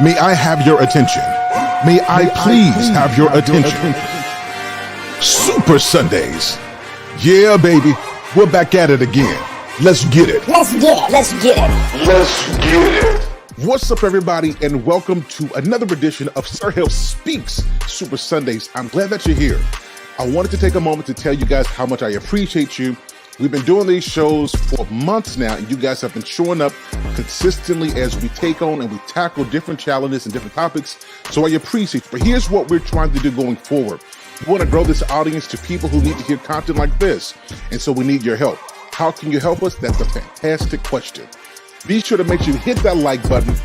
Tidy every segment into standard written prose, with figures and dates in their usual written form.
May I have your attention? May I please have your attention? Super Sundays. Yeah, baby. We're back at it again. Let's get it. Let's get it. Let's get it. Let's get it. What's up, everybody, and welcome to another edition of Sir Hill Speaks Super Sundays. I'm glad that you're here. I wanted to take a moment to tell you guys how much I appreciate you. We've been doing these shows for months now, and you guys have been showing up consistently as we take on and we tackle different challenges and different topics. So I appreciate you. But here's what we're trying to do going forward. We want to grow this audience to people who need to hear content like this. And so we need your help. How can you help us? That's a fantastic question. Be sure to make sure you hit that like button.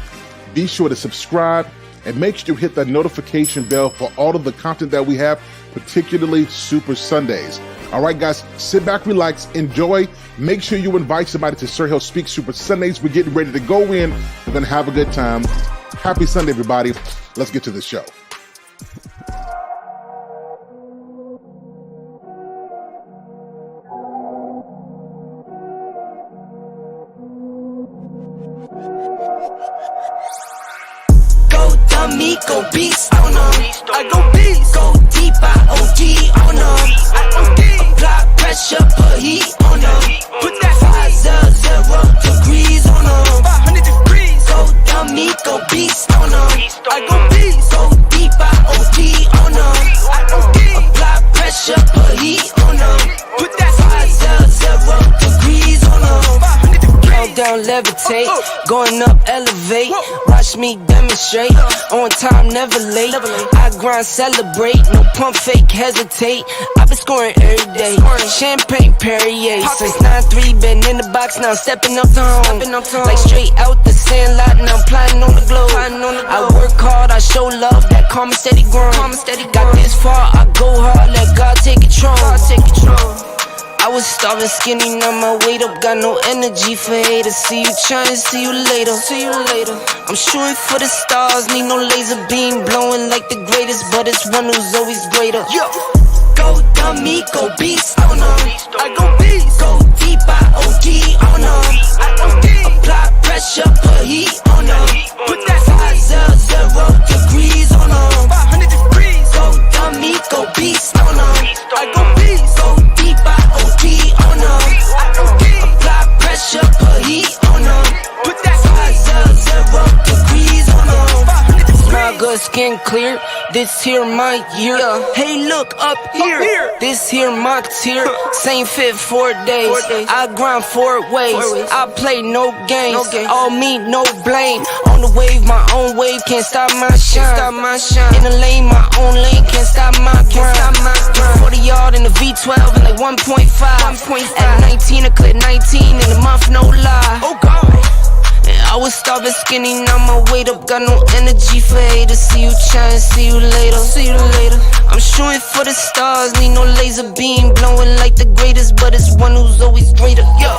Be sure to subscribe and make sure you hit that notification bell for all of the content that we have, particularly Super Sundays. All right, guys, sit back, relax, enjoy. Make sure you invite somebody to Sir Hill Speaks Super Sundays. We're getting ready to go in. We're going to have a good time. Happy Sunday, everybody. Let's get to the show. Go dummy, go beast, oh no. I go beast, go deep, I OG, oh no. Apply pressure, put heat, oh no. Put that 500 degrees, oh no. 500 degrees, go dummy, go beast, oh no. I go beast, go deep, I OG, oh no. Apply pressure, put heat, oh no. Put that 500 degrees, oh no. Down, levitate, going up, elevate. Watch me demonstrate. On time, never late. I grind, celebrate. No pump, fake, hesitate. I've been scoring every day. Champagne, Perrier. Since 9-3, been in the box, now I'm stepping up to home. Like straight out the sandlot, now I'm plotting on the globe. I work hard, I show love, that karma steady growing. Got this far, I go hard, let God take control. I was starving skinny, now my weight up, got no energy for haters. See you trying, see you later. I'm shooting for the stars, need no laser beam blowing like the greatest, but it's one who's always greater. Yo, go dummy, go beast, oh no. I go beast, go deep, I OG, oh no. Apply pressure, put heat, oh no. Put that 500 degrees, oh no. 500 degrees, go dummy, go beast, oh no. I go beast, go deep, I OG, oh no. Apply pressure, put heat, oh no. Put that 500 degrees, oh no. Smile good, skin clear. This here my year. Hey, look up here. This here my tier. Same fit 4 days. I grind 4 ways. I play no games. All me, no blame. On the wave, my own wave. Can't stop my shine. In the lane, my own lane. Can't stop my grind. 40 yard in the V12 and like 1.5. At 19, I cleared 19 in a month, no lie. Oh God. I was starving skinny, now my weight up, got no energy for haters. See you trying, see you later. I'm shooting for the stars, need no laser beam blowing like the greatest, but it's one who's always greater. Yo,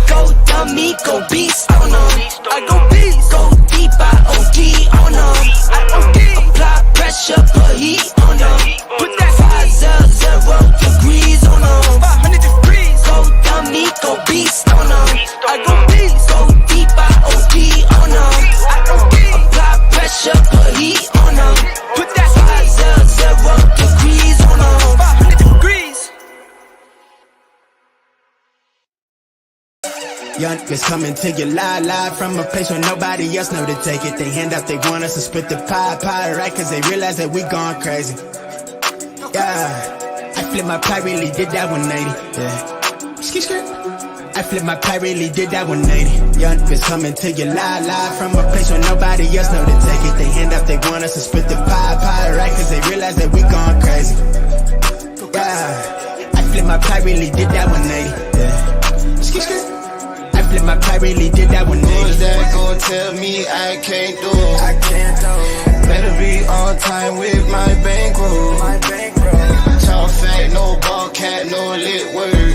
go dummy, go beast, oh no. I go beast, go deep, I OG, oh no. Apply pressure, put heat, oh no. Put that 500 degrees, oh no. 500 degrees, go dummy, go beast, oh no. I go beast, go deep, I OG, oh no. Apply pressure, put heat, oh no. Put that 500 degrees, oh no. 500 degrees. Young is coming to you live from a place where nobody else know to take it. They hand out, they want us to split the pie, right? Cause they realize that we gone crazy. Yeah, I flipped my pie, really did that 180. Yeah, skirt. I flipped my pie, really did that 180. Young is coming to you live from a place where nobody else know to take it. They hand out, they want us to split the pie, right? Cause they realize that we gone crazy. Yeah, I flipped my pie, really did that 180. Yeah, skirt. My pie really did that one. Who's that gon' tell me I can't do it? I can't do it. Better be on time with my bankroll. Talk fat, no ball cat, no lit word.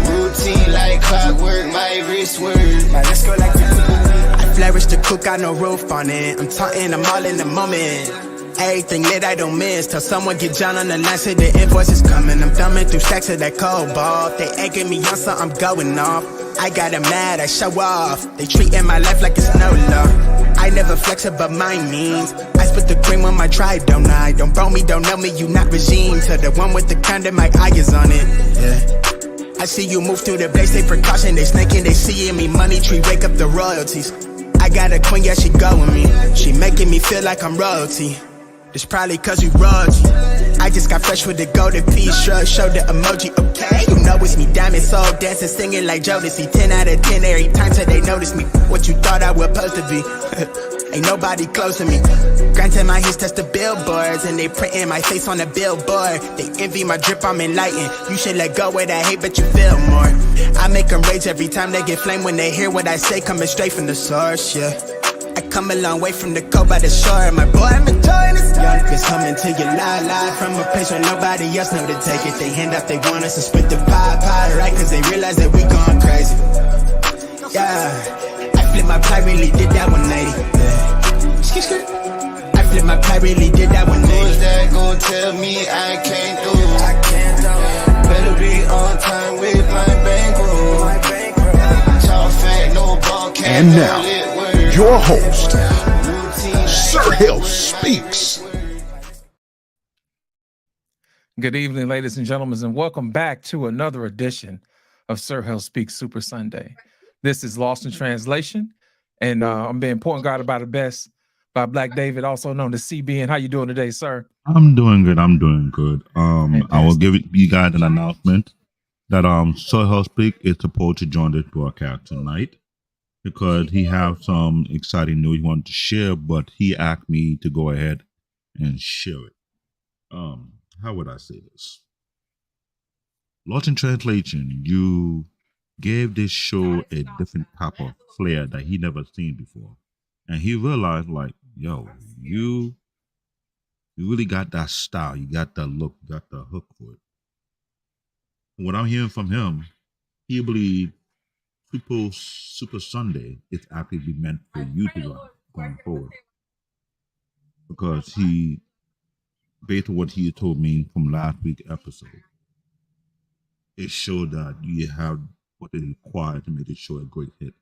Routine like clockwork, my wrist word. Let's go like I flourish the cook, got no roof on it. I'm taunting, I'm all in the moment. Everything lit, I don't miss. Till someone get John on the line, say the invoice is coming. I'm thumbing through stacks of that cold ball. They egging me on, so I'm going off. I got them mad, I show off. They treating my life like it's no law. I I never flex above my means. I spit the cream on my tribe, don't I? Don't bro me, don't know me, you not regime. To the one with the condom, my eye is on it. Yeah. I see you move through the base, they precaution, they snaking, they seeing me. Money tree, wake up the royalties. I got a queen, yeah, she go with me. She making me feel like I'm royalty. It's probably cause we royalty. I just got fresh with the golden piece, shrug, show the emoji, okay? You know it's me, diamond soul, dancing, singing like Jodeci. 10 out of 10 every time till they notice me. What you thought I was supposed to be. Ain't nobody close to me. Granted, my hits touch the billboards, and they printing my face on the billboard. They envy my drip, I'm enlightened. You should let go of that hate, but you feel more. I make them rage every time they get flame when they hear what I say, coming straight from the source, yeah. I come a long way from the coast by the shore, my boy, I'm enjoying this. Young kids coming to you live from a place where nobody else know to take it. They hand up, they want us to split the pie, right? Cause they realize that we gone crazy. Yeah, I flip my pie, really did that 180. Yeah. I flip my pie, really did that 180. Who's that gon' tell me I can't do? Better be on time with my bankroll. Talk fat, no ball, And now, your host, Sir Hill Speaks. Good evening, ladies and gentlemen, and welcome back to another edition of Sir Hill Speaks Super Sunday. This is Lost in Translation, and I'm being point guard about the best by Black David, also known as CBN. How you doing today, sir? I'm doing good. I will give you guys an announcement that Sir Hill Speak is supposed to join this broadcast tonight, because he have some exciting news he wanted to share, but he asked me to go ahead and share it. How would I say this? Lost in Translation, you gave this show a different type of flair that he never seen before. And he realized, like, yo, you really got that style, you got that look, you got the hook for it. What I'm hearing from him, he believes Super Sunday is actually meant for you to run going forward, because he, based on what he told me from last week's episode, it showed that you have what is required to make the show a great hit.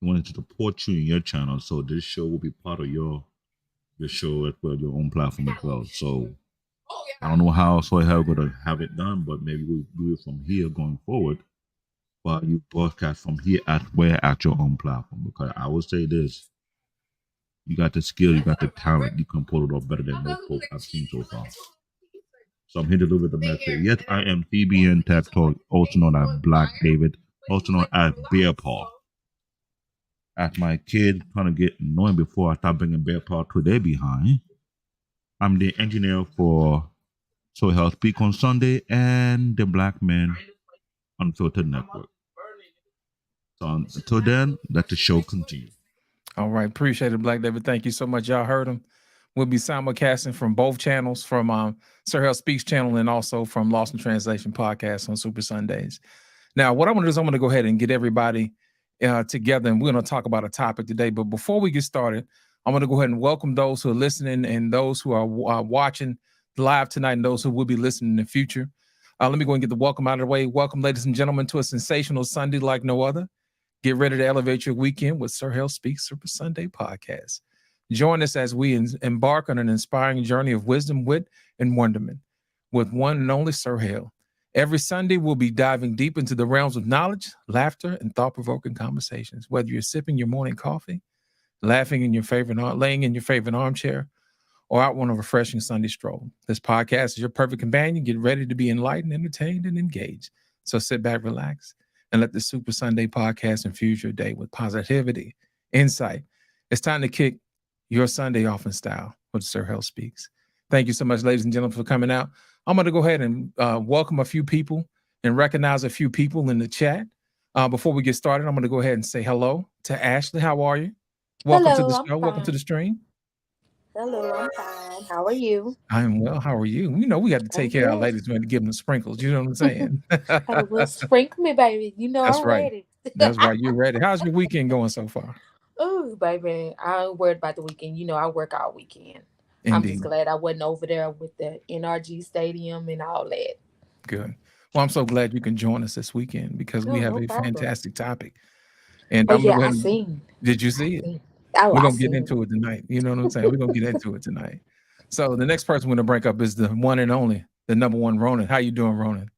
He wanted to support you in your channel, so this show will be part of your show as well, your own platform as well. So I don't know how Soy Hell gonna have it done, but maybe we'll do it from here going forward. But you broadcast from here at your own platform, because I will say this: you got the skill, you got the talent, you can pull it off better than most folks I've seen so far. So I'm here to deliver the message. Yes, I am CBN Tech Talk, also known as Black David, also known as Bear Paw. As my kid trying to get annoying before I start bringing Bear Paw to their behind, I'm the engineer for Soy Health Speak on Sunday and the Black Men Unfiltered Network. So until then, let the show continue. All right, appreciate it, Black David. Thank you so much. Y'all heard him. We'll be simulcasting from both channels, from Sir Hill Speaks channel and also from Lost in Translation podcast on Super Sundays. Now, what I'm going to do is I'm going to go ahead and get everybody together, and we're going to talk about a topic today. But before we get started, I'm going to go ahead and welcome those who are listening and those who are watching live tonight and those who will be listening in the future. Let me go and get the welcome out of the way. Welcome, ladies and gentlemen, to a sensational Sunday like no other. Get ready to elevate your weekend with Sir Hill Speaks Super Sunday podcast. Join us as we embark on an inspiring journey of wisdom, wit, and wonderment with one and only Sir Hill. Every Sunday, we'll be diving deep into the realms of knowledge, laughter, and thought-provoking conversations. Whether you're sipping your morning coffee, laughing in your favorite, laying in your favorite armchair, or out on a refreshing Sunday stroll, this podcast is your perfect companion. Get ready to be enlightened, entertained, and engaged. So sit back, relax, and let the Super Sunday podcast infuse your day with positivity, insight. It's time to kick your Sunday off in style with Sir Hill Speaks. Thank you so much, ladies and gentlemen, for coming out. I'm going to go ahead and welcome a few people and recognize a few people in the chat. Before we get started, I'm going to go ahead and say hello to Ashley. How are you? Welcome to the show. Welcome to the stream. Hello, I'm fine. How are you? I'm well. How are you? You know, we got to take care of our ladies. We have to give them the sprinkles. You know what I'm saying? Well, sprinkle me, baby. You know That's I'm right. ready. That's right. You're ready. How's your weekend going so far? Oh, baby. I ain't worried about the weekend. You know, I work all weekend. Indeed. I'm just glad I wasn't over there with the NRG Stadium and all that. Good. Well, I'm so glad you can join us this weekend because we have a fantastic topic. And Oh I'm gonna yeah, go I ahead and, seen. did you I see it? seen. Oh, We're I gonna get seen. into it tonight. You know what I'm saying? We're gonna get into it tonight. So the next person we're gonna bring up is the one and only, the number one Ronan. How you doing, Ronan?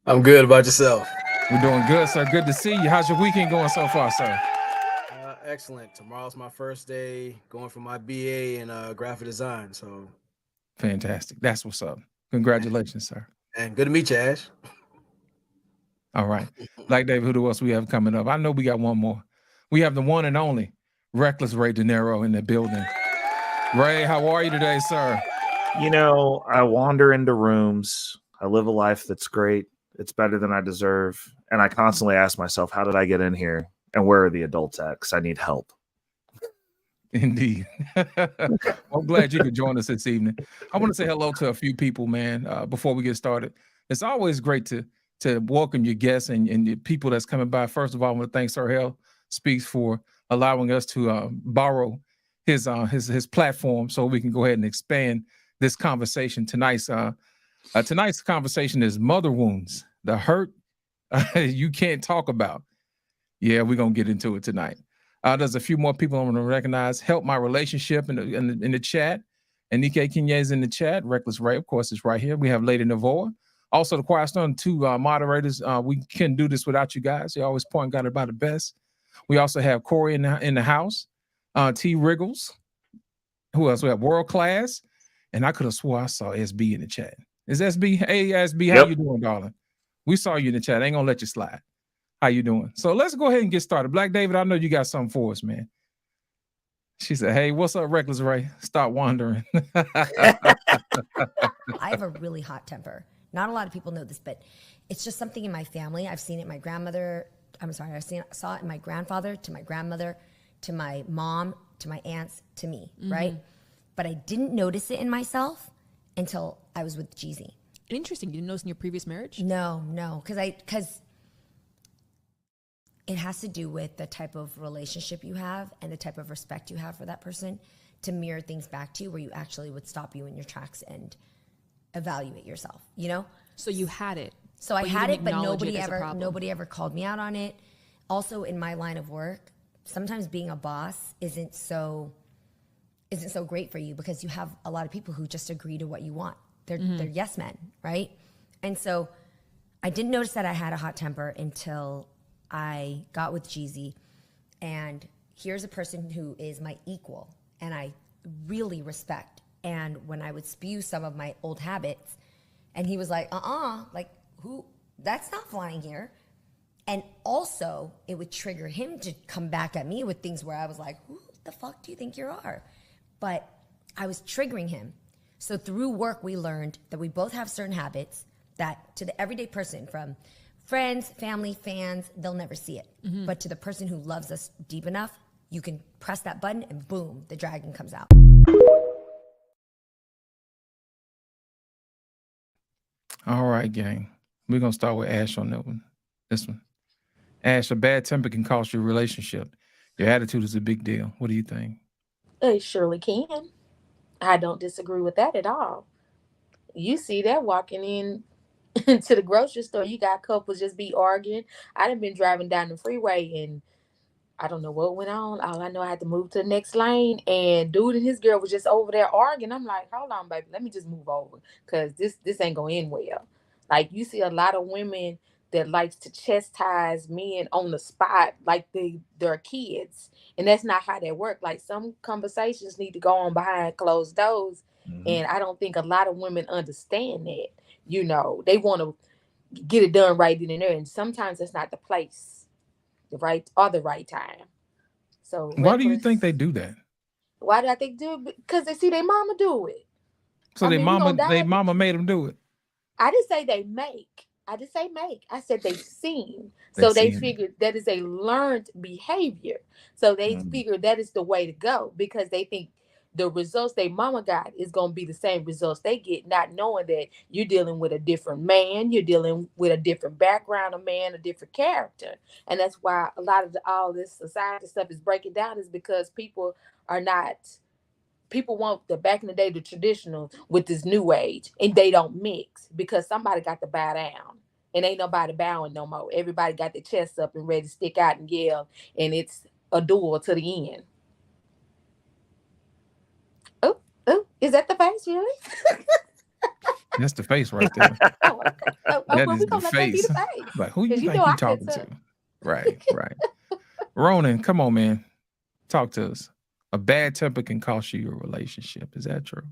I'm good. About yourself? We're doing good, sir. Good to see you. How's your weekend going so far, sir? Excellent. Tomorrow's my first day going for my BA in graphic design. So, Fantastic. That's what's up. Congratulations, sir. and good to meet you, Ash. All right. Black David, who else we have coming up? I know we got one more. We have the one and only Reckless Ray De Niro in the building. Ray, how are you today, sir? You know, I wander into rooms. I live a life that's great. It's better than I deserve. And I constantly ask myself, how did I get in here? And where are the adults at? Because I need help. Indeed. I'm glad you could join us this evening. I want to say hello to a few people, man, before we get started. It's always great to welcome your guests and the people that's coming by. First of all, I want to thank Sir Hell Speaks for allowing us to borrow his platform so we can go ahead and expand this conversation. Tonight's conversation is mother wounds, the hurt you can't talk about. Yeah, we're gonna get into it tonight. There's a few more people I'm gonna recognize. Help My Relationship in the chat. And Nikkei Kinye is in the chat. Reckless Ray, of course, is right here. We have Lady Navoa. Also, the Quiet Storm, two moderators. We couldn't do this without you guys. You always point God about the best. We also have Corey in the house. T. Wriggles. Who else? We have World Class. And I could have swore I saw SB in the chat. Is SB? Hey, SB, how you doing, darling? We saw you in the chat. I ain't gonna let you slide. How you doing? So let's go ahead and get started. Black David, I know you got something for us, man. She said, hey, what's up, Reckless Ray? Stop wandering. I have a really hot temper. Not a lot of people know this, but it's just something in my family. I've seen it in my grandmother. Saw it in my grandfather, to my grandmother, to my mom, to my aunts, to me, right? But I didn't notice it in myself until I was with Jeezy. Interesting. You didn't notice in your previous marriage? No, because it has to do with the type of relationship you have and the type of respect you have for that person to mirror things back to you where you actually would stop you in your tracks and evaluate yourself, you know? So you had it. So I had it, but nobody nobody ever called me out on it. Also, in my line of work, sometimes being a boss isn't so great for you because you have a lot of people who just agree to what you want. They're yes men, right? And so I didn't notice that I had a hot temper until I got with Jeezy. And here's a person who is my equal and I really respect. And when I would spew some of my old habits, and he was like, like, who? That's not flying here. And also, it would trigger him to come back at me with things where I was like, who the fuck do you think you are? But I was triggering him. So through work, we learned that we both have certain habits that to the everyday person, from friends, family, fans, they'll never see it. But to the person who loves us deep enough, you can press that button and boom, the dragon comes out. All right, gang. We're going to start with Ash on that one. This one. Ash, a bad temper can cost you a relationship. Your attitude is a big deal. What do you think? It surely can. I don't disagree with that at all. You see that walking in into the grocery store, you got couples just be arguing. I done been driving down the freeway and I don't know what went on. All I know, I had to move to the next lane, and dude and his girl was just over there arguing. I'm like, hold on, baby, let me just move over because this ain't gonna end well. Like, you see a lot of women that likes to chastise men on the spot like they're kids, and that's not how that work. Like, some conversations need to go on behind closed doors, and I don't think a lot of women understand that. You know, they want to get it done right then and there, and sometimes that's not the place, the right time. So why do you think they do that? Why do I think do it? Because they see their mama do it. So their mama made them do it. I didn't say they make. I didn't say make. I said they've seen. So they figured that is a learned behavior. So they figured that is the way to go because they think the results they mama got is going to be the same results they get, not knowing that you're dealing with a different man, you're dealing with a different background of man, a different character. And that's why a lot of all this society stuff is breaking down, is because people want the back in the day, the traditional with this new age, and they don't mix because somebody got to bow down. and ain't nobody bowing no more. Everybody got their chest up and ready to stick out and yell, and it's a duel to the end. Oh, is that the face, really? That's the face right there. Oh, okay. That Well, is we the gonna let that be face. the face. Like, who you 'Cause you think know you I talking could to? Right. Ronan, come on, man. Talk to us. A bad temper can cost you your relationship. Is that true?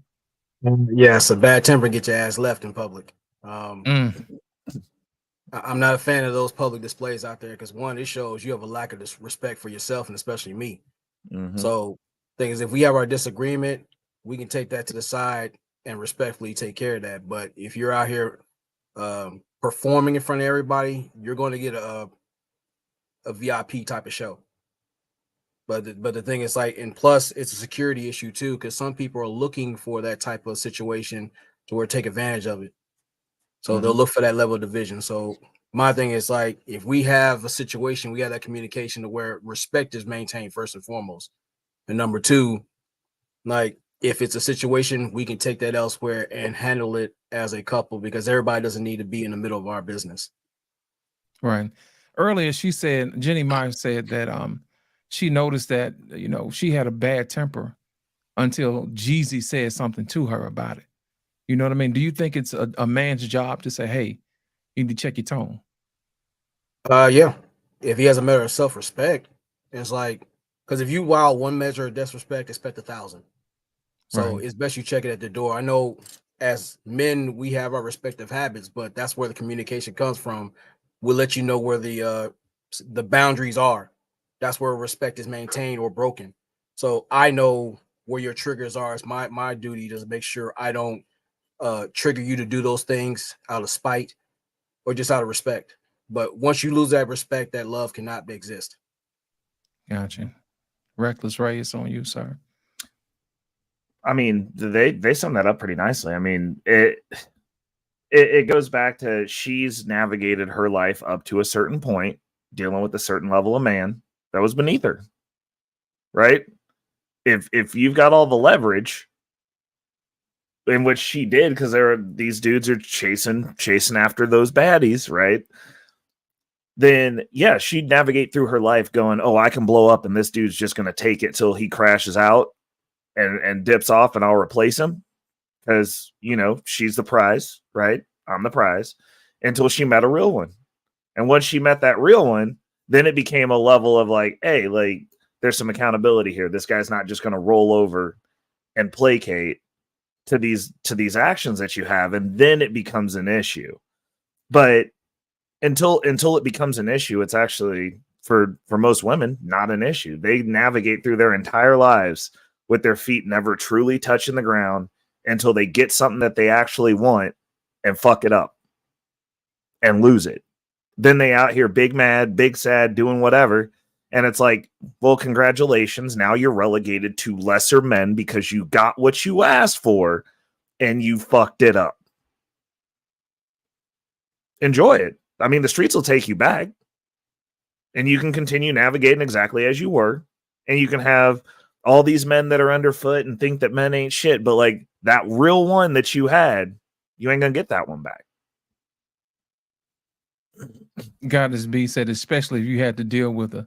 Yes, a bad temper get your ass left in public. Mm. I'm not a fan of those public displays out there because one, it shows you have a lack of respect for yourself and especially me. So, thing is, if we have our disagreement, we can take that to the side and respectfully take care of that. But if you're out here performing in front of everybody, you're going to get a VIP type of show. But the thing is, like, and plus it's a security issue too, because some people are looking for that type of situation to where take advantage of it. So they'll look for that level of division. So my thing is, like, if we have a situation, we have that communication to where respect is maintained first and foremost. And number two, like, if it's a situation, we can take that elsewhere and handle it as a couple because everybody doesn't need to be in the middle of our business. Right. Earlier, Jenny Meyer said that she noticed that, she had a bad temper until Jeezy said something to her about it. You know what I mean? Do you think it's a man's job to say, hey, you need to check your tone? Yeah. If he has a matter of self-respect, it's like, because if you wild one measure of disrespect, expect 1,000. So Right. it's best you check it at the door. I know as men, we have our respective habits, but that's where the communication comes from. We'll let you know where the boundaries are. That's where respect is maintained or broken. So I know where your triggers are. It's my duty to make sure I don't trigger you to do those things out of spite or just out of respect. But once you lose that respect, that love cannot exist. Gotcha. Reckless Ray, it's on you, sir. I mean, they sum that up pretty nicely. I mean, it goes back to she's navigated her life up to a certain point, dealing with a certain level of man that was beneath her. Right? If you've got all the leverage, in which she did, because these dudes are chasing after those baddies, right? Then yeah, she'd navigate through her life going, oh, I can blow up and this dude's just gonna take it till he crashes out and dips off and I'll replace him. Because she's the prize, right? I'm the prize. Until she met a real one. And once she met that real one, then it became a level of like, hey, like, there's some accountability here. This guy's not just gonna roll over and placate to these actions that you have, and then it becomes an issue. But until it becomes an issue, it's actually for most women not an issue. They navigate through their entire lives with their feet never truly touching the ground until they get something that they actually want and fuck it up and lose it. Then they out here big mad, big sad, doing whatever. And it's like, well, congratulations. Now you're relegated to lesser men because you got what you asked for and you fucked it up. Enjoy it. I mean, the streets will take you back and you can continue navigating exactly as you were. And you can have all these men that are underfoot and think that men ain't shit. But like that real one that you had, you ain't going to get that one back. Goddess B said, especially if you had to deal with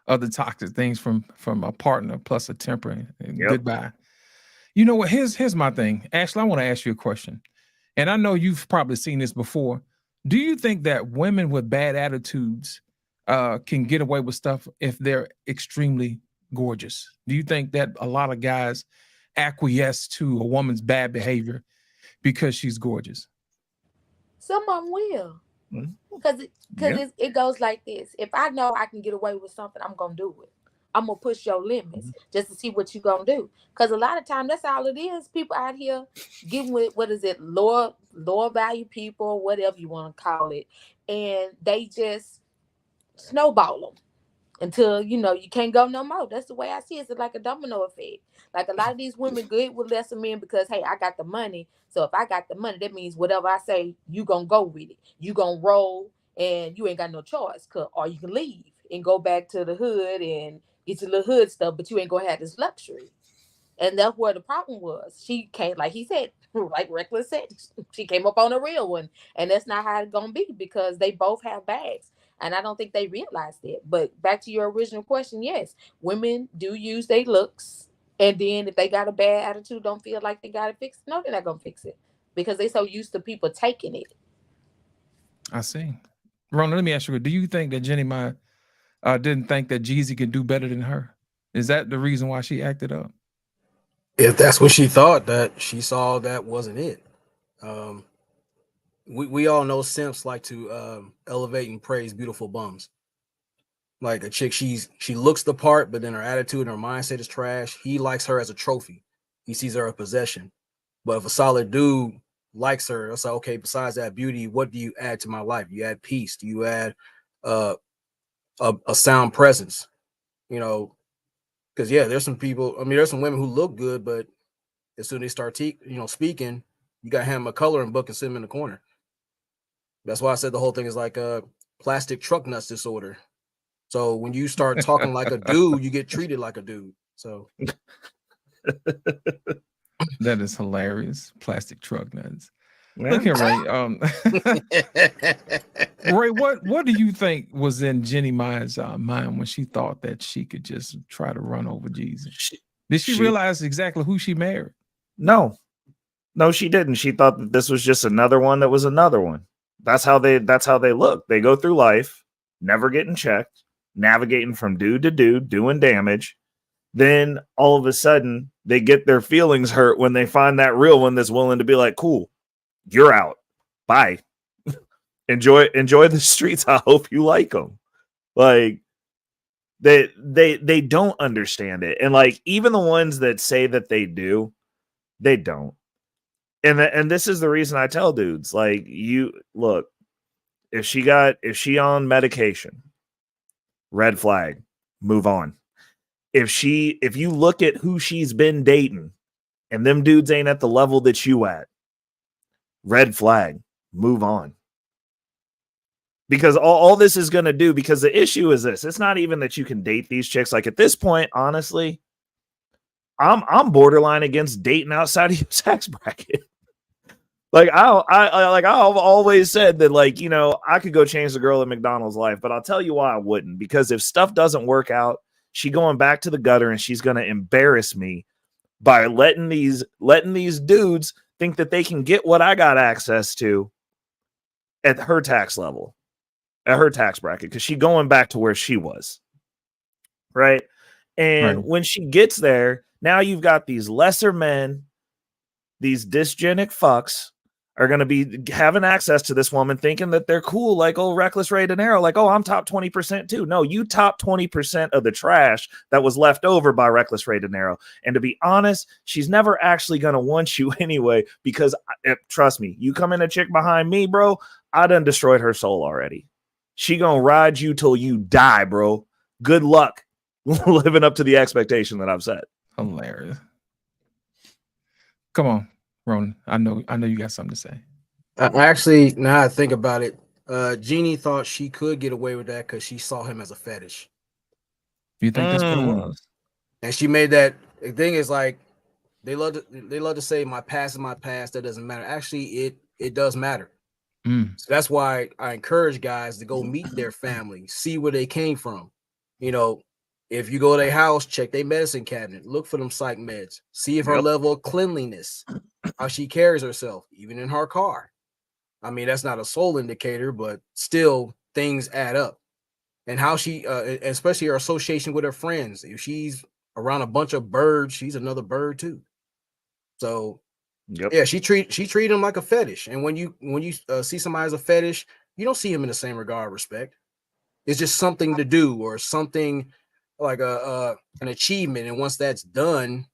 other toxic things from a partner plus a temper and goodbye. You know what? Here's my thing. Ashley, I want to ask you a question. And I know you've probably seen this before. Do you think that women with bad attitudes can get away with stuff if they're extremely gorgeous? Do you think that a lot of guys acquiesce to a woman's bad behavior because she's gorgeous? Some of them will. Because it goes like this. If I know I can get away with something, I'm going to do it. I'm going to push your limits just to see what you're going to do. Because a lot of times, that's all it is. People out here getting with, lower value people, whatever you want to call it. And they just snowball them until, you can't go no more. That's the way I see it. It's like a domino effect. Like a lot of these women good with lesser men because, hey, I got the money. So if I got the money, that means whatever I say, you going to go with it. You going to roll and you ain't got no choice. Or you can leave and go back to the hood and get your little hood stuff, but you ain't going to have this luxury. And that's where the problem was. She came, like he said, like Reckless said, she came up on a real one. And that's not how it's going to be because they both have bags. And I don't think they realized it. But back to your original question, yes, women do use their looks. And then if they got a bad attitude, don't feel like they got to fix it. No, they're not going to fix it because they're so used to people taking it. I see. Rona, let me ask you, do you think that Jenny Mai didn't think that Jeezy could do better than her? Is that the reason why she acted up? If that's what she thought, that she saw that wasn't it. We all know simps like to elevate and praise beautiful bums. Like a chick, she looks the part, but then her attitude and her mindset is trash. He likes her as a trophy. He sees her as a possession. But if a solid dude likes her, it's like, okay, besides that beauty, what do you add to my life? You add peace. Do you add a sound presence? You know, because yeah, there's some people. I mean, there's some women who look good, but as soon as they start speaking, you got to hand them a coloring book and sit them in the corner. That's why I said the whole thing is like a plastic truck nuts disorder. So when you start talking like a dude, you get treated like a dude. So that is hilarious. Plastic truck nuts. Look here, Ray. Ray, what do you think was in Jenny Mai's mind when she thought that she could just try to run over Jesus? Did she realize exactly who she married? No, she didn't. She thought that this was just another one that was another one. That's how they look. They go through life, never getting checked, navigating from dude to dude, doing damage. Then all of a sudden they get their feelings hurt when they find that real one that's willing to be like, cool, you're out. Bye. enjoy the streets. I hope you like them. Like they don't understand it. And like, even the ones that say that they do, they don't. And this is the reason I tell dudes, like, you look, if she on medication, red flag, move on. If you look at who she's been dating and them dudes ain't at the level that you at, red flag, move on. Because all this is going to do, because the issue is this, it's not even that you can date these chicks. Like at this point, honestly, I'm borderline against dating outside of your tax bracket. Like I've always said that, like, you know, I could go change the girl at McDonald's life, but I'll tell you why I wouldn't. Because if stuff doesn't work out, she going back to the gutter and she's going to embarrass me by letting these dudes think that they can get what I got access to at her tax level, at her tax bracket, because she going back to where she was. Right. And when she gets there, now you've got these lesser men, these dysgenic fucks are going to be having access to this woman thinking that they're cool, like, oh, Reckless Ray De Niro, like, oh, I'm top 20% too. No, you top 20% of the trash that was left over by Reckless Ray De Niro. And to be honest, she's never actually going to want you anyway, because trust me, you come in a chick behind me, bro, I done destroyed her soul already. She going to ride you till you die, bro. Good luck living up to the expectation that I've set. Hilarious. Come on, Ronan. I know you got something to say. Actually, now I think about it, Jeannie thought she could get away with that because she saw him as a fetish. You think that's what it was? And she made that. The thing is, like, they love to say my past is my past. That doesn't matter. Actually, it does matter. So that's why I encourage guys to go meet their family, see where they came from. You know, if you go to their house, check their medicine cabinet, look for them psych meds, see if her level of cleanliness, how she carries herself, even in her car. I mean, that's not a sole indicator, but still things add up. And how she, especially her association with her friends. If she's around a bunch of birds, she's another bird too. So, yeah, she treat him like a fetish. And when you see somebody as a fetish, you don't see him in the same regard of respect. It's just something to do or something like an achievement. And once that's done,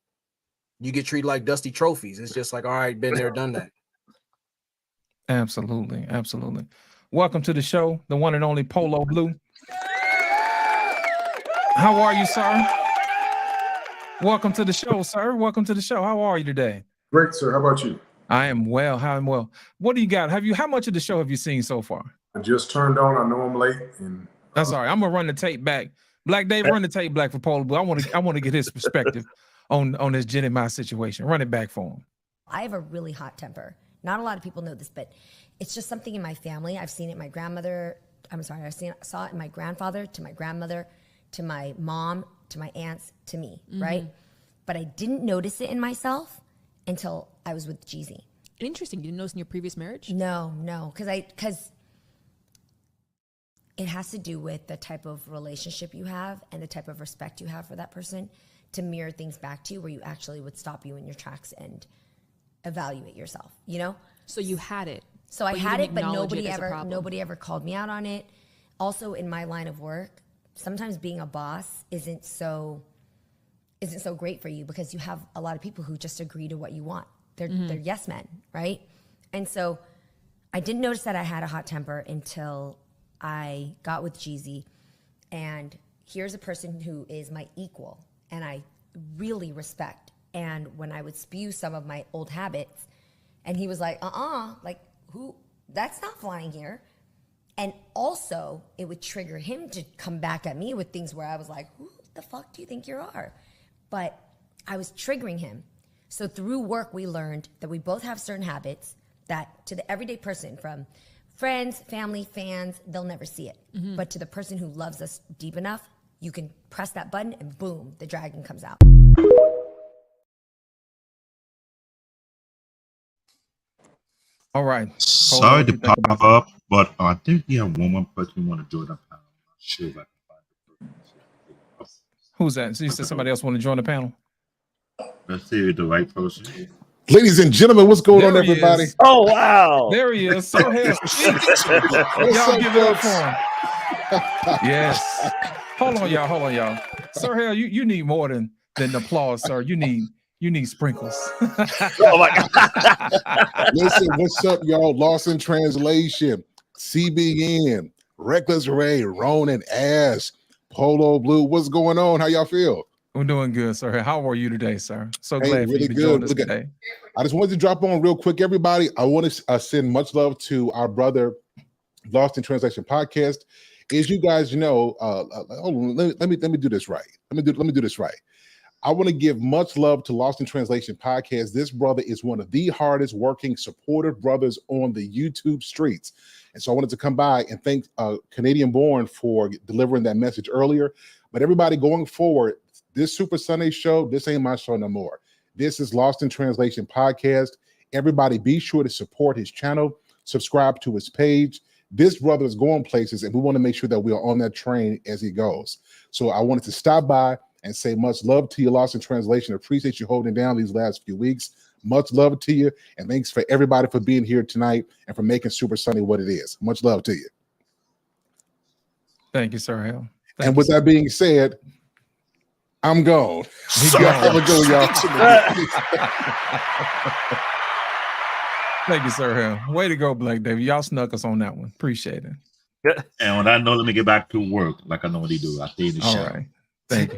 you get treated like dusty trophies. It's just like, all right, been there, done that. Absolutely. Welcome to the show, the one and only Polo Blue. How are you, sir? Welcome to the show, sir. Welcome to the show. How are you today? Great, sir. How about you? I am well. What do you got? How much of the show have you seen so far? I just turned on. I know I'm late, and that's all right. I'm gonna run the tape back. Black Dave, run the tape back for Polo Blue. I want to get his perspective on this Jenny Ma situation. Run it back for him. I have a really hot temper. Not a lot of people know this, but it's just something in my family. I've seen it in my grandmother. Saw it in my grandfather, to my grandmother, to my mom, to my aunts, to me, right? But I didn't notice it in myself until I was with Jeezy. Interesting. You didn't notice in your previous marriage? No, because it has to do with the type of relationship you have and the type of respect you have for that person to mirror things back to you where you actually would stop you in your tracks and evaluate yourself, you know? So you had it. So I had it, but nobody ever called me out on it. Also, in my line of work, sometimes being a boss isn't so great for you because you have a lot of people who just agree to what you want. They're yes men, right? And so I didn't notice that I had a hot temper until I got with Jeezy. And here's a person who is my equal and I really respect. And when I would spew some of my old habits, and he was like, like, who? That's not flying here. And also, it would trigger him to come back at me with things where I was like, who the fuck do you think you are? But I was triggering him. So through work, we learned that we both have certain habits that to the everyday person, from friends, family, fans, they'll never see it. But to the person who loves us deep enough, you can press that button and boom, the dragon comes out. All right. Sorry to pop up, but I think we have one more person who want to join the panel. I'm not sure if I can find the person. Who's that? So you said somebody else want to join the panel? Let's see if the right person. Ladies and gentlemen, what's going on, everybody? Oh, wow. There he is. Sir Hell. Y'all give it up for him. Yes. Hold on, y'all. Sir Hell, you need more than applause, sir. You need sprinkles. Oh my God. Listen, what's up, y'all? Lost in Translation, CBN, Reckless Ray, Ronan, Ash, Polo Blue. What's going on? How y'all feel? We're doing good, sir. How are you today, sir? So Hey, glad really for you to good. join us Look today. I just wanted to drop on real quick, everybody. I want to send much love to our brother, Lost in Translation podcast. As you guys know, let me do this right. Let me do this right. I want to give much love to Lost in Translation podcast. This brother is one of the hardest working, supportive brothers on the YouTube streets. And so I wanted to come by and thank Canadian Born for delivering that message earlier. But everybody going forward, this Super Sunday show, this ain't my show no more. This is Lost in Translation podcast. Everybody be sure to support his channel, subscribe to his page. This brother is going places, and we want to make sure that we are on that train as he goes. So I wanted to stop by and say much love to you, Lost in Translation. Appreciate you holding down these last few weeks. Much love to you, and thanks for everybody for being here tonight and for making Super Sunday what it is. Much love to you. Thank you, Sir Hell. And with that being said, I'm gone. Y'all have a good one, y'all. Thank you, Sir Hell. Way to go, Black David. Y'all snuck us on that one. Appreciate it. And on that note, let me get back to work like I normally do. I stay in the All show. right. Thank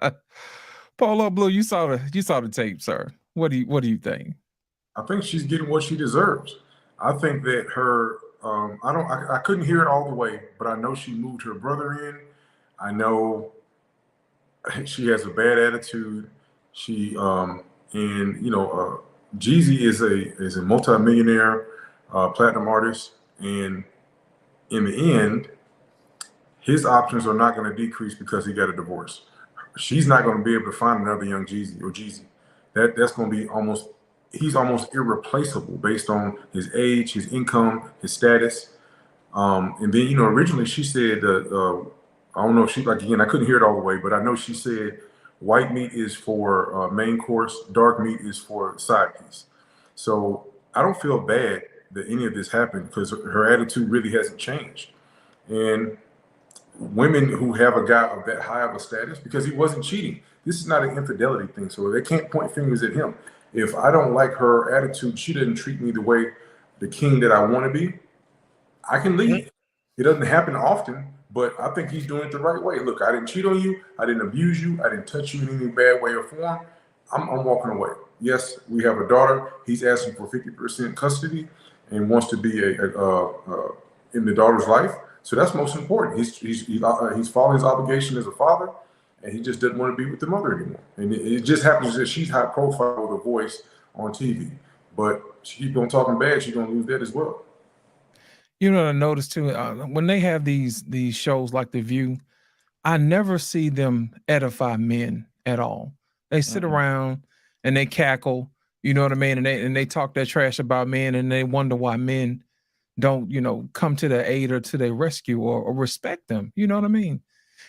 you. Polo Blue, you saw the tape, sir. What do you think? I think she's getting what she deserves. I think that her I couldn't hear it all the way, but I know she moved her brother in. I know she has a bad attitude. She Jeezy is a multi-millionaire platinum artist, and in the end, his options are not going to decrease because he got a divorce. She's not going to be able to find another young Jeezy. That's going to be he's almost irreplaceable based on his age, his income, his status. And then, originally she said, I don't know if she, again, I couldn't hear it all the way, but I know she said white meat is for main course, dark meat is for side piece. So I don't feel bad that any of this happened because her attitude really hasn't changed. And women who have a guy of that high of a status, because he wasn't cheating, this is not an infidelity thing, so they can't point fingers at him. If I don't like her attitude, she doesn't treat me the way the king that I want to be, I can leave. It doesn't happen often, but I think he's doing it the right way. Look, I didn't cheat on you. I didn't abuse you. I didn't touch you in any bad way or form. I'm walking away. Yes, we have a daughter. He's asking for 50% custody and wants to be in the daughter's life. So that's most important. He's following his obligation as a father, and he just doesn't want to be with the mother anymore. And it just happens that she's high profile with a voice on TV, but she keep on talking bad, she's gonna lose that as well. You know what I noticed too? When they have these shows like The View, I never see them edify men at all. They sit around and they cackle, you know what I mean? And they talk their trash about men, and they wonder why men don't, you know, come to their aid or to their rescue or respect them. You know what I mean?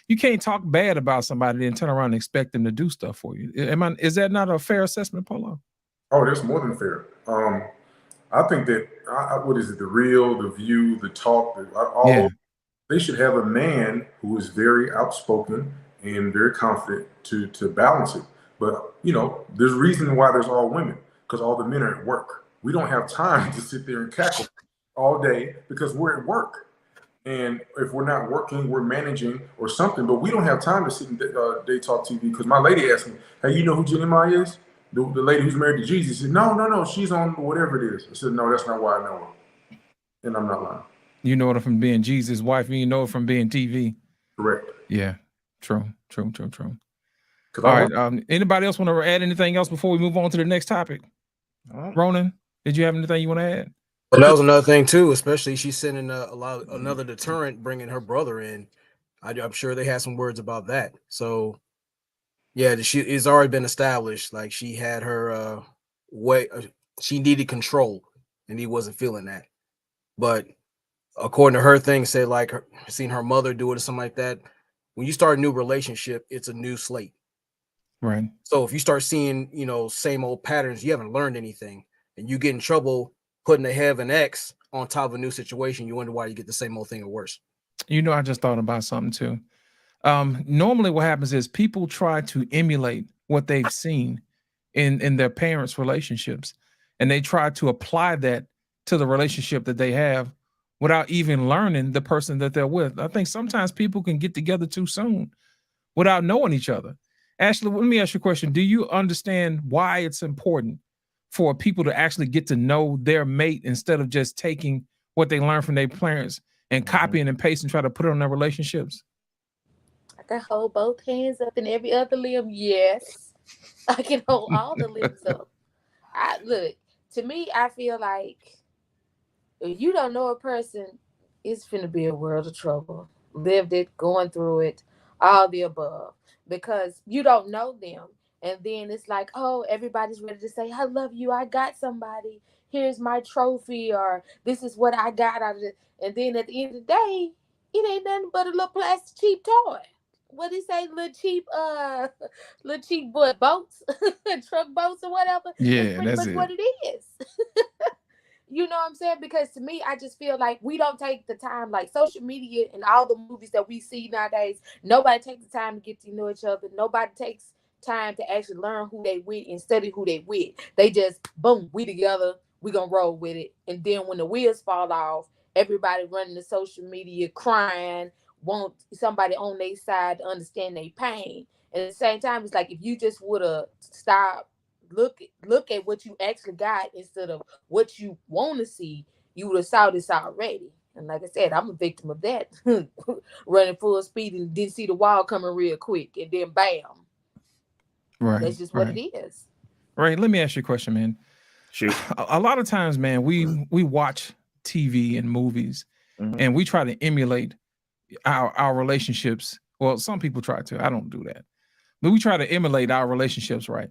You can't talk bad about somebody and turn around and expect them to do stuff for you. Is that not a fair assessment, Polo? Oh, that's more than fair. I think that what is it? The Real, The View, The Talk, they should have a man who is very outspoken and very confident to balance it. But you know, there's a reason why there's all women, because all the men are at work. We don't have time to sit there and cackle all day because we're at work. And if we're not working, we're managing or something. But we don't have time to sit in Day Talk TV, because my lady asked me, "Hey, you know who Jenny Maya is? The lady who's married to Jesus." She said, no, she's on whatever it is. I said, no, that's not why I know her. And I'm not lying. You know her from being Jesus' wife, and you know her from being TV. Correct. Yeah, true. All right. Anybody else want to add anything else before we move on to the next topic? Ronan, did you have anything you want to add? Well, that was another thing too, especially she's sending another deterrent, bringing her brother in. I'm sure they had some words about that. So yeah, it's already been established. Like she had her way, she needed control, and he wasn't feeling that. But according to her thing, said like seeing her mother do it or something like that. When you start a new relationship, it's a new slate. Right. So if you start seeing, you know, same old patterns, you haven't learned anything, and you get in trouble putting a have an X on top of a new situation, you wonder why you get the same old thing or worse. You know, I just thought about something too. Normally what happens is people try to emulate what they've seen in their parents' relationships, and they try to apply that to the relationship that they have without even learning the person that they're with. I think sometimes people can get together too soon without knowing each other. Ashley, let me ask you a question. Do you understand why it's important for people to actually get to know their mate instead of just taking what they learned from their parents and copying and pasting, try to put it on their relationships? I can hold both hands up and every other limb. Yes, I can hold all the limbs up. Look, to me, I feel like if you don't know a person, it's finna be a world of trouble. Lived it, going through it, all the above, because you don't know them. And then it's like, oh, everybody's ready to say, I love you, I got somebody, here's my trophy, or this is what I got out of it. And then at the end of the day, it ain't nothing but a little plastic cheap toy. What do you say, little cheap boats, truck boats or whatever? Yeah, that's that's it. what it is. You know what I'm saying? Because to me, I just feel like we don't take the time, like social media and all the movies that we see nowadays, nobody takes the time to get to know each other. Nobody takes time to actually learn who they with and study who they with. They just, boom, we together, we gonna roll with it. And then when the wheels fall off, everybody running to social media crying, want somebody on their side to understand their pain. And at the same time, it's like if you just would have stopped, look at what you actually got instead of what you want to see, you would have saw this already. And like I said, I'm a victim of that. Running full speed and didn't see the wall coming real quick, and then bam. Right. That's just what it is. Right. Let me ask you a question, man. Shoot. A lot of times, man, we watch TV and movies, and we try to emulate our relationships. Well, some people try to. I don't do that. But we try to emulate our relationships, right?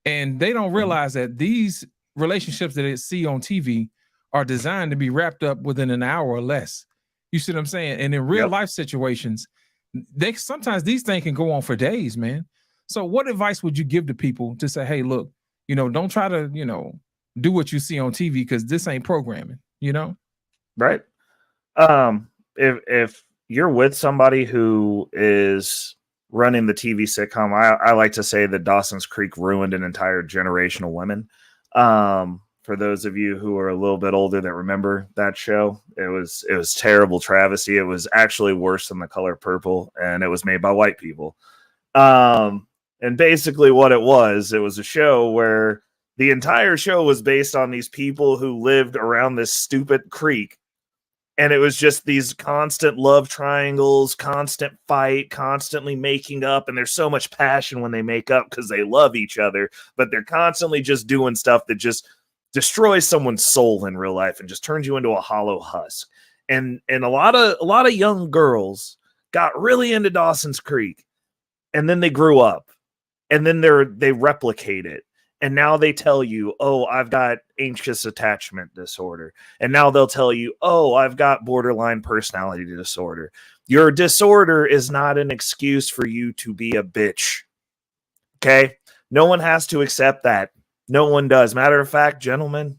And they don't realize that these relationships that they see on TV are designed to be wrapped up within an hour or less. You see what I'm saying? And in real life situations, sometimes these things can go on for days, man. So what advice would you give to people to say, hey, look, you know, don't try to, you know, do what you see on TV because this ain't programming, you know? Right. If you're with somebody who is running the TV sitcom, I like to say that Dawson's Creek ruined an entire generation of women. For those of you who are a little bit older that remember that show, it was terrible travesty. It was actually worse than The Color Purple, and it was made by white people. And basically what it was a show where the entire show was based on these people who lived around this stupid creek, And it was just these constant love triangles, constant fight, constantly making up. And there's so much passion when they make up because they love each other, but they're constantly just doing stuff that just destroys someone's soul in real life and just turns you into a hollow husk. And a lot of young girls got really into Dawson's Creek, and then they grew up, and then they replicate it. And now they tell you, oh, I've got anxious attachment disorder. And now they'll tell you, oh, I've got borderline personality disorder. Your disorder is not an excuse for you to be a bitch. Okay? No one has to accept that. No one does. Matter of fact, gentlemen,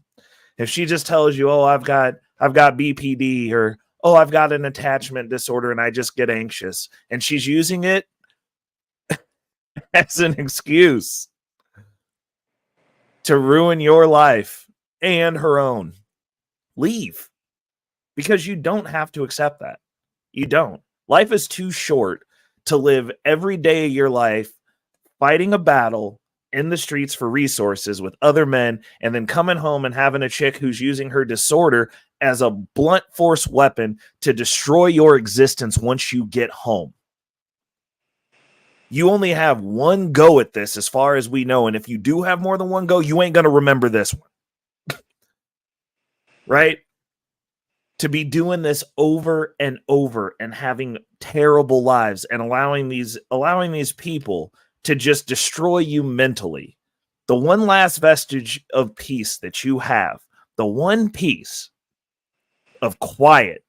if she just tells you, oh, I've got BPD, or, oh, I've got an attachment disorder and I just get anxious, and she's using it as an excuse to ruin your life and her own, leave. Because you don't have to accept that. You don't. Life is too short to live every day of your life fighting a battle in the streets for resources with other men, and then coming home and having a chick who's using her disorder as a blunt force weapon to destroy your existence once you get home. You only have one go at this as far as we know. And if you do have more than one go, you ain't going to remember this one. Right? To be doing this over and over and having terrible lives and allowing these people to just destroy you mentally. The one last vestige of peace that you have, the one piece of quiet,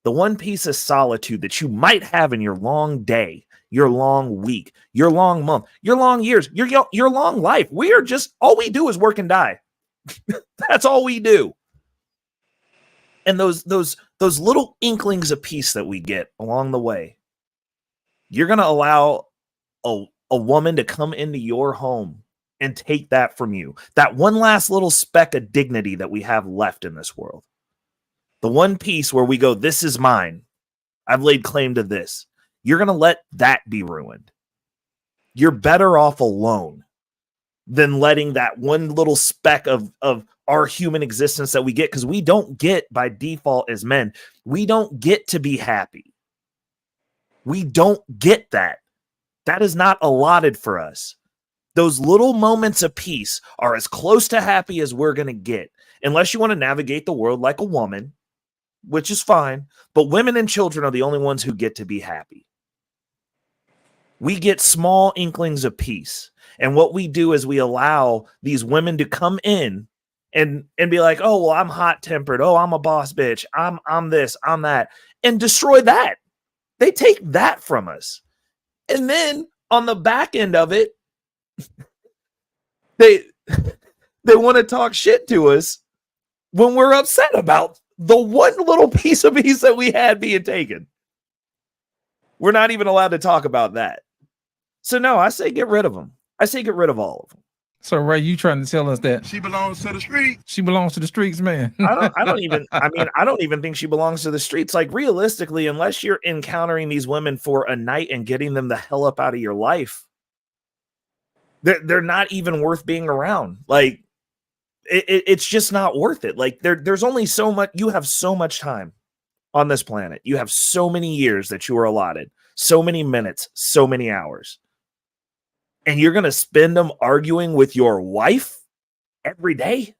the one piece of solitude that you might have in your long day, your long week, your long month, your long years, your long life. We are just, all we do is work and die. That's all we do. And those little inklings of peace that we get along the way, you're going to allow a woman to come into your home and take that from you. That one last little speck of dignity that we have left in this world. The one piece where we go, this is mine. I've laid claim to this. You're going to let that be ruined. You're better off alone than letting that one little speck of our human existence that we get, because we don't get by default as men. We don't get to be happy. We don't get that. That is not allotted for us. Those little moments of peace are as close to happy as we're going to get, unless you want to navigate the world like a woman, which is fine. But women and children are the only ones who get to be happy. We get small inklings of peace. And what we do is we allow these women to come in and be like, oh, well, I'm hot tempered. Oh, I'm a boss bitch. I'm this, I'm that, and destroy that. They take that from us. And then on the back end of it, they want to talk shit to us when we're upset about the one little piece of peace that we had being taken. We're not even allowed to talk about that. So no, I say get rid of them. I say get rid of all of them. So Ray, you trying to tell us that she belongs to the streets? She belongs to the streets, man. I don't even think she belongs to the streets. Like, realistically, unless you're encountering these women for a night and getting them the hell up out of your life, they're not even worth being around. Like, it's just not worth it. Like, there's only so much. You have so much time on this planet. You have so many years that you are allotted, so many minutes, so many hours. And you're going to spend them arguing with your wife every day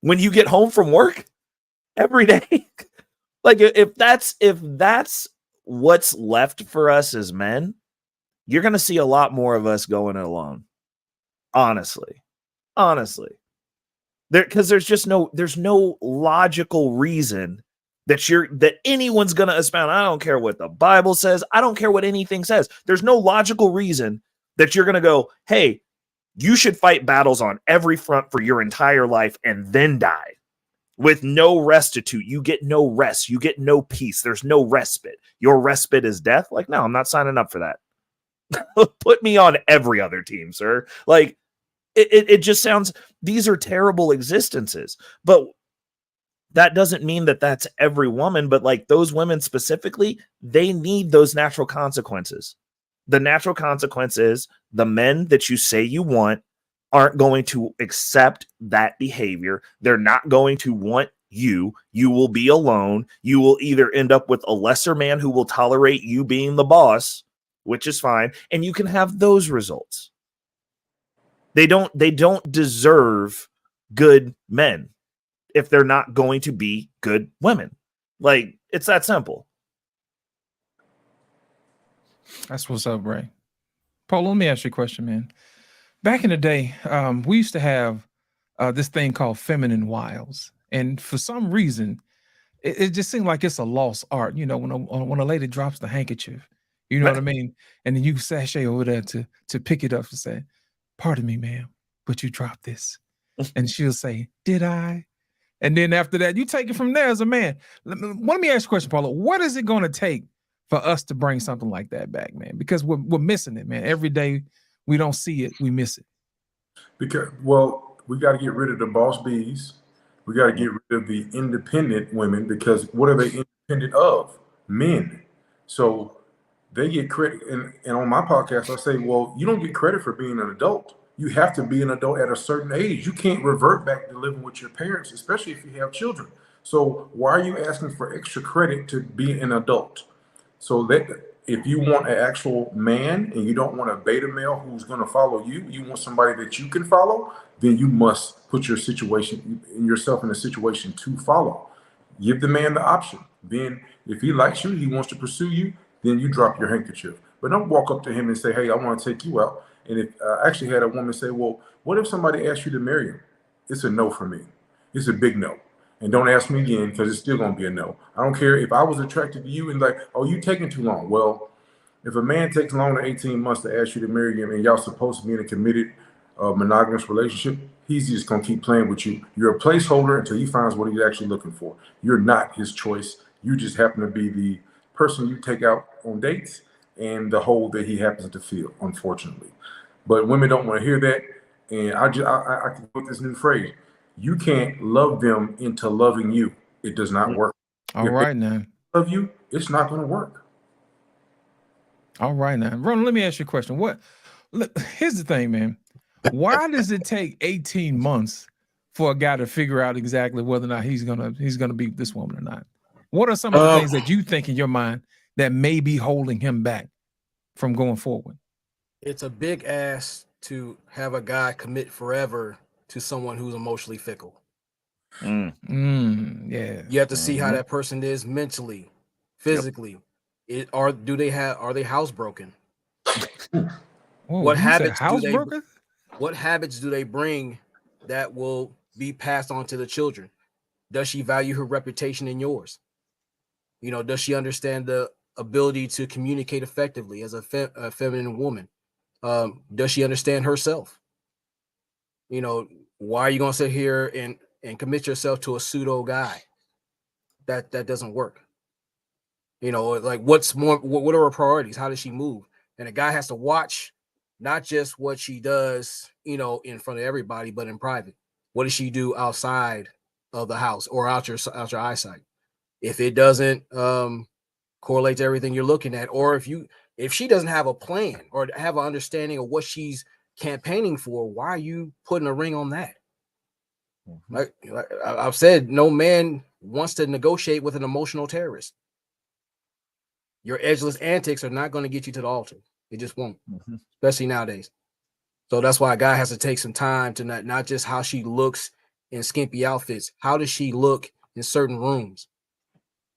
when you get home from work every day. Like, if that's what's left for us as men, you're going to see a lot more of us going it alone. Honestly, because there's no logical reason that anyone's going to expound. I don't care what the Bible says. I don't care what anything says. There's no logical reason that you're going to go, hey, you should fight battles on every front for your entire life and then die with no restitute. You get no rest. You get no peace. There's no respite. Your respite is death. Like, no, I'm not signing up for that. Put me on every other team, sir. Like, it just sounds, these are terrible existences. But that doesn't mean that that's every woman. But like those women specifically, they need those natural consequences. The natural consequence is the men that you say you want aren't going to accept that behavior. They're not going to want you will be alone. You will either end up with a lesser man who will tolerate you being the boss, which is fine, and you can have those results. They don't deserve good men if they're not going to be good women. Like, it's that simple. That's what's up, Ray. Paul, let me ask you a question, man. Back in the day, we used to have this thing called feminine wiles. And for some reason, it just seemed like it's a lost art. You know, when a lady drops the handkerchief, you know what I mean? And then you sashay over there to pick it up and say, "Pardon me, ma'am, but you dropped this." And she'll say, "Did I?" And then after that, you take it from there as a man. Let me ask you a question, Paula. What is it going to take for us to bring something like that back, man? Because we're missing it, man. Every day we don't see it, we miss it. Because, well, we got to get rid of the boss bees. We got to get rid of the independent women, because what are they independent of? Men. So they get credit. And on my podcast, I say, well, you don't get credit for being an adult. You have to be an adult at a certain age. You can't revert back to living with your parents, especially if you have children. So why are you asking for extra credit to be an adult? So that if you want an actual man and you don't want a beta male who's going to follow you, you want somebody that you can follow, then you must put yourself in a situation to follow. Give the man the option. Then if he likes you, he wants to pursue you, then you drop your handkerchief. But don't walk up to him and say, "Hey, I want to take you out." And if I actually had a woman say, "Well, what if somebody asked you to marry him?" It's a no for me. It's a big no. And don't ask me again, because it's still going to be a no. I don't care if I was attracted to you and like, "Oh, you taking too long." Well, if a man takes longer than 18 months to ask you to marry him and y'all supposed to be in a committed monogamous relationship, he's just going to keep playing with you. You're a placeholder until he finds what he's actually looking for. You're not his choice. You just happen to be the person you take out on dates and the hole that he happens to fill, unfortunately. But women don't want to hear that. And I can put this new phrase: you can't love them into loving you. It does not work. All right, now. Love you, it's not going to work. All right, now. Ron, let me ask you a question. Here's the thing, man. Why does it take 18 months for a guy to figure out exactly whether or not he's gonna be this woman or not? What are some of the things that you think in your mind that may be holding him back from going forward? It's a big ask to have a guy commit forever to someone who's emotionally fickle. Yeah. You have to see how that person is mentally, physically. Are they housebroken? Whoa, What habits housebroken? What habits do they bring that will be passed on to the children? Does she value her reputation and yours? You know, does she understand the ability to communicate effectively as a feminine woman? Does she understand herself? You know, why are you going to sit here and commit yourself to a pseudo guy? That doesn't work. You know, like what are her priorities? How does she move? And a guy has to watch not just what she does, you know, in front of everybody, but in private. What does she do outside of the house or out your eyesight? If it doesn't correlate to everything you're looking at, or if she doesn't have a plan or have an understanding of what she's campaigning for, why are you putting a ring on that? Like I've said, no man wants to negotiate with an emotional terrorist. Your edgeless antics are not going to get you to the altar. It just won't, especially nowadays. So that's why a guy has to take some time to not just how she looks in skimpy outfits. How does she look in certain rooms?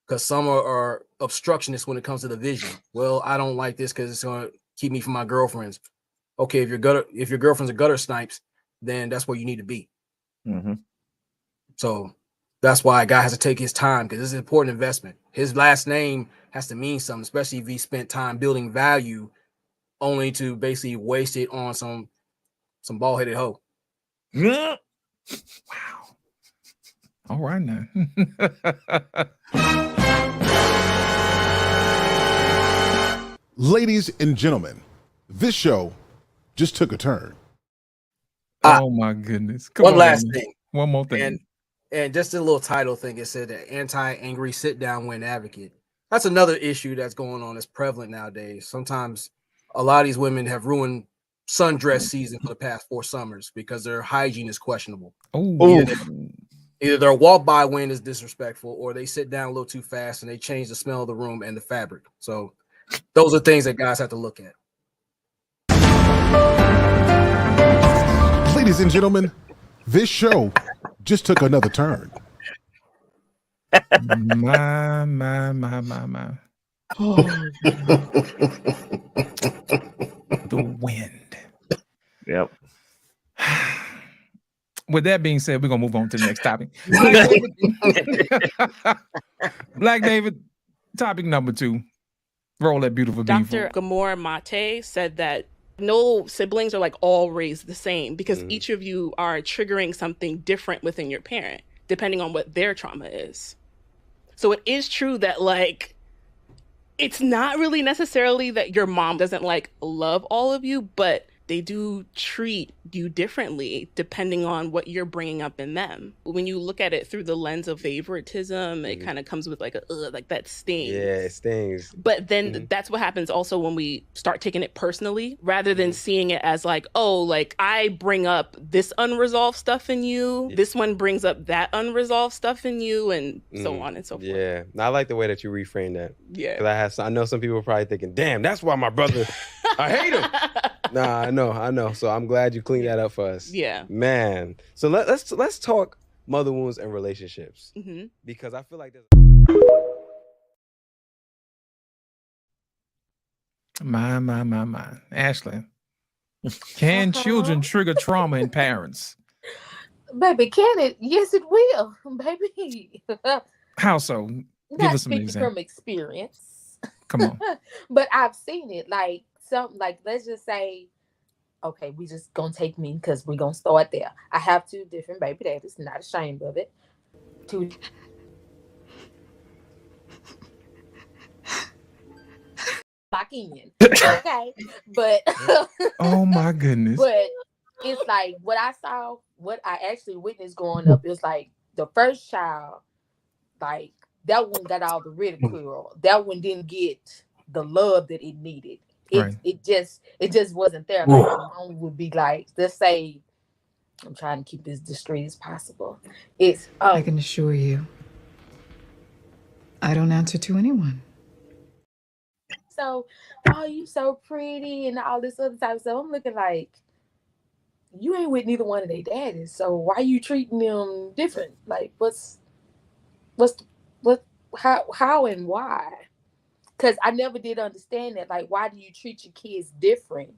Because some are obstructionists when it comes to the vision. Well, I don't like this because it's going to keep me from my girlfriends. Okay, if your girlfriends are gutter snipes, then that's where you need to be. So that's why a guy has to take his time, because this is an important investment. His last name has to mean something, especially if he spent time building value only to basically waste it on some bald-headed hoe. Yeah. Wow. All right now. Ladies and gentlemen, this show just took a turn. Oh my goodness. One last thing. One more thing. And just a little title thing. It said that anti-angry sit-down win advocate. That's another issue that's going on, that's prevalent nowadays. Sometimes a lot of these women have ruined sundress season for the past 4 summers because their hygiene is questionable. Oh, Either their walk by when is disrespectful, or they sit down a little too fast and they change the smell of the room and the fabric. So those are things that guys have to look at. Ladies and gentlemen, this show just took another turn. My. The wind. Yep. With that being said, we're gonna move on to the next topic. Black David, topic number 2. Roll that beautiful beat. Dr. Gamora Mate said that no siblings are like all raised the same because each of you are triggering something different within your parent, depending on what their trauma is. So it is true that like it's not really necessarily that your mom doesn't like love all of you, but they do treat you differently depending on what you're bringing up in them. When you look at it through the lens of favoritism, it kind of comes with like like that stings. Yeah, it stings. But then that's what happens also when we start taking it personally, rather than seeing it as like, oh, like I bring up this unresolved stuff in you. This one brings up that unresolved stuff in you, and so on and so forth. Yeah, I like the way that you reframe that. Yeah, because I know some people are probably thinking, "Damn, that's why my brother, I hate him." Nah, I know. So I'm glad you cleaned that up for us. Yeah, man. So let's talk mother wounds and relationships, because I feel like there's. My. Ashley, can children trigger trauma in parents? Baby, can it? Yes, it will, baby. How so? Give Not us some speaking example. from experience. Come on. But I've seen it. Like let's just say, okay, we just gonna take me because we're gonna start there. I have 2 different baby daddies, not ashamed of it. 2 lock in. Okay. But oh my goodness. But it's like what I actually witnessed growing up, it was like the first child, like that one got all the ridicule. That one didn't get the love that it needed. It just wasn't there. Like my mom would be like, let's say, I'm trying to keep this discreet as possible. I can assure you, I don't answer to anyone. So, oh, you so pretty and all this other type of stuff. I'm looking like, you ain't with neither one of their daddies. So why are you treating them different? Like, how and why? Because I never did understand that. Like, why do you treat your kids different?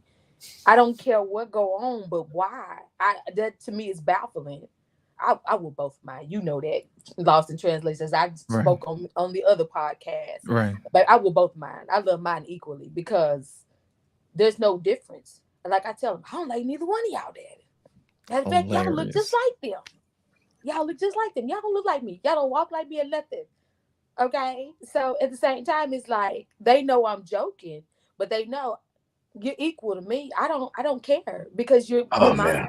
I don't care what go on, but why? That to me is baffling. I would both mind. You know that. Lost in Translations. I spoke on the other podcast. Right. But I would both mind. I love mine equally because there's no difference. And like I tell them, I don't like neither one of y'all daddy. In fact, y'all look just like them. Y'all look just like them. Y'all don't look like me. Y'all don't walk like me or nothing. Okay? So at the same time, it's like they know I'm joking, but they know you're equal to me. I don't care because you're mine.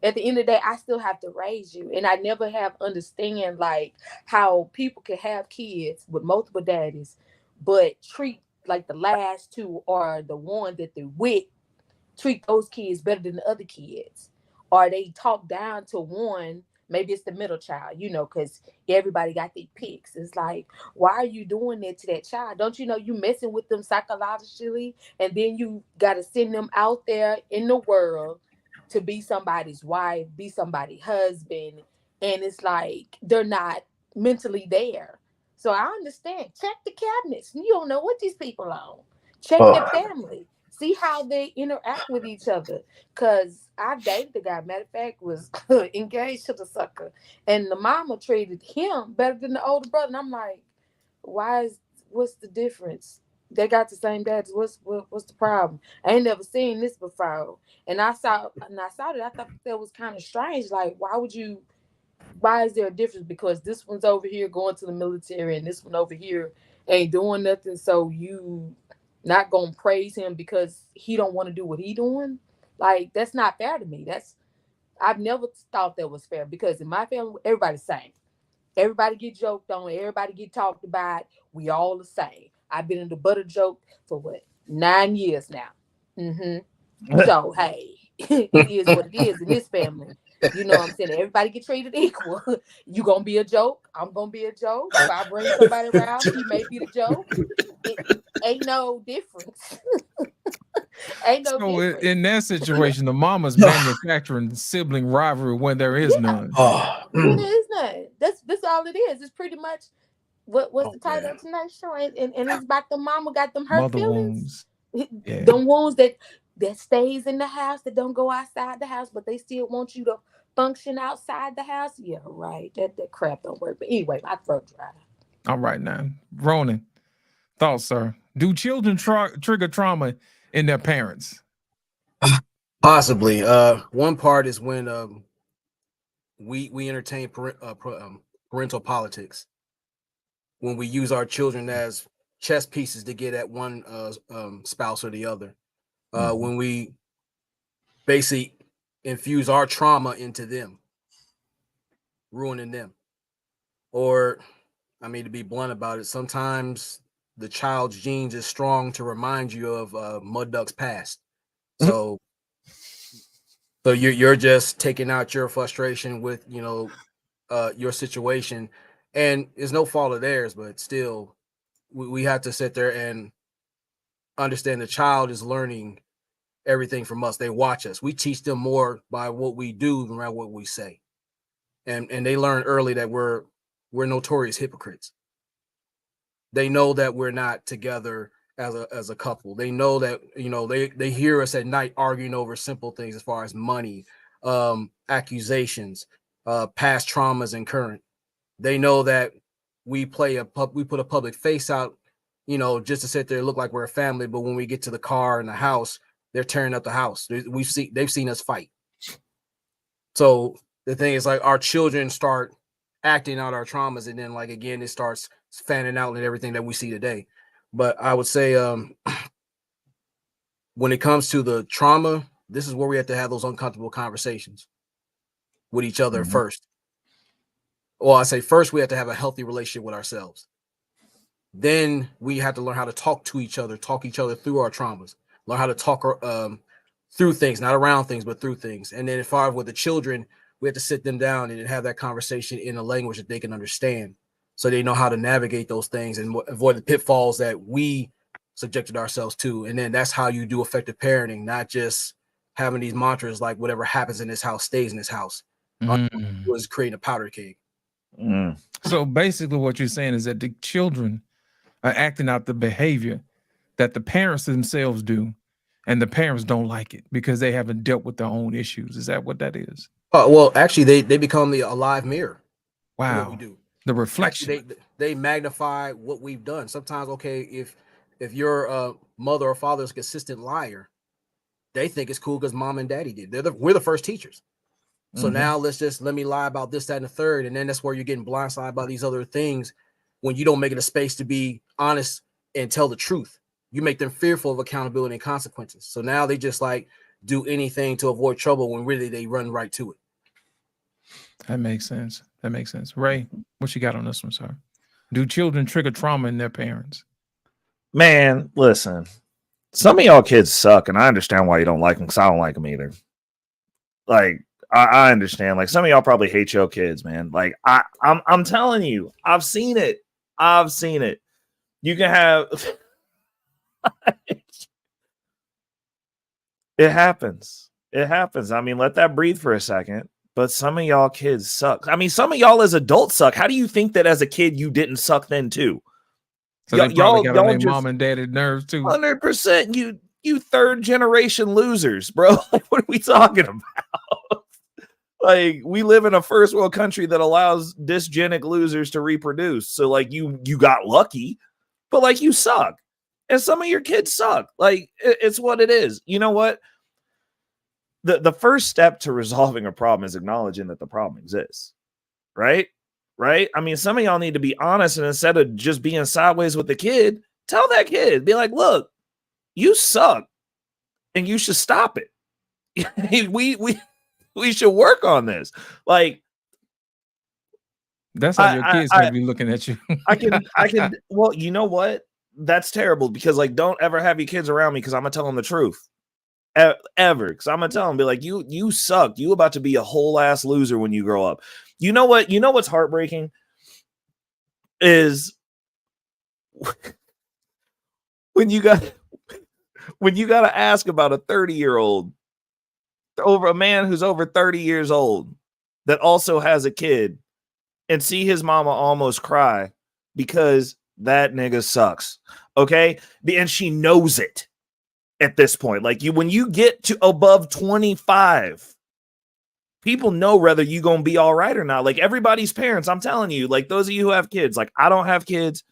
At the end of the day, I still have to raise you. And I never have understand like how people can have kids with multiple daddies, but treat like the last 2 or the one that they're with, treat those kids better than the other kids. Or they talk down to one, maybe it's the middle child, because everybody got their picks. It's like, why are you doing that to that child? Don't you know you messing with them psychologically? And then you got to send them out there in the world to be somebody's wife, be somebody's husband. And it's like, they're not mentally there. So I understand. Check the cabinets. You don't know what these people on. Check their family. See how they interact with each other. Because I dated the guy, matter of fact, was engaged to the sucker. And the mama treated him better than the older brother. And I'm like, what's the difference? They got the same dads. What's the problem? I ain't never seen this before. And I saw it. I thought that was kind of strange. Like, why is there a difference? Because this one's over here going to the military and this one over here ain't doing nothing. So you not gonna praise him because he don't want to do what he doing? Like, that's not fair to me. I've never thought that was fair, because in my family, everybody's the same. Everybody get joked on, everybody get talked about. We all the same. I've been in the butter joke for 9 years now. So hey, It is what it is in this family. You know what I'm saying? Everybody get treated equal. You gonna be a joke. I'm gonna be a joke. If I bring somebody around, he may be the joke. It ain't no difference. Ain't no So difference. in that situation, the mama's manufacturing sibling rivalry when there is none. When there is none. That's all it is. It's pretty much what's the title of tonight's show? And it's about the mama got them hurt Mother feelings. wounds. Yeah. Them wounds that stays in the house, that don't go outside the house, but they still want you to function outside the house. Yeah, right. That crap don't work. But anyway, my throat dry. All right now. Ronan, thoughts, sir. Do children trigger trauma in their parents? Possibly. One part is when we entertain parental politics. When we use our children as chess pieces to get at one spouse or the other. When we basically infuse our trauma into them, ruining them. Or, I mean, to be blunt about it, sometimes the child's genes is strong to remind you of Mud Duck's past. So you're just taking out your frustration with, your situation, and it's no fault of theirs, but still we have to sit there and understand the child is learning everything from us. They watch us. We teach them more by what we do than by what we say. And they learn early that we're notorious hypocrites. They know that we're not together as a couple. They know that, they hear us at night arguing over simple things as far as money, accusations, past traumas and current. They know that we put a public face out, just to sit there and look like we're a family. But when we get to the car and the house, they're tearing up the house. They've seen us fight. So the thing is, like, our children start acting out our traumas, and then, like, again, it starts fanning out and everything that we see today. But I would say, when it comes to the trauma, this is where we have to have those uncomfortable conversations with each other first. Well, I say first, we have to have a healthy relationship with ourselves. Then we have to learn how to talk to each other, talk each other through our traumas, learn how to talk through things, not around things, but through things. And then as far as with the children, we have to sit them down and have that conversation in a language that they can understand, so they know how to navigate those things and avoid the pitfalls that we subjected ourselves to. And then that's how you do effective parenting, not just having these mantras like whatever happens in this house stays in this house. Was creating a powder keg. So basically what you're saying is that the children are acting out the behavior that the parents themselves do, and the parents don't like it because they haven't dealt with their own issues. Is that what that is? Well, actually, they become the alive mirror. Wow. What we do. The reflection. Actually, they magnify what we've done. Sometimes, okay, if your mother or father is a consistent liar, they think it's cool because mom and daddy did. We're the first teachers. So now let me lie about this, that, and the third. And then that's where you're getting blindsided by these other things when you don't make it a space to be honest and tell the truth. You make them fearful of accountability and consequences. So now they just like do anything to avoid trouble when really they run right to it. That makes sense. Ray, what you got on this one, sir? Do children trigger trauma in their parents? Man, listen, some of y'all kids suck, and I understand why you don't like them, because I don't like them either. Like, I understand. Like, some of y'all probably hate your kids, man. Like, I'm telling you, I've seen it. You can have it happens. I mean, let that breathe for a second. But some of y'all kids suck. I mean, some of y'all as adults suck. How do you think that as a kid you didn't suck then too? So they probably got on their mom and daddy nerves too. 100%. You third generation losers, bro. Like, what are we talking about? Like, we live in a first world country that allows dysgenic losers to reproduce. So like you got lucky, but like you suck. And some of your kids suck. Like, it's what it is. You know what? The first step to resolving a problem is acknowledging that the problem exists. Right? I mean, some of y'all need to be honest, and instead of just being sideways with the kid, tell that kid, be like, look, you suck and you should stop it. we should work on this. Like, that's how your kids gonna be looking at you. I can well, you know what? That's terrible, because like, don't ever have your kids around me, because I'm gonna tell them the truth. ever. Because I'm gonna tell him, be like, you suck. You about to be a whole ass loser when you grow up. You know what? You know what's heartbreaking is when you got to ask about a 30-year-old over a man who's over 30 years old that also has a kid and see his mama almost cry because that nigga sucks. Okay. And she knows it at this point. Like when you get to above 25, people know whether you gonna be all right or not. Like everybody's parents, I'm telling you, like those of you who have kids, like I don't have kids,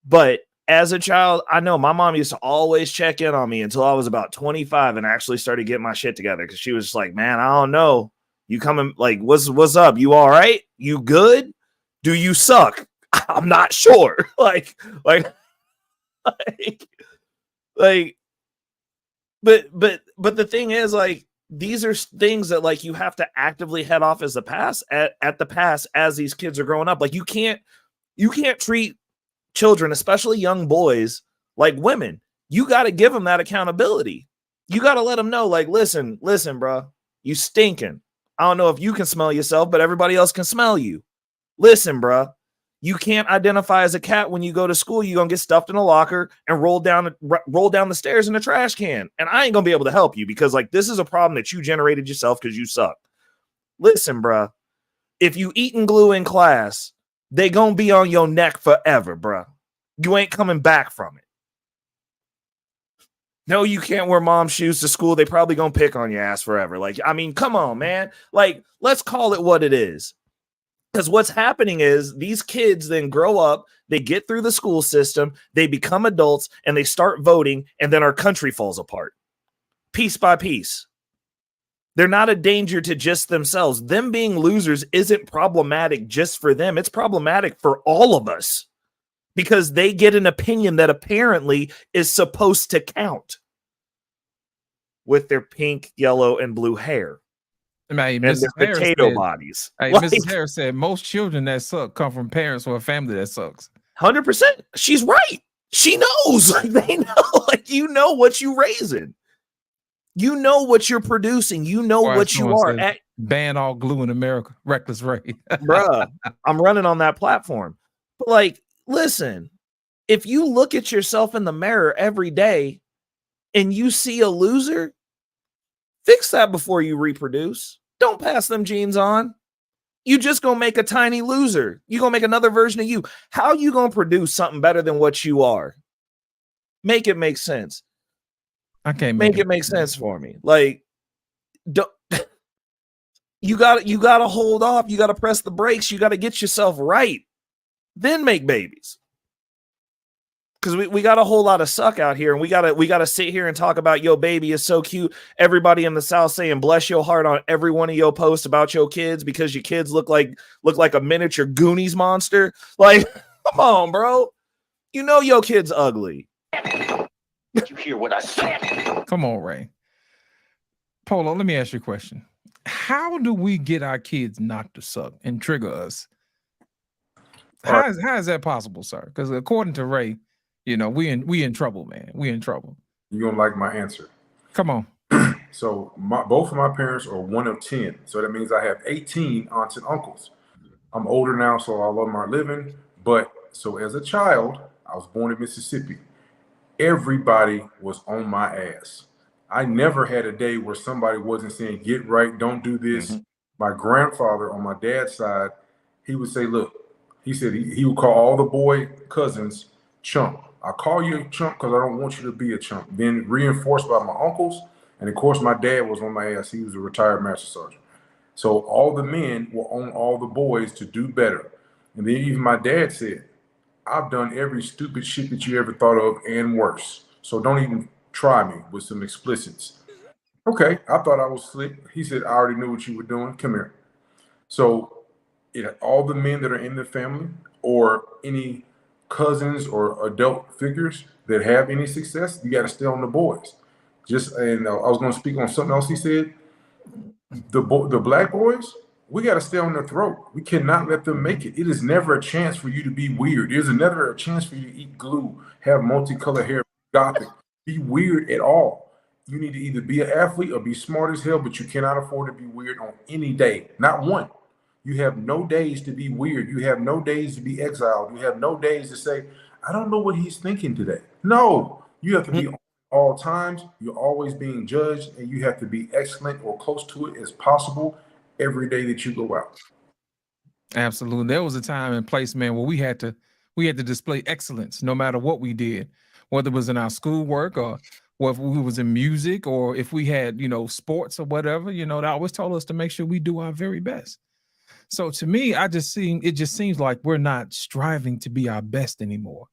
but as a child, I know my mom used to always check in on me until I was about 25 and actually started getting my shit together. Cause she was just like, man, I don't know. You coming, like, what's up? You all right? You good? Do you suck? I'm not sure. But the thing is, like, these are things that like you have to actively head off as the past at the past as these kids are growing up. Like you can't treat children, especially young boys, like women. You got to give them that accountability. You got to let them know, like, listen, bro, you stinking. I don't know if you can smell yourself, but everybody else can smell you. Listen, bro, you can't identify as a cat when you go to school. You're going to get stuffed in a locker and roll down the stairs in a trash can. And I ain't going to be able to help you because like, this is a problem that you generated yourself because you suck. Listen, bro, if you eating glue in class, they going to be on your neck forever, bro. You ain't coming back from it. No, you can't wear mom's shoes to school. They probably going to pick on your ass forever. Like, I mean, come on, man. Like, let's call it what it is. Because what's happening is these kids then grow up, they get through the school system, they become adults, and they start voting, and then our country falls apart. Piece by piece. They're not a danger to just themselves. Them being losers isn't problematic just for them. It's problematic for all of us because they get an opinion that apparently is supposed to count with their pink, yellow, and blue hair. Man, and Mrs. their Harris potato said, bodies. Hey, Like, Mrs. Harris said most children that suck come from parents or a family that sucks. 100%. She's right. She knows. Like they know. Like you know what you raising. You know what you're producing. You know what you are. Ban all glue in America. Reckless Ray. Bruh, I'm running on that platform. But like, listen, if you look at yourself in the mirror every day and you see a loser, fix that before you reproduce. Don't pass them genes on. You just gonna make a tiny loser. You gonna make another version of you. How you gonna produce something better than what you are? Make it make sense. I can't make it make sense for me. Like, don't, you gotta hold off. You gotta press the brakes. You gotta get yourself right. Then make babies. Because we got a whole lot of suck out here, and we gotta sit here and talk about your baby is so cute. Everybody in the South saying bless your heart on every one of your posts about your kids because your kids look like a miniature Goonies monster. Like, come on, bro. You know your kid's ugly. Did you hear what I said? Come on, Ray. Polo, let me ask you a question. How do we get our kids not to suck and trigger us? How is that possible, sir? Because according to Ray, you know, we in trouble, man. We in trouble. You're gonna like my answer. Come on. So both of my parents are one of 10. So that means I have 18 aunts and uncles. I'm older now, so all of them are living. But so as a child, I was born in Mississippi. Everybody was on my ass. I never had a day where somebody wasn't saying, get right, don't do this. Mm-hmm. My grandfather on my dad's side, he would say, look, he said he would call all the boy cousins chump. I call you a chump because I don't want you to be a chump. Then reinforced by my uncles. And of course, my dad was on my ass. He was a retired master sergeant. So all the men were on all the boys to do better. And then even my dad said, I've done every stupid shit that you ever thought of and worse. So don't even try me with some explicits. Okay, I thought I was slick. He said, I already knew what you were doing. Come here. So all the men that are in the family or any cousins or adult figures that have any success, you got to stay on the boys. And I was going to speak on something else he said. The black boys, we got to stay on their throat. We cannot let them make it. It is never a chance for you to be weird. There's never a chance for you to eat glue, have multicolored hair, gothic, be weird at all. you need to either be an athlete or be smart as hell, but you cannot afford to be weird on any day. Not one. You have no days to be weird. You have no days to be exiled. You have no days to say, I don't know what he's thinking today. No, you have to be all times. You're always being judged, and you have to be excellent or close to it as possible every day that you go out. Absolutely. There was a time and place, man, where we had to display excellence no matter what we did, whether it was in our schoolwork or whether we was in music or if we had, sports or whatever, they always told us to make sure we do our very best. So to me, it just seems like we're not striving to be our best anymore.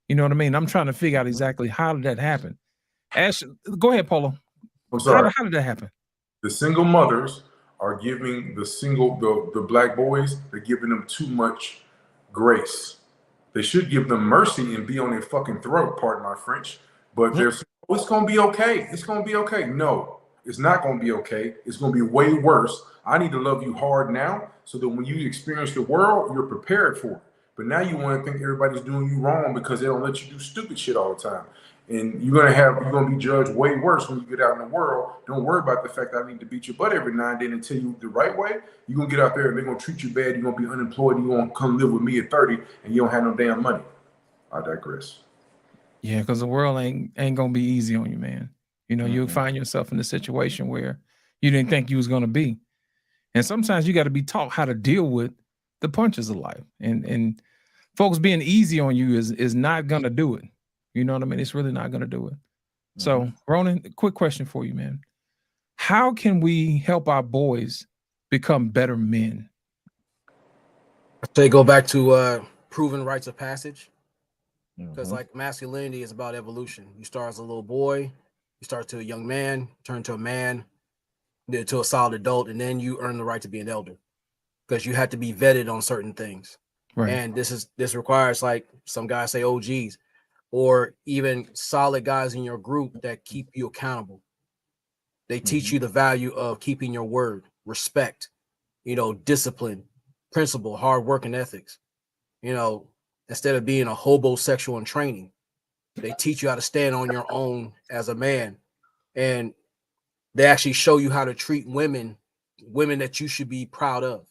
You know what I mean? I'm trying to figure out exactly how did that happen. Ash, go ahead, Polo. I'm sorry. How did that happen? The single mothers are giving the black boys, they're giving them too much grace. They should give them mercy and be on their fucking throat, pardon my French. But it's going to be okay. It's going to be okay. No, it's not going to be okay. It's going to be way worse. I need to love you hard now so that when you experience the world, you're prepared for it. But now you want to think everybody's doing you wrong because they don't let you do stupid shit all the time. And you're gonna be judged way worse when you get out in the world. Don't worry about the fact that I need to beat your butt every now and then and tell you the right way. You're gonna get out there and they're gonna treat you bad. You're gonna be unemployed. You're gonna come live with me at 30 and you don't have no damn money. I digress. Yeah, because the world ain't gonna be easy on you, man. You'll find yourself in a situation where you didn't think you was gonna be. And sometimes you got to be taught how to deal with the punches of life. And folks being easy on you is not gonna do it. You know what I mean? It's really not going to do it. So, Ronan, quick question for you, man. How can we help our boys become better men? They go back to proven rites of passage. Because like masculinity is about evolution. You start as a little boy, you start to a young man, turn to a man, then to a solid adult, and then you earn the right to be an elder. Because you have to be vetted on certain things. Right. And this requires, like some guys say, OGs. Or even solid guys in your group that keep you accountable. They teach you the value of keeping your word, respect, discipline, principle, hard work, and ethics. Instead of being a hobosexual in training, they teach you how to stand on your own as a man. And they actually show you how to treat women that you should be proud of.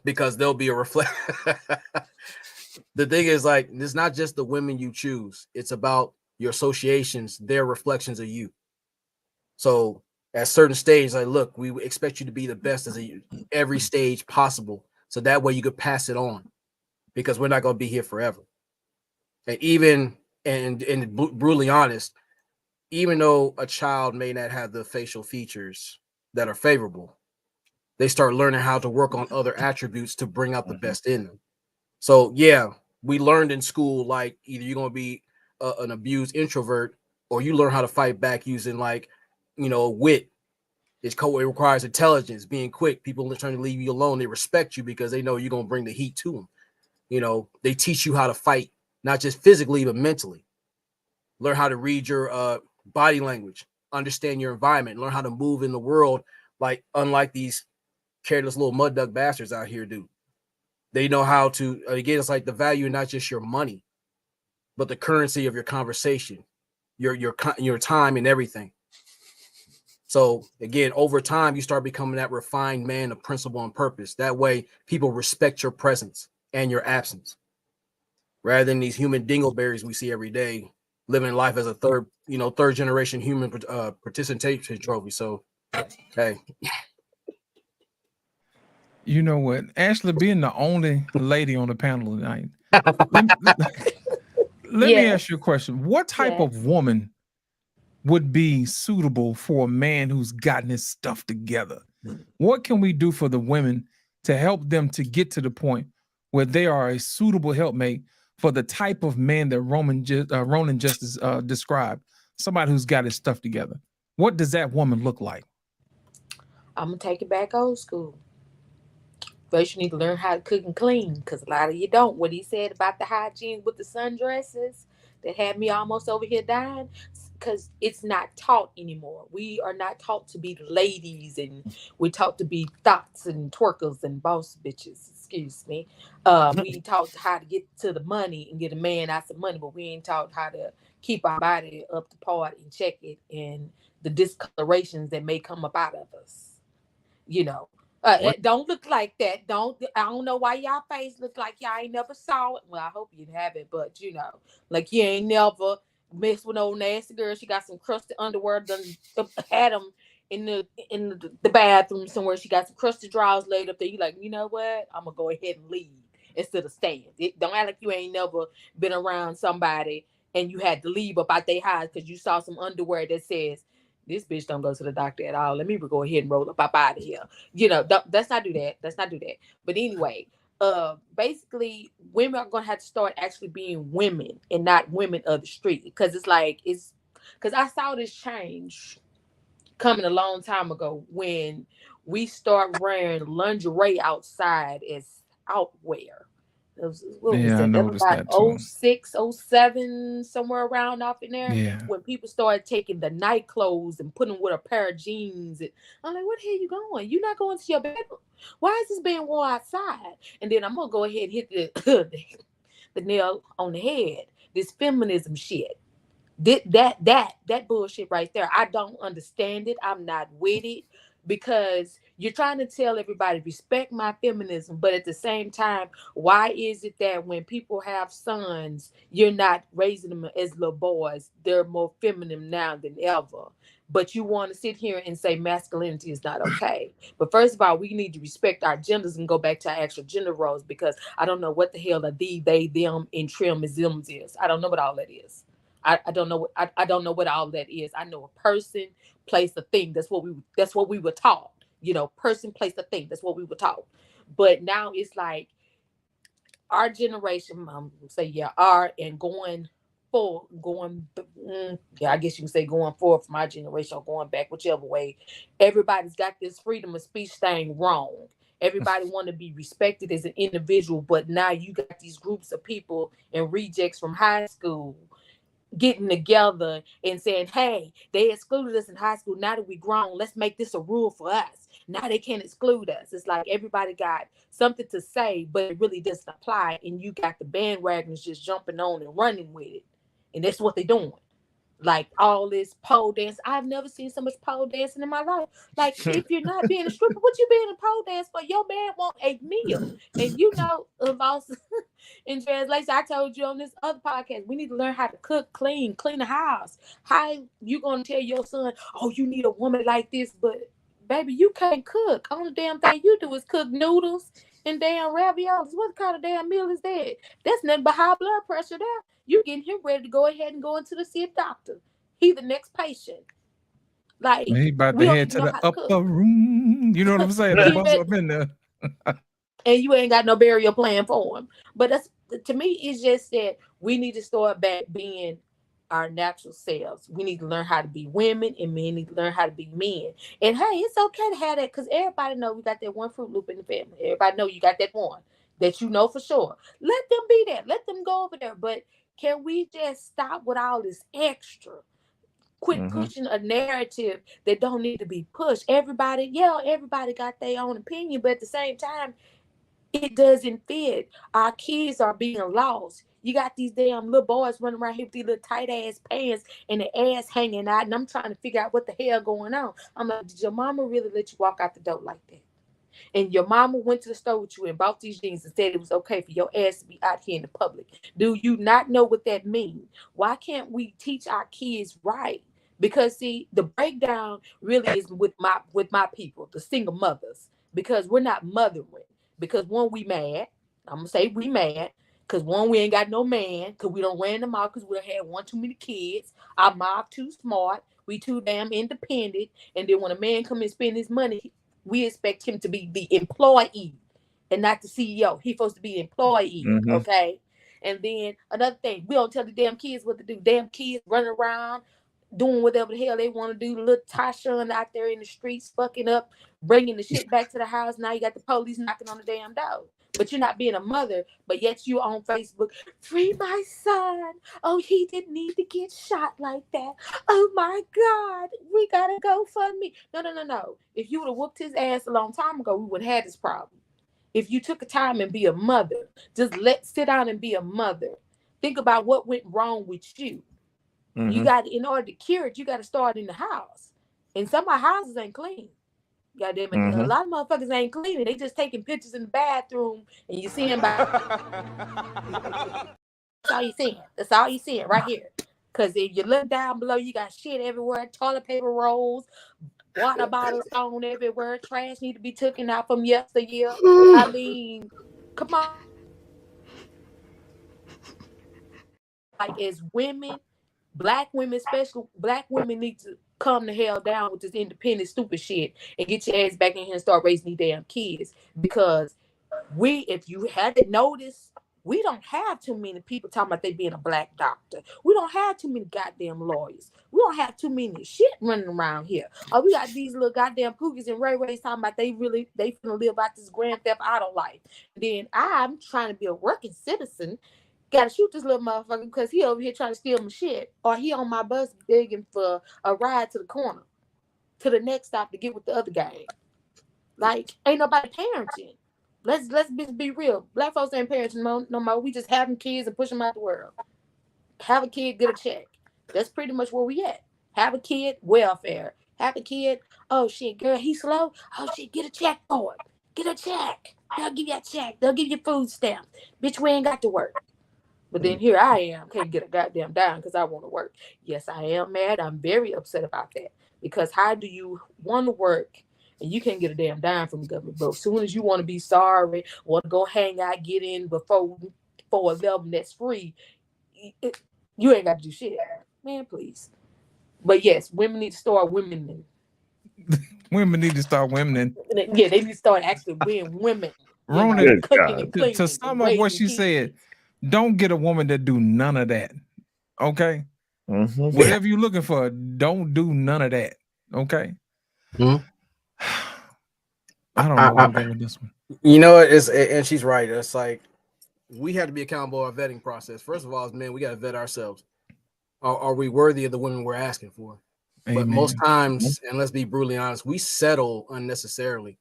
Because they'll be a reflect. The thing is, it's not just the women you choose. It's about your associations, their reflections of you. So at certain stages, look, we expect you to be the best as every stage possible. So that way you could pass it on because we're not going to be here forever. And brutally honest, even though a child may not have the facial features that are favorable, they start learning how to work on other attributes to bring out the best in them. So yeah, we learned in school, either you're going to be an abused introvert or you learn how to fight back using wit. It requires intelligence, being quick. People are trying to leave you alone. They respect you because they know you're going to bring the heat to them. They teach you how to fight, not just physically, but mentally. Learn how to read your body language, understand your environment, learn how to move in the world, unlike these careless little mud duck bastards out here do. They know how to, again, it's like the value, not just your money, but the currency of your conversation, your time and everything. So again, over time, you start becoming that refined man of principle and purpose. That way people respect your presence and your absence rather than these human dingleberries we see every day living life as a third generation human participation trophy. So, hey. You know what? Ashley being the only lady on the panel tonight. Let me ask you a question. What type of woman would be suitable for a man who's gotten his stuff together? What can we do for the women to help them to get to the point where they are a suitable helpmate for the type of man that Ronan just described? Somebody who's got his stuff together. What does that woman look like? I'm going to take it back old school. First, you need to learn how to cook and clean because a lot of you don't. What he said about the hygiene with the sundresses that had me almost over here dying, because it's not taught anymore. We are not taught to be ladies, and we're taught to be thots and twerkers and boss bitches. Excuse me. We taught how to get to the money and get a man out some money, but we ain't taught how to keep our body up to par and check it and the discolorations that may come up out of us. You know, it don't look like that. I don't know why y'all face look like y'all ain't never saw it. Well, I hope you haven't, but you know, like you ain't never messed with no nasty girl. She got some crusted underwear, done had them in the bathroom somewhere. She got some crusted drawers laid up there. You like, you know what? I'm gonna go ahead and leave instead of staying. Don't act like you ain't never been around somebody and you had to leave up out their house because you saw some underwear that says, this bitch don't go to the doctor at all. Let me go ahead and roll up out of here. You know, let's not do that. Let's not do that. But anyway, basically, women are gonna have to start actually being women and not women of the street. Because because I saw this change coming a long time ago when we start wearing lingerie outside as outwear. What was that? That was about 06, 07, somewhere around off in there. Yeah. When people started taking the night clothes and putting them with a pair of jeans. I'm like, where the hell you going? You're not going to your bedroom. Why is this being worn outside? And then I'm going to go ahead and hit the nail on the head. This feminism shit. That bullshit right there. I don't understand it. I'm not with it. Because you're trying to tell everybody respect my feminism, but at the same time, why is it that when people have sons, you're not raising them as little boys? They're more feminine now than ever. But you want to sit here and say masculinity is not okay. But first of all, we need to respect our genders and go back to our actual gender roles, because I don't know what the hell a thee, they, them, and trim is I don't know what all that is. I don't know. I don't know what all that is. I know a person, place, a thing. That's what we were taught. You know, person, place, a thing. That's what we were taught. But now it's like our generation, I guess you can say going forward from our generation or going back, whichever way. Everybody's got this freedom of speech thing wrong. Everybody want to be respected as an individual, but now you got these groups of people and rejects from high school getting together and saying, hey, they excluded us in high school. Now that we grown, let's make this a rule for us. Now they can't exclude us. It's like everybody got something to say, but it really doesn't apply. And you got the bandwagons just jumping on and running with it. And that's what they're doing. Like all this pole dance. I've never seen so much pole dancing in my life. Like, if you're not being a stripper, what you being a pole dance for? Your man want a meal. And you know, also in translation, I told you on this other podcast, we need to learn how to cook, clean the house. How you gonna tell your son, oh, you need a woman like this, but baby, you can't cook. Only damn thing you do is cook noodles and damn raviolis. What kind of damn meal is that? That's nothing but high blood pressure there. You getting him ready to go ahead and go into the see a doctor. He the next patient. Like, he about to head to the upper room. You know what I'm saying? That bumps up in there. And you ain't got no burial plan for him. But that's, to me, it's just that we need to start back being our natural selves. We need to learn how to be women, and men need to learn how to be men. And hey, it's okay to have that, because everybody know we got that one Fruit Loop in the family. Everybody know you got that one that you know for sure. Let them be there. Let them go over there. But can we just stop with all this extra? Quit pushing a narrative that don't need to be pushed. Everybody got their own opinion, but at the same time, it doesn't fit. Our kids are being lost. You got these damn little boys running around here with these little tight ass pants and the ass hanging out, and I'm trying to figure out what the hell going on. I'm like, did your mama really let you walk out the door like that? And your mama went to the store with you and bought these jeans and said it was okay for your ass to be out here in the public. Do you not know what that means? Why can't we teach our kids right? Because see, the breakdown really is with my people, the single mothers, because we're not mothering. Because one, we mad. I'm gonna say we mad. Because one, we ain't got no man. Because we don't ran them out because we had one too many kids. Our mom too smart. We too damn independent. And then when a man come and spend his money, we expect him to be the employee and not the CEO. He's supposed to be the employee, okay? And then another thing, we don't tell the damn kids what to do. Damn kids running around doing whatever the hell they want to do. Little Tasha out there in the streets fucking up, bringing the shit back to the house. Now you got the police knocking on the damn door. But you're not being a mother, but yet you on Facebook, free my son. Oh, he didn't need to get shot like that. Oh my God, we gotta go for me. No. If you would have whooped his ass a long time ago, we wouldn't have had this problem. If you took a time and be a mother, just sit down and be a mother. Think about what went wrong with you. You got, in order to cure it, you got to start in the house. And some of our houses ain't clean. Goddamn it. A lot of motherfuckers ain't cleaning. They just taking pictures in the bathroom and you see them by. That's all you seeing. That's all you seeing right here. Because if you look down below, you got shit everywhere, toilet paper rolls, water bottles thrown everywhere, trash need to be taken out from yesteryear. I mean, come on. Like, as women, black women, especially black women, need to calm the hell down with this independent stupid shit and get your ass back in here and start raising these damn kids. Because if you hadn't noticed, we don't have too many people talking about they being a black doctor. We don't have too many goddamn lawyers. We don't have too many shit running around here. Oh, we got these little goddamn pookies and Ray Rays talking about they finna live out this Grand Theft Auto life. Then I'm trying to be a working citizen. Gotta shoot this little motherfucker because he over here trying to steal my shit, or he on my bus begging for a ride to the corner, to the next stop to get with the other guy. Like, ain't nobody parenting. Let's be real. Black folks ain't parenting no more. We just having kids and push them out the world. Have a kid, get a check. That's pretty much where we at. Have a kid, welfare. Have a kid. Oh shit, girl, he slow. Oh shit, get a check for it. Get a check. They'll give you a check. They'll give you food stamps. Bitch, we ain't got to work. But then here I am, can't get a goddamn dime because I want to work. Yes, I am mad. I'm very upset about that. Because how do you want to work and you can't get a damn dime from the government? But as soon as you want to be sorry, want to go hang out, get in before 11 that's free, you ain't got to do shit. Man, please. But yes, women need to start women. Women need to start women. Yeah, they need to start actually being women. Rona, to sum up what she said, don't get a woman that do none of that. Okay? Whatever you're looking for, don't do none of that. Okay? I don't know where to go with this one. You know, and she's right. It's like we have to be accountable for our vetting process. First of all, as men, we got to vet ourselves. Are we worthy of the women we're asking for? Amen. But most times, and let's be brutally honest, we settle unnecessarily.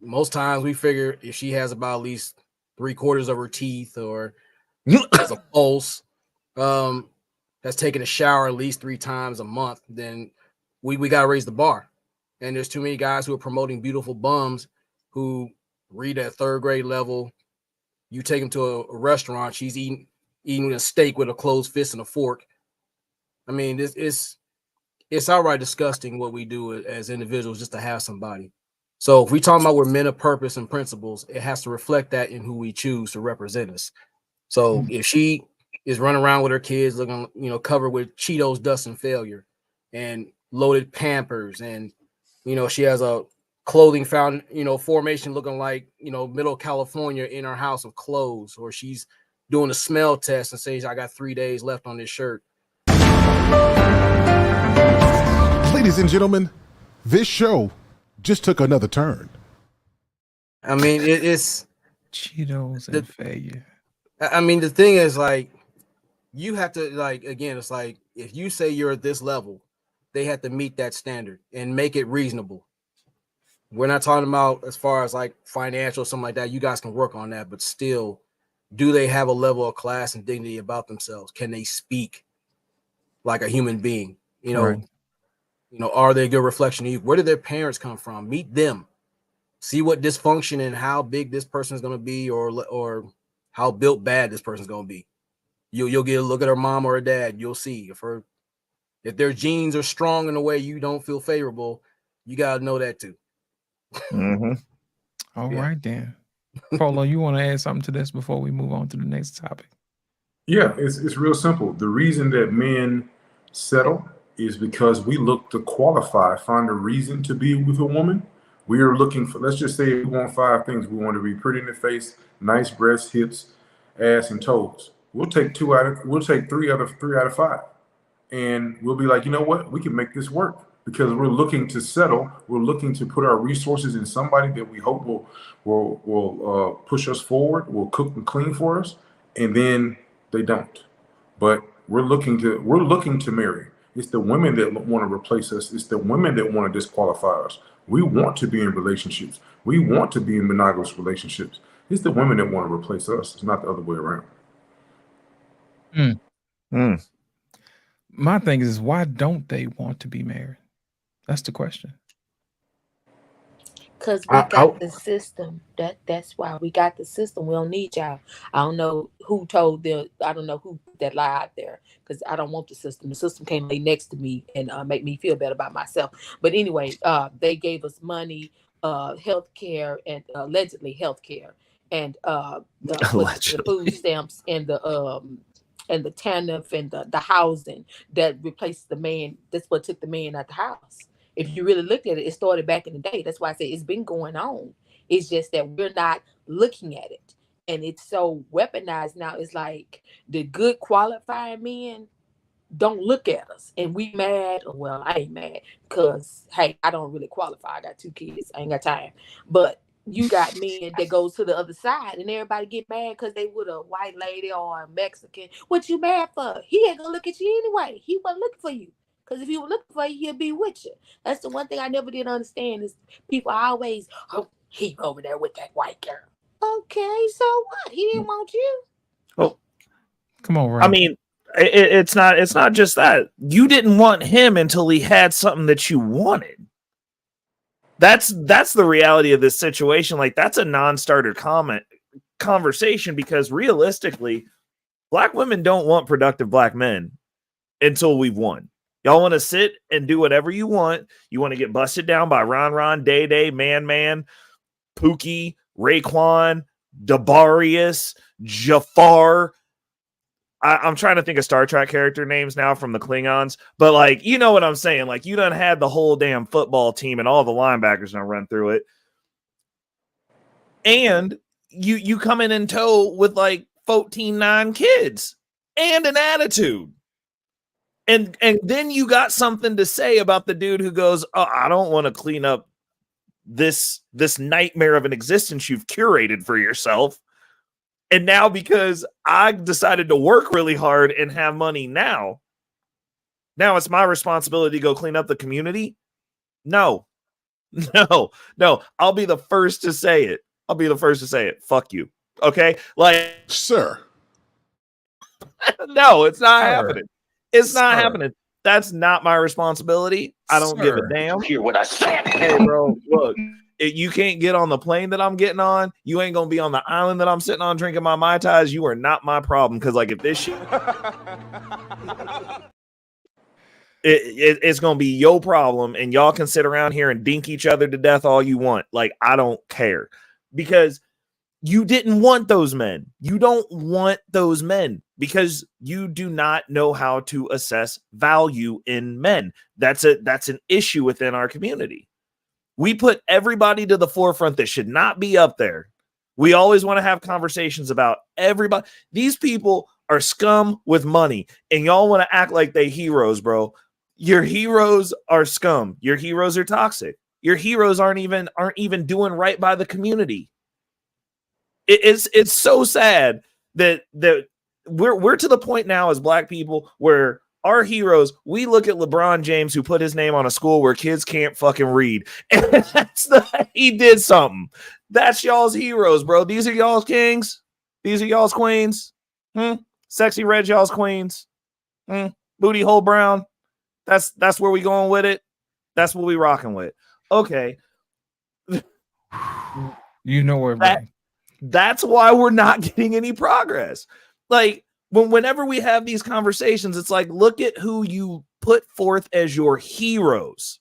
Most times we figure if she has about at least 3/4 of her teeth or has a pulse, has taken a shower at least 3 times a month, then we got to raise the bar. And there's too many guys who are promoting beautiful bums who read at 3rd grade level. You take them to a restaurant, she's eating a steak with a closed fist and a fork. I mean, it's outright disgusting what we do as individuals just to have somebody. So if we talking about we're men of purpose and principles, it has to reflect that in who we choose to represent us. So if she is running around with her kids looking, covered with Cheetos, dust, and failure, and loaded Pampers, and she has a clothing found, formation looking like middle California in her house of clothes, or she's doing a smell test and says I got 3 days left on this shirt. Ladies and gentlemen, this show just took another turn. I mean, it's Cheetos and failure. I mean, the thing is, like, you have to, like, again, it's like if you say you're at this level, they have to meet that standard and make it reasonable. We're not talking about as far as like financial, something like that. You guys can work on that, but still, do they have a level of class and dignity about themselves? Can they speak like a human being? Right. Are they a good reflection of you? Where did their parents come from? Meet them. See what dysfunction and how big this person is going to be, or how built bad this person's going to be. You'll get a look at her mom or her dad. You'll see if their genes are strong in a way you don't feel favorable. You got to know that too. All right, then. Polo, you want to add something to this before we move on to the next topic? Yeah, it's real simple. The reason that men settle is because we look to qualify, find a reason to be with a woman. We are looking for, let's just say we want 5 things. We want to be pretty in the face, nice breasts, hips, ass, and toes. We'll take 3 out of 5. And we'll be like, you know what? We can make this work because we're looking to settle. We're looking to put our resources in somebody that we hope will push us forward, will cook and clean for us. And then they don't. But we're looking to marry. It's the women that want to replace us. It's the women that want to disqualify us. We want to be in relationships. We want to be in monogamous relationships. It's the women that want to replace us. It's not the other way around. my thing is, why don't they want to be married? That's the question. Because we got the system. That's why we got the system. We don't need y'all. I don't know who told them. I don't know who put that lie out there, because I don't want the system. The system can't lay next to me and make me feel better about myself. But anyway, they gave us money, health care, and allegedly health care, and the food stamps, and the TANF, and the housing that replaced the man. That's what took the man out the house. If you really looked at it, it started back in the day. That's why I say it's been going on. It's just that we're not looking at it. And it's so weaponized now. It's like the good qualified men don't look at us. And we mad. Well, I ain't mad because, hey, I don't really qualify. I got 2 kids. I ain't got time. But you got men that goes to the other side and everybody get mad because they with a white lady or a Mexican. What you mad for? He ain't going to look at you anyway. He wasn't looking for you. Because if he was looking for you, he'll be with you. That's the one thing I never did understand is people always, oh, he over there with that white girl. Okay, so what? He didn't want you. Oh, come on, Ray. I mean, it's not just that. You didn't want him until he had something that you wanted. That's the reality of this situation. Like, that's a non-starter conversation, because realistically, black women don't want productive black men until we've won. Y'all want to sit and do whatever you want. You want to get busted down by Ron, Day, Man, Pookie, Raekwon, Dabarius, Jafar. I'm trying to think of Star Trek character names now from the Klingons, but like, you know what I'm saying? Like, you done had the whole damn football team and all the linebackers now run through it. And you coming in tow with like 14-9 kids and an attitude. And then you got something to say about the dude who goes, oh, I don't want to clean up this nightmare of an existence you've curated for yourself. And now, because I decided to work really hard and have money now it's my responsibility to go clean up the community. No. I'll be the first to say it. Fuck you. Okay. Like, sir. No, it's not happening. It's not happening. That's not my responsibility. I don't give a damn. Hear what I said? Hey, bro, look, you can't get on the plane that I'm getting on. You ain't gonna be on the island that I'm sitting on drinking my Mai Tais. You are not my problem. Because like, if this shit, it's gonna be your problem, and y'all can sit around here and dink each other to death all you want. Like, I don't care, because you didn't want those men. You don't want those men because you do not know how to assess value in men. That's an issue within our community. We put everybody to the forefront that should not be up there. We always want to have conversations about everybody. These people are scum with money, and y'all want to act like they heroes, bro. Your heroes are scum. Your heroes are toxic. Your heroes aren't even doing right by the community. It's so sad that we're to the point now as black people where our heroes, we look at LeBron James, who put his name on a school where kids can't fucking read, and he did something. That's y'all's heroes, bro. These are y'all's kings. These are y'all's queens. Sexy Red, y'all's queens. Booty Hole Brown. That's where we going with it. That's what we rocking with. Okay. You know where that's why we're not getting any progress. Like, whenever we have these conversations, it's like, look at who you put forth as your heroes.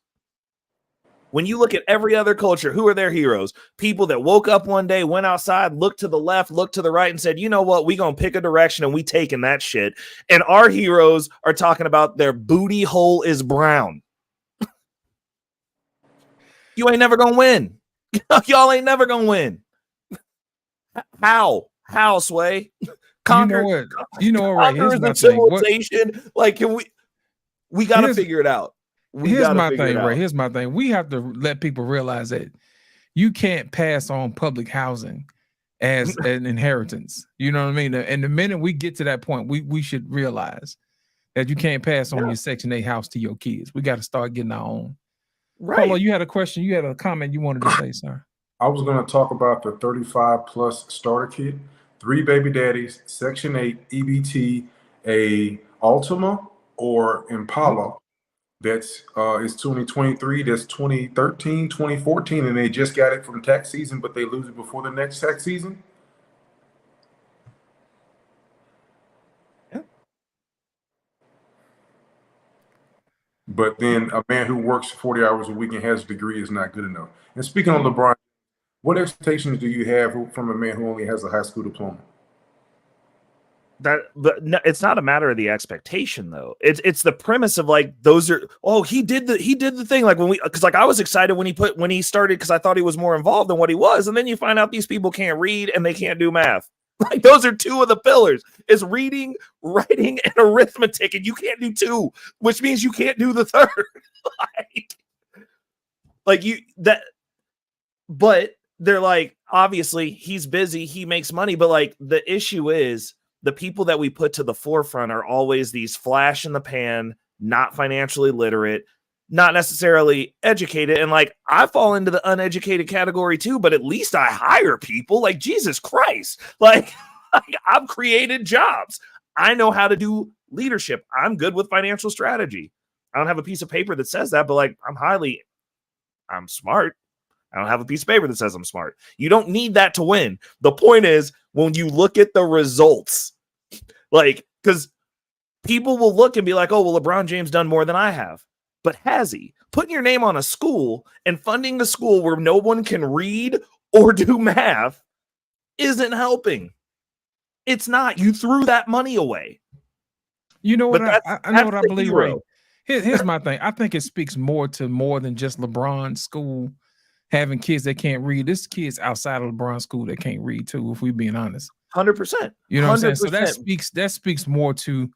When you look at every other culture, who are their heroes? People that woke up one day, went outside, looked to the left, looked to the right, and said, you know what? We gonna pick a direction, and we taking that shit. And our heroes are talking about their booty hole is brown. You ain't never gonna win. Y'all ain't never gonna win. How, Sway? Conquer, you know what, right? Here's my civilization. Thing. Like, can we got to figure it out. Here's my thing, Ray. Here's my thing. We have to let people realize that you can't pass on public housing as an inheritance. You know what I mean? And the minute we get to that point, we should realize that you can't pass on your Section 8 house to your kids. We got to start getting our own. Right. Polo, you had a question. You had a comment you wanted to say, sir. I was going to talk about the 35 plus starter kit, 3 baby daddies, Section 8, EBT, a Altima, or Impala that's it's 2023, that's 2013, 2014, and they just got it from tax season, but they lose it before the next tax season. Yeah. But then a man who works 40 hours a week and has a degree is not good enough. And speaking on LeBron, what expectations do you have from a man who only has a high school diploma? But no, it's not a matter of the expectation though. It's the premise of like those are he did the thing like because I was excited when he started because I thought he was more involved than what he was, and then you find out these people can't read and they can't do math. Like those are two of the pillars: is reading, writing, and arithmetic, and you can't do two, which means you can't do the third. But they're like, obviously he's busy, he makes money, but like the issue is the people that we put to the forefront are always these flash in the pan, not financially literate, not necessarily educated. And like, I fall into the uneducated category too, but at least I hire people. Like, Jesus Christ. Like I've created jobs. I know how to do leadership. I'm good with financial strategy. I don't have a piece of paper that says that, but like, I'm smart. I don't have a piece of paper that says I'm smart. You don't need that to win. The point is, when you look at the results, like, because people will look and be like, oh, well, LeBron James done more than I have. But has he? Putting your name on a school and funding the school where no one can read or do math isn't helping. It's not. You threw that money away. You know what? I know what I believe, Ray. Here's my thing. I think it speaks more than just LeBron's school having kids that can't read. There's kids outside of LeBron's school that can't read too, if we're being honest. 100%. You know what I'm saying? So that speaks more to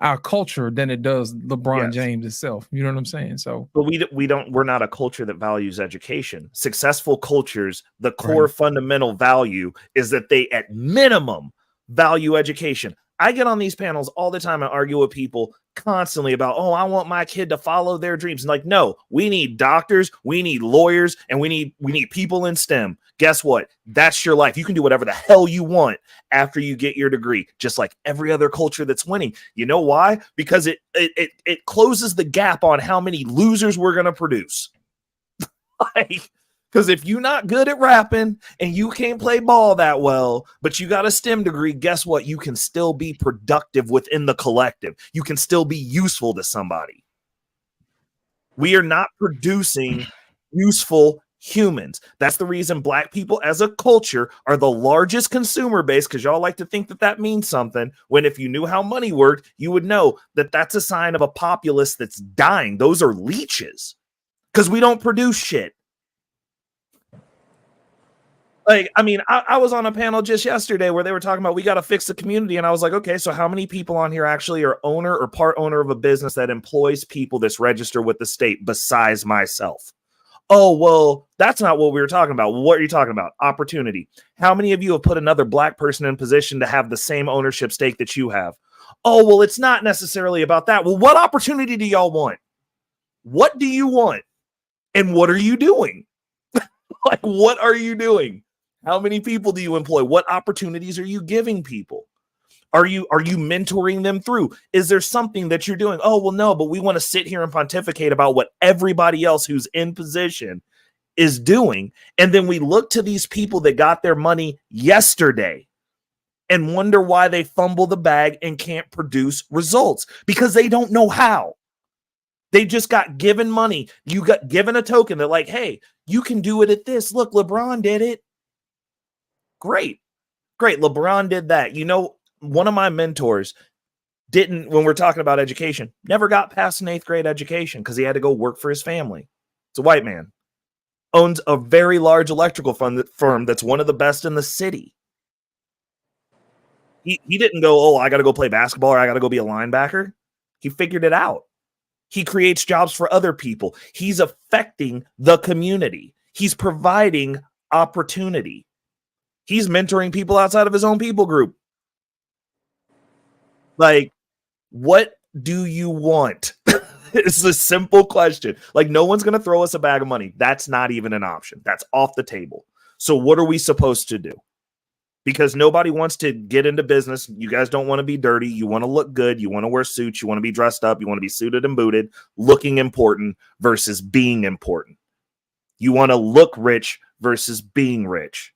our culture than it does LeBron James itself. You know what I'm saying? So, but we're not a culture that values education. Successful cultures, the core fundamental value is that they at minimum value education. I get on these panels all the time and argue with people constantly about, I want my kid to follow their dreams. And like, no, we need doctors, we need lawyers, and we need people in STEM. Guess what? That's your life. You can do whatever the hell you want after you get your degree, just like every other culture that's winning. You know why? Because it closes the gap on how many losers we're going to produce. Because if you're not good at rapping and you can't play ball that well, but you got a STEM degree, guess what? You can still be productive within the collective. You can still be useful to somebody. We are not producing useful humans. That's the reason Black people as a culture are the largest consumer base, because y'all like to think that means something, when if you knew how money worked, you would know that that's a sign of a populace that's dying. Those are leeches because we don't produce shit. Like, I mean, I was on a panel just yesterday where they were talking about we got to fix the community. And I was like, okay, so how many people on here actually are owner or part owner of a business that employs people that's registered with the state besides myself? Oh, well, that's not what we were talking about. What are you talking about? Opportunity. How many of you have put another Black person in position to have the same ownership stake that you have? Oh, well, it's not necessarily about that. Well, what opportunity do y'all want? What do you want? And what are you doing? Like, what are you doing? How many people do you employ? What opportunities are you giving people? Are you mentoring them through? Is there something that you're doing? Oh, well, no, but we want to sit here and pontificate about what everybody else who's in position is doing. And then we look to these people that got their money yesterday and wonder why they fumble the bag and can't produce results, because they don't know how. They just got given money. You got given a token. They're like, hey, you can do it at this. Look, LeBron did it. Great. LeBron did that. You know, one of my mentors when we're talking about education, never got past an 8th grade education because he had to go work for his family. It's a white man. Owns a very large electrical firm that's one of the best in the city. He didn't go, I got to go play basketball or I got to go be a linebacker. He figured it out. He creates jobs for other people. He's affecting the community. He's providing opportunity. He's mentoring people outside of his own people group. Like, what do you want? It's a simple question. Like, no one's going to throw us a bag of money. That's not even an option. That's off the table. So what are we supposed to do? because nobody wants to get into business. You guys don't want to be dirty. You want to look good. You want to wear suits. You want to be dressed up. You want to be suited and booted, looking important versus being important. You want to look rich versus being rich.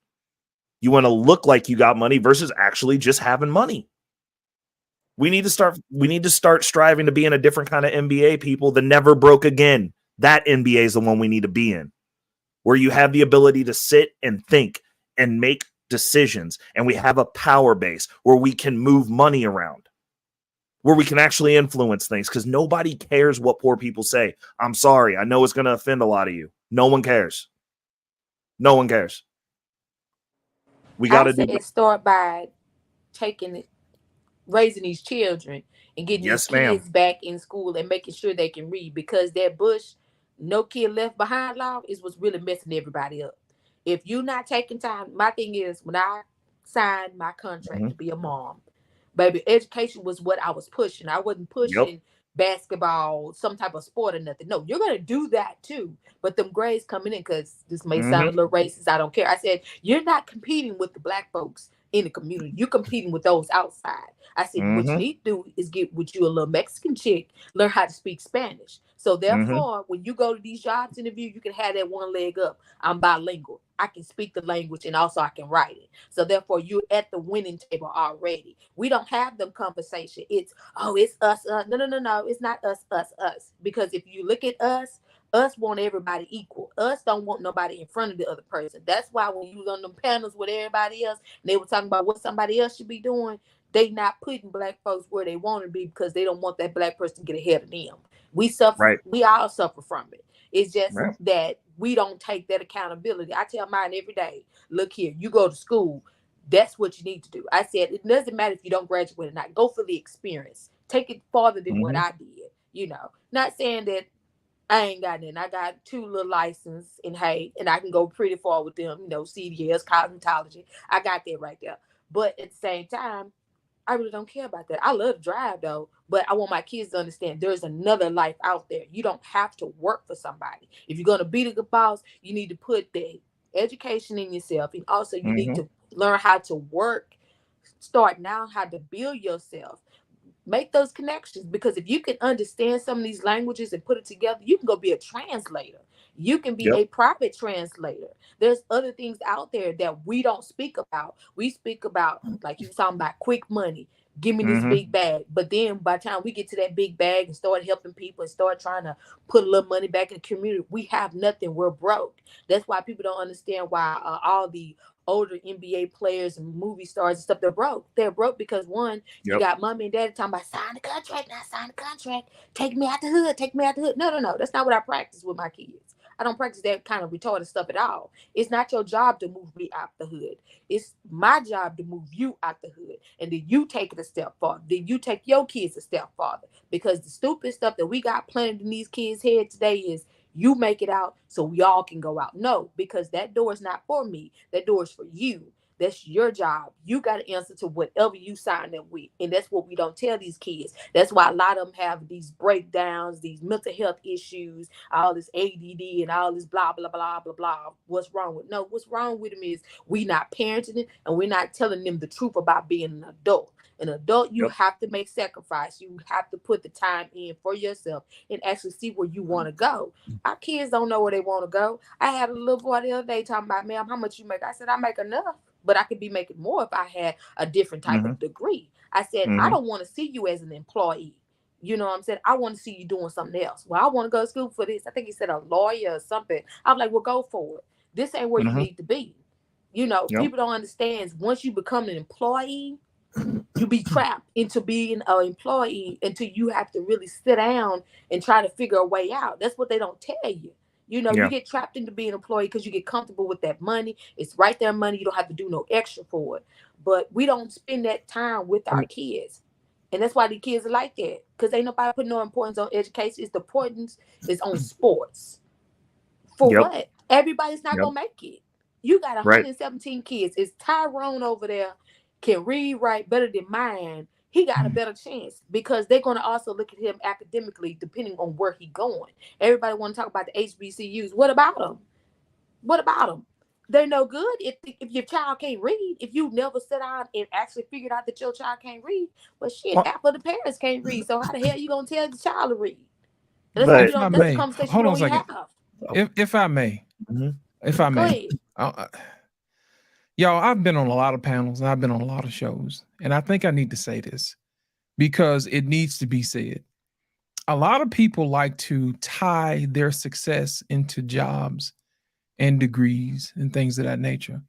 You want to look like you got money versus actually just having money. We need to start striving to be in a different kind of NBA, people. The never broke again. That NBA is the one we need to be in, where you have the ability to sit and think and make decisions, and we have a power base where we can move money around, where we can actually influence things, because nobody cares what poor people say. I'm sorry. I know it's going to offend a lot of you. No one cares. No one cares. We got to do it. Start by raising these children and getting these kids back in school and making sure they can read, because that Bush no kid left behind law is what's really messing everybody up. If you're not taking time, my thing is, when I signed my contract to be a mom, baby, education was what I was pushing. I wasn't pushing basketball, some type of sport or nothing. No, you're going to do that too. But them grades coming in, because this may sound a little racist, I don't care. I said, you're not competing with the black folks in the community. You're competing with those outside. I said, what you need to do is get with you a little Mexican chick, learn how to speak Spanish. So therefore, when you go to these jobs interview, you can have that one leg up. I'm bilingual. I can speak the language and also I can write it. So therefore, you're at the winning table already. We don't have them conversation. It's, oh, it's us. No. It's not us. Because if you look at us want everybody equal. Us don't want nobody in front of the other person. That's why when you was on them panels with everybody else, and they were talking about what somebody else should be doing, they not putting black folks where they want to be, because they don't want that black person to get ahead of them. We suffer. Right. We all suffer from it. It's just that we don't take that accountability. I tell mine every day, look here, you go to school. That's what you need to do. I said, it doesn't matter if you don't graduate or not. Go for the experience. Take it farther than what I did. You know, not saying that I ain't got nothing. I got 2 little licenses in Hay, and I can go pretty far with them, you know, CDS, cosmetology. I got that right there. But at the same time, I really don't care about that. I love to drive though, but I want my kids to understand there's another life out there. You don't have to work for somebody. If you're going to be the good boss, you need to put the education in yourself. And also you need to learn how to work, start now how to build yourself. Make those connections, because if you can understand some of these languages and put it together, you can go be a translator. You can be a private translator. There's other things out there that we don't speak about. We speak about, like you were talking about, quick money. Give me this big bag. But then by the time we get to that big bag and start helping people and start trying to put a little money back in the community, we have nothing. We're broke. That's why people don't understand why all the older NBA players and movie stars and stuff, they're broke. They're broke because one, you got mommy and daddy talking about sign the contract, not sign the contract. Take me out the hood. Take me out the hood. No. That's not what I practice with my kids. I don't practice that kind of retarded stuff at all. It's not your job to move me out the hood. It's my job to move you out the hood. And then you take it a step farther. Then you take your kids a step farther. Because the stupid stuff that we got planted in these kids' head today is, you make it out so we all can go out. No, because that door is not for me. That door is for you. That's your job. You got to answer to whatever you sign up with. And that's what we don't tell these kids. That's why a lot of them have these breakdowns, these mental health issues, all this ADD and all this blah, blah, blah, blah, blah. What's wrong with? No, what's wrong with them is we not parenting it, and we're not telling them the truth about being an adult. An adult, you have to make sacrifice. You have to put the time in for yourself and actually see where you want to go. Our kids don't know where they want to go. I had a little boy the other day talking about, ma'am, how much you make? I said, I make enough, but I could be making more if I had a different type of degree. I said, I don't want to see you as an employee. You know what I'm saying? I want to see you doing something else. Well, I want to go to school for this. I think he said a lawyer or something. I'm like, well, go for it. This ain't where you need to be. You know, people don't understand. Once you become an employee, you be trapped into being an employee until you have to really sit down and try to figure a way out. That's what they don't tell you. You know, you get trapped into being an employee because you get comfortable with that money. It's right there money. You don't have to do no extra for it. But we don't spend that time with our kids. And that's why the kids are like that. Because ain't nobody putting no importance on education. It's the importance is on sports. For what? Everybody's not going to make it. You got 117 kids. Is Tyrone over there can read, write better than mine? He got a better chance because they're going to also look at him academically depending on where he's going. Everybody want to talk about the HBCUs. What about them? What about them? they're no good if your child can't read. If you never sat down and actually figured out that your child can't read, well, shit, half of the parents can't read. So how the hell you gonna tell the child to read? And that's, If I that's a may, conversation hold you on a don't even second. have. If I may, if I Go may, ahead. y'all, I've been on a lot of panels and I've been on a lot of shows, and I think I need to say this because it needs to be said. A lot of people like to tie their success into jobs and degrees and things of that nature.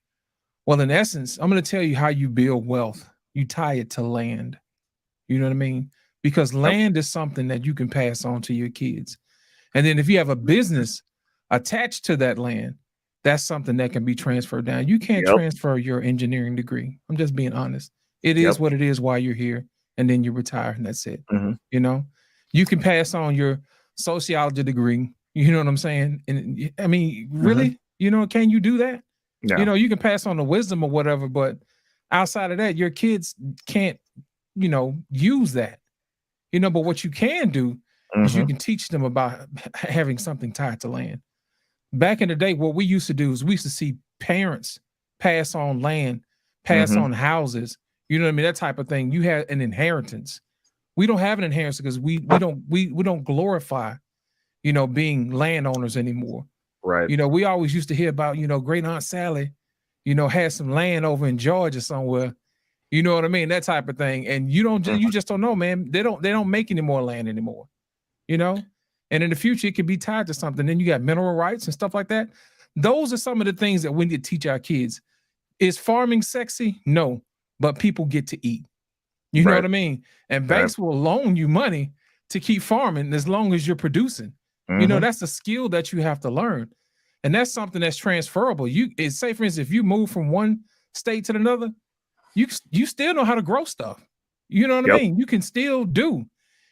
Well, in essence, I'm going to tell you how you build wealth. You tie it to land. You know what I mean? Because land is something that you can pass on to your kids. And then if you have a business attached to that land, that's something that can be transferred down. You can't transfer your engineering degree. I'm just being honest. It is what it is while you're here, and then you retire, and that's it. You know, you can pass on your sociology degree. You know what I'm saying? And I mean, really, you know, can you do that? Yeah. You know, you can pass on the wisdom or whatever, but outside of that, your kids can't, you know, use that. You know, but what you can do is you can teach them about having something tied to land. Back in the day, what we used to do is we used to see parents pass on land, pass on houses, you know what I mean? That type of thing. You had an inheritance. We don't have an inheritance because we don't glorify, you know, being landowners anymore. Right. You know, we always used to hear about, you know, Great Aunt Sally, you know, had some land over in Georgia somewhere. You know what I mean? That type of thing. And you just don't know, man. They don't make any more land anymore. You know? And in the future, it could be tied to something. Then you got mineral rights and stuff like that. Those are some of the things that we need to teach our kids. Is farming sexy? No, but people get to eat. You know what I mean? And banks will loan you money to keep farming as long as you're producing. You know, that's a skill that you have to learn. And that's something that's transferable. Say, for instance, if you move from one state to another, you still know how to grow stuff. You know what I mean? You can still do.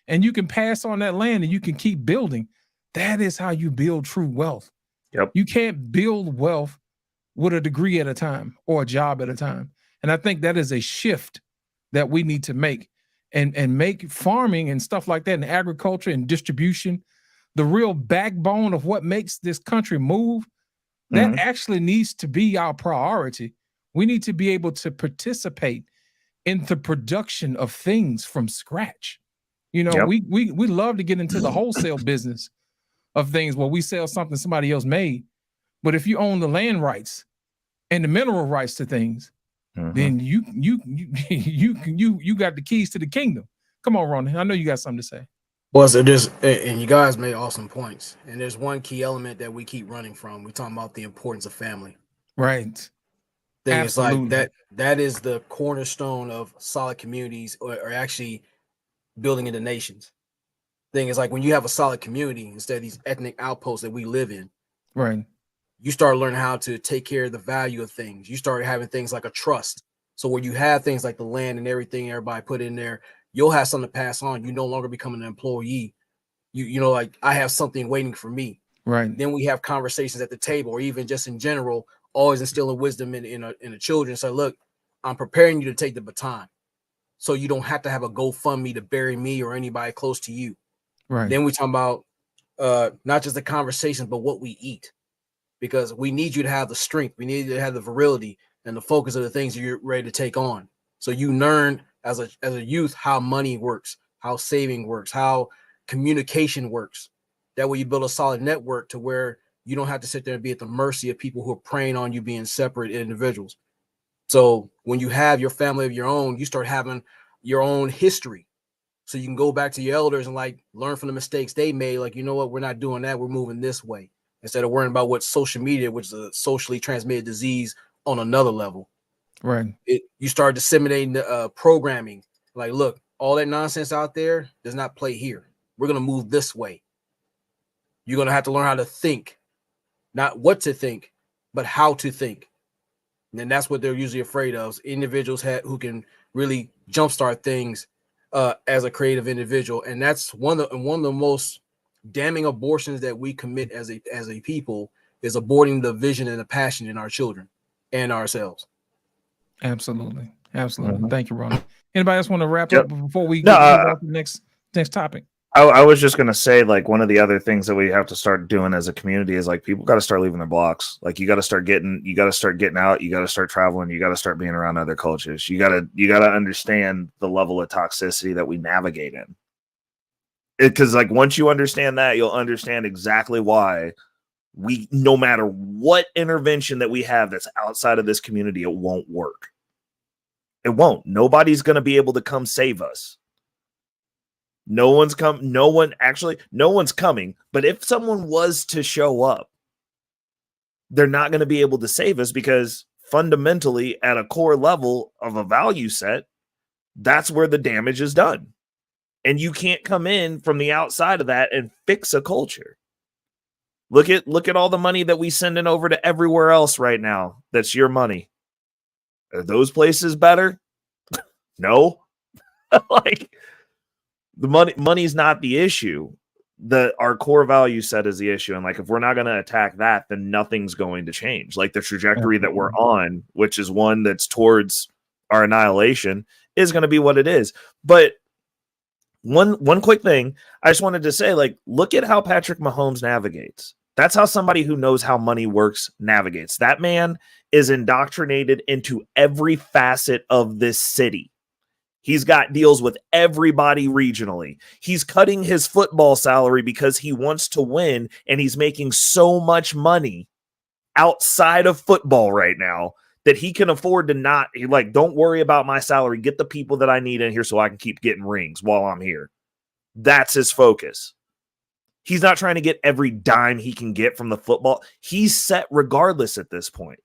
And you can pass on that land and you can keep building. That is how you build true wealth. You can't build wealth with a degree at a time or a job at a time. And I think that is a shift that we need to make and make farming and stuff like that and agriculture and distribution the real backbone of what makes this country move. That actually needs to be our priority. We need to be able to participate in the production of things from scratch. You know, we love to get into the wholesale business of things where we sell something somebody else made. But if you own the land rights and the mineral rights to things, then you got the keys to the kingdom. Come on, Ronnie. I know you got something to say. Well, so and you guys made awesome points. And there's one key element that we keep running from. We're talking about the importance of family. Right. It's like that is the cornerstone of solid communities or actually building into nations. Thing is, like when you have a solid community instead of these ethnic outposts that we live in, right? You start learning how to take care of the value of things. You start having things like a trust. So where you have things like the land and everything everybody put in there, you'll have something to pass on. You no longer become an employee. You know, like I have something waiting for me. Right. Then we have conversations at the table, or even just in general, always instilling wisdom in the children. So look, I'm preparing you to take the baton. So you don't have to have a GoFundMe to bury me or anybody close to you. Right. Then we talk about not just the conversation, but what we eat, because we need you to have the strength. We need you to have the virility and the focus of the things you're ready to take on. So you learn as a youth how money works, how saving works, how communication works. That way you build a solid network to where you don't have to sit there and be at the mercy of people who are preying on you being separate individuals. So when you have your family of your own, you start having your own history. So you can go back to your elders and like learn from the mistakes they made. Like, you know what, we're not doing that. We're moving this way instead of worrying about what social media, which is a socially transmitted disease on another level. Right. You start disseminating the programming. Like, look, all that nonsense out there does not play here. We're going to move this way. You're going to have to learn how to think, not what to think, but how to think. And then that's what they're usually afraid of. Individuals who can really jumpstart things as a creative individual. And that's one of the most damning abortions that we commit as a people is aborting the vision and the passion in our children and ourselves. Absolutely. Absolutely. Thank you, Ronald. Anybody else want to wrap up before we get to the next topic? I was just gonna say, like, one of the other things that we have to start doing as a community is like people got to start leaving their blocks. Like you got to start getting out. You got to start traveling. You got to start being around other cultures. You got to understand the level of toxicity that we navigate in. Because like once you understand that, you'll understand exactly why no matter what intervention that we have that's outside of this community, it won't work. It won't. Nobody's going to be able to come save us. No one's coming. But if someone was to show up, they're not going to be able to save us because fundamentally at a core level of a value set, that's where the damage is done. And you can't come in from the outside of that and fix a culture. Look at all the money that we sending over to everywhere else right now. That's your money. Are those places better? No. Like the money's not the issue. Our core value set is the issue. And like if we're not going to attack that, then nothing's going to change. Like the trajectory that we're on, which is one that's towards our annihilation, is going to be what it is. But one quick thing I just wanted to say, like, look at how Patrick Mahomes navigates. That's how somebody who knows how money works navigates. That man is indoctrinated into every facet of this city. He's got deals with everybody regionally. He's cutting his football salary because he wants to win, and he's making so much money outside of football right now that he can afford to not, don't worry about my salary. Get the people that I need in here so I can keep getting rings while I'm here. That's his focus. He's not trying to get every dime he can get from the football. He's set regardless at this point.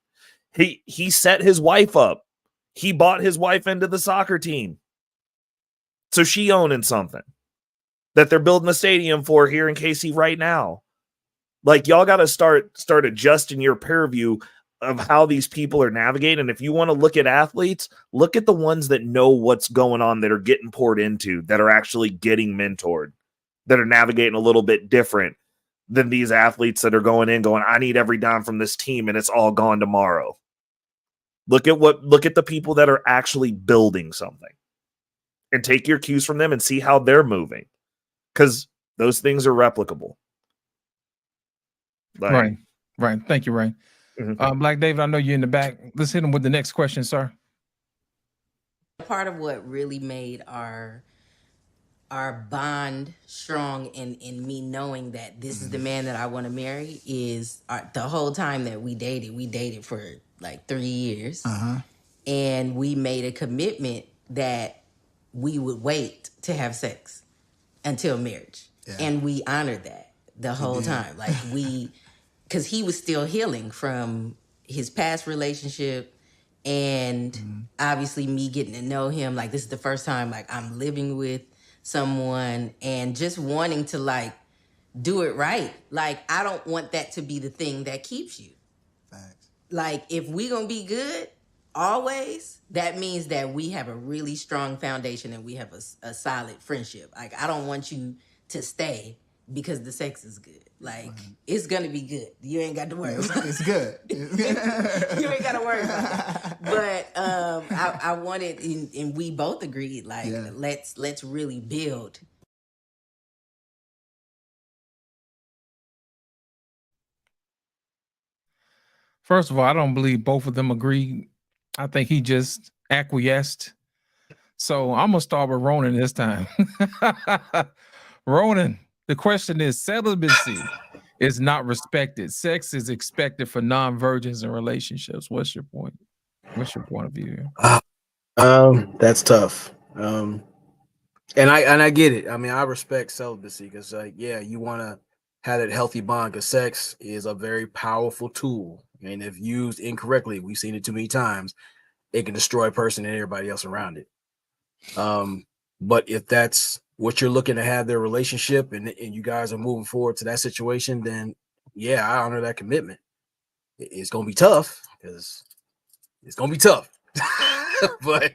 He set his wife up. He bought his wife into the soccer team. So she owning something that they're building a stadium for here in KC right now. Like y'all got to start adjusting your purview of how these people are navigating. And if you want to look at athletes, look at the ones that know what's going on, that are getting poured into, that are actually getting mentored, that are navigating a little bit different than these athletes that are going, I need every dime from this team and it's all gone tomorrow. Look at the people that are actually building something and take your cues from them and see how they're moving. Because those things are replicable. Right. Thank you, Ray. Mm-hmm. Black David, I know you're in the back. Let's hit him with the next question, sir. Part of what really made our bond strong in me knowing that this is the man that I want to marry is the whole time that we dated for like 3 years. Uh-huh. And we made a commitment that we would wait to have sex until marriage. Yeah. And we honored that the whole time. Like because he was still healing from his past relationship, and obviously me getting to know him. Like this is the first time like I'm living with someone and just wanting to like do it right. Like I don't want that to be the thing that keeps you. Facts. Like if we gonna be good always, that means that we have a really strong foundation and we have a solid friendship. Like I don't want you to stay because the sex is good. Like it's gonna be good. You ain't got to worry about it. It's good. You ain't got to worry about it. But I wanted, and we both agreed, like let's really build. First of all, I don't believe both of them agreed. I think he just acquiesced. So I'm gonna start with Ronan this time. Ronan, the question is: celibacy is not respected. Sex is expected for non-virgins in relationships. What's your point? What's your point of view here? That's tough. And I get it. I mean, I respect celibacy because, you want to have that healthy bond because sex is a very powerful tool, and if used incorrectly, we've seen it too many times, it can destroy a person and everybody else around it. But if that's what you're looking to have their relationship and you guys are moving forward to that situation, then yeah, I honor that commitment. It's going to be tough because it's going to be tough. But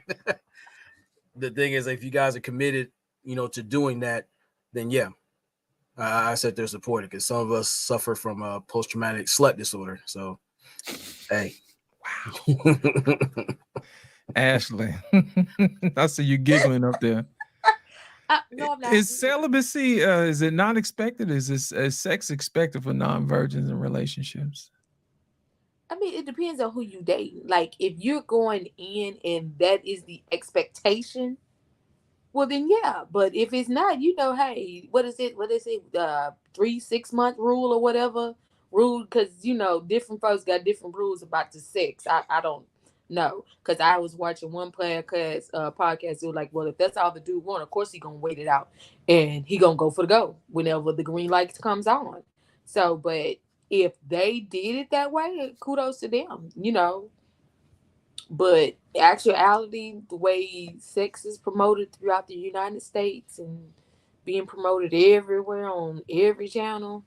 the thing is, if you guys are committed, to doing that, then yeah, I said they're supported because some of us suffer from a post-traumatic slut disorder. So, hey. Wow. Ashley, I see you giggling up there. No, I'm not. Is celibacy is it not expected? Is sex expected for non-virgins in relationships? I mean, it depends on who you date. Like, if you're going in and that is the expectation, well then yeah. But if it's not, you know, hey, what is it? 3-6 month rule or whatever rule? Because you know, different folks got different rules about the sex. I don't know, because I was watching one podcast. They were like, well, if that's all the dude want, of course he gonna wait it out and he gonna go for the go whenever the green light comes on. So, but if they did it that way, kudos to them, you know. But actuality, the way sex is promoted throughout the United States and being promoted everywhere on every channel,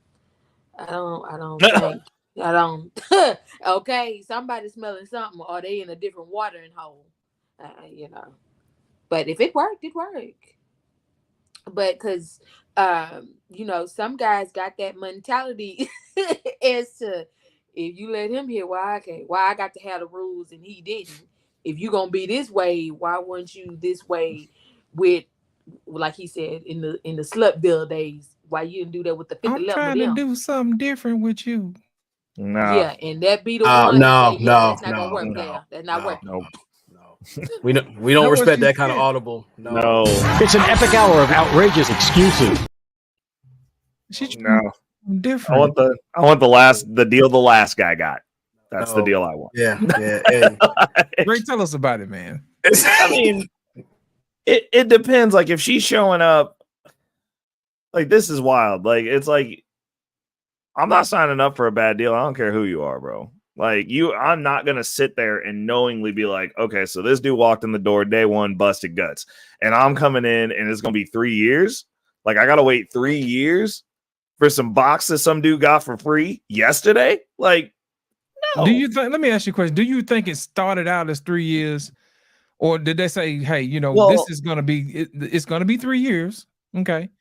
I don't think, I don't. Okay, somebody's smelling something, or they in a different watering hole, you know. But if it worked, it worked. But because you know, some guys got that mentality as to, if you let him here, why I got to have the rules and he didn't. If you gonna be this way, why weren't you this way with, like he said, in the slut bill days? Why you didn't do that with the 50 I'm trying to do something different with you. No. Yeah, and that be the one. No, say, yeah, that's not gonna work. no, there. That's not working. Nope. We don't respect that kind of audible. No. It's an epic hour of outrageous excuses. No. Different. I want the deal the last guy got. That's the deal I want. Yeah. And Ray, tell us about it, man. I mean, it depends. Like, if she's showing up, like, this is wild. Like, it's like, I'm not signing up for a bad deal. I don't care who you are, bro. Like, I'm not gonna sit there and knowingly be like, okay, so this dude walked in the door day one, busted guts, and I'm coming in and it's gonna be 3 years. Like, I gotta wait 3 years for some boxes some dude got for free yesterday. Like, no. Do you think? Let me ask you a question. Do you think it started out as 3 years, or did they say, hey, you know, this is gonna be it's gonna be 3 years, okay,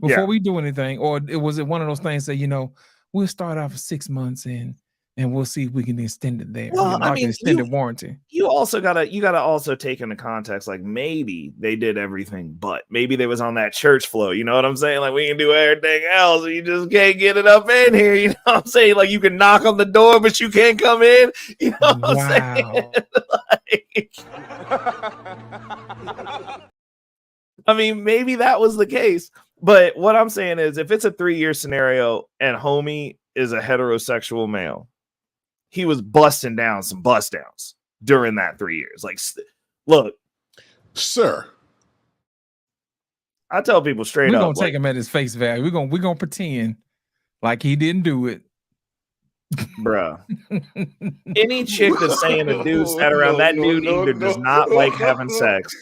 before we do anything, or was it one of those things that, you know, we'll start off for 6 months and we'll see if we can extend it there. Well, you know, I mean, extended warranty. You gotta also take into context, like, maybe they did everything, but maybe they was on that church flow. You know what I'm saying? Like, we can do everything else, you just can't get it up in here. You know what I'm saying? Like, you can knock on the door, but you can't come in. You know what I'm saying? Like, I mean, maybe that was the case. But what I'm saying is, if it's a 3-year scenario and homie is a heterosexual male, he was busting down some bust downs during that 3 years. Like, look, sir, I tell people straight we're up, gonna take him at his face value. We're gonna pretend like he didn't do it, bruh. Any chick that's saying a dude sat around, that dude either does not like having sex.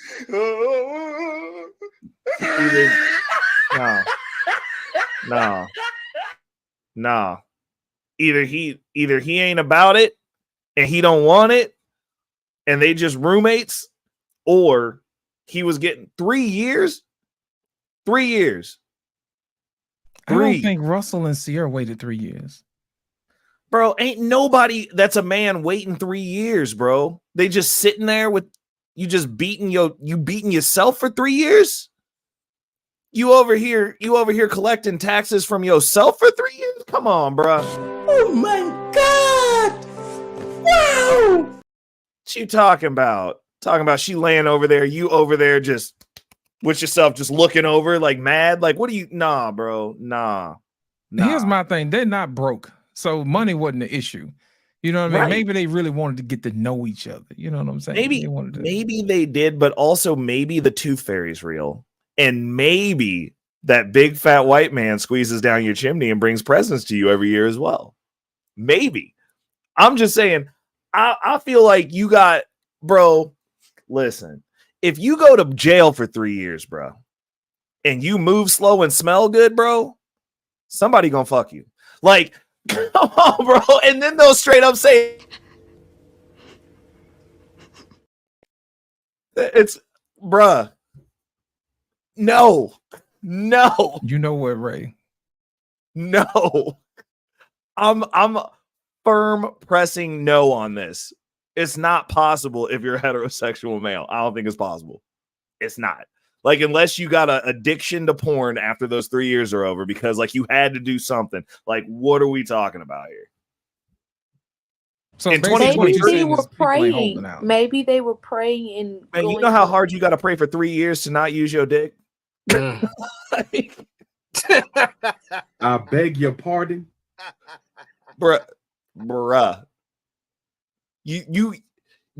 No. Either he ain't about it and he don't want it and they just roommates, or he was getting 3 years. 3 years. I don't think Russell and Sierra waited 3 years. Bro, ain't nobody that's a man waiting 3 years, bro. They just sitting there with you, just beating yourself for 3 years. You over here collecting taxes from yourself for 3 years? Come on, bro. Oh my God! Wow! What you talking about? Talking about she laying over there, you over there just with yourself, just looking over like mad. Like, what do you? Nah, bro. Nah. Here's my thing. They're not broke, so money wasn't the issue. You know what I mean? Right. Maybe they really wanted to get to know each other. You know what I'm saying? Maybe they did, but also maybe the tooth fairy's real. And maybe that big fat white man squeezes down your chimney and brings presents to you every year as well. Maybe. I'm just saying, I feel like you got, bro, listen, if you go to jail for 3 years, bro, and you move slow and smell good, bro, somebody gonna fuck you. Like, come on, bro. And then they'll straight up say, it's, bruh. No. You know what, Ray? No. I'm firm pressing no on this. It's not possible if you're a heterosexual male. I don't think it's possible. It's not. Like, unless you got an addiction to porn after those 3 years are over, because like you had to do something. Like, what are we talking about here? So in Maybe 2023, they were praying. Maybe they were praying and man, you going know how through- hard you got to pray for 3 years to not use your dick? I beg your pardon. Bruh.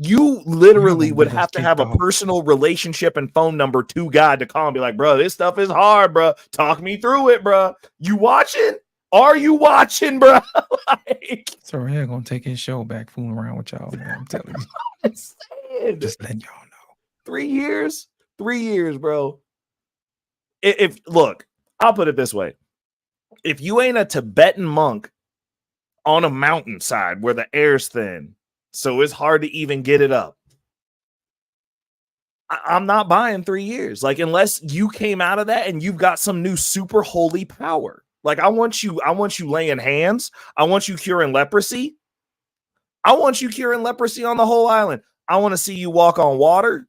You literally would have to have a personal relationship and phone number to God to call and be like, bro, this stuff is hard, bro. Talk me through it, bro. You watching? Are you watching, bro? Like, So we're gonna take his show back, fooling around with y'all, man. I'm telling you. Just letting y'all know. 3 years? 3 years, bro. If look, I'll put it this way. If you ain't a Tibetan monk on a mountainside where the air's thin, so it's hard to even get it up, I'm not buying 3 years. Like, unless you came out of that and you've got some new super holy power. Like, I want you laying hands. I want you curing leprosy. I want you curing leprosy on the whole island. I want to see you walk on water.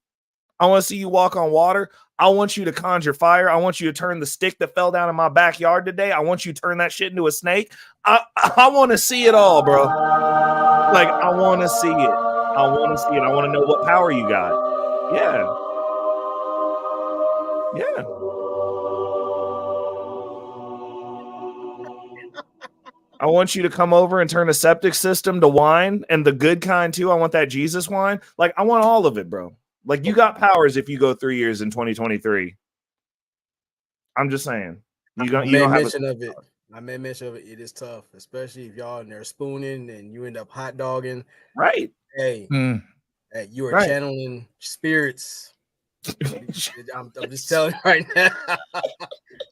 I want to see you walk on water. I want you to conjure fire. I want you to turn the stick that fell down in my backyard today. I want you to turn that shit into a snake. I want to see it all, bro. Like, I want to see it. I want to see it. I want to know what power you got. Yeah. Yeah. I want you to come over and turn a septic system to wine, and the good kind too. I want that Jesus wine. Like, I want all of it, bro. Like, you got powers if you go 3 years in 2023. I'm just saying. You don't have mention of it. I made mention of it. It is tough, especially if y'all in there spooning and you end up hot dogging. Right. Hey, hey, you are Right. channeling spirits. I'm just telling you right now.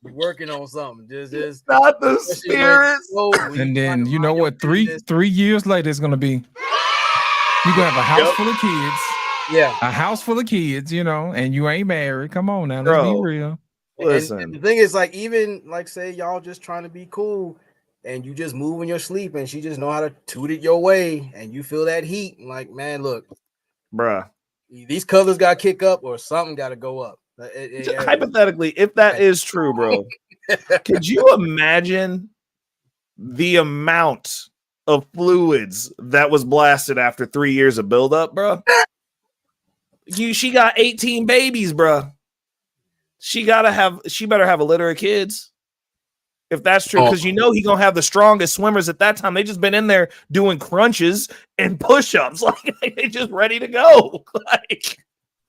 You're working on something. Just not the spirits. And then you know what? 3 years later, it's gonna be you gonna have a house full of kids. Yeah, a house full of kids. You know, and you ain't married. Come on now, let's Bro. be real. And the thing is, like, even like say y'all just trying to be cool and you just move in your sleep and she just know how to toot it your way and you feel that heat. And like, man, look, bruh, these colors got to kick up or something got to go up. Hypothetically, if that is true, bro, could you imagine the amount of fluids that was blasted after 3 years of buildup, bro? She got 18 babies, bro. She better have a litter of kids. If that's true, because you know he gonna have the strongest swimmers at that time. They just been in there doing crunches and push-ups, like they just ready to go. Like,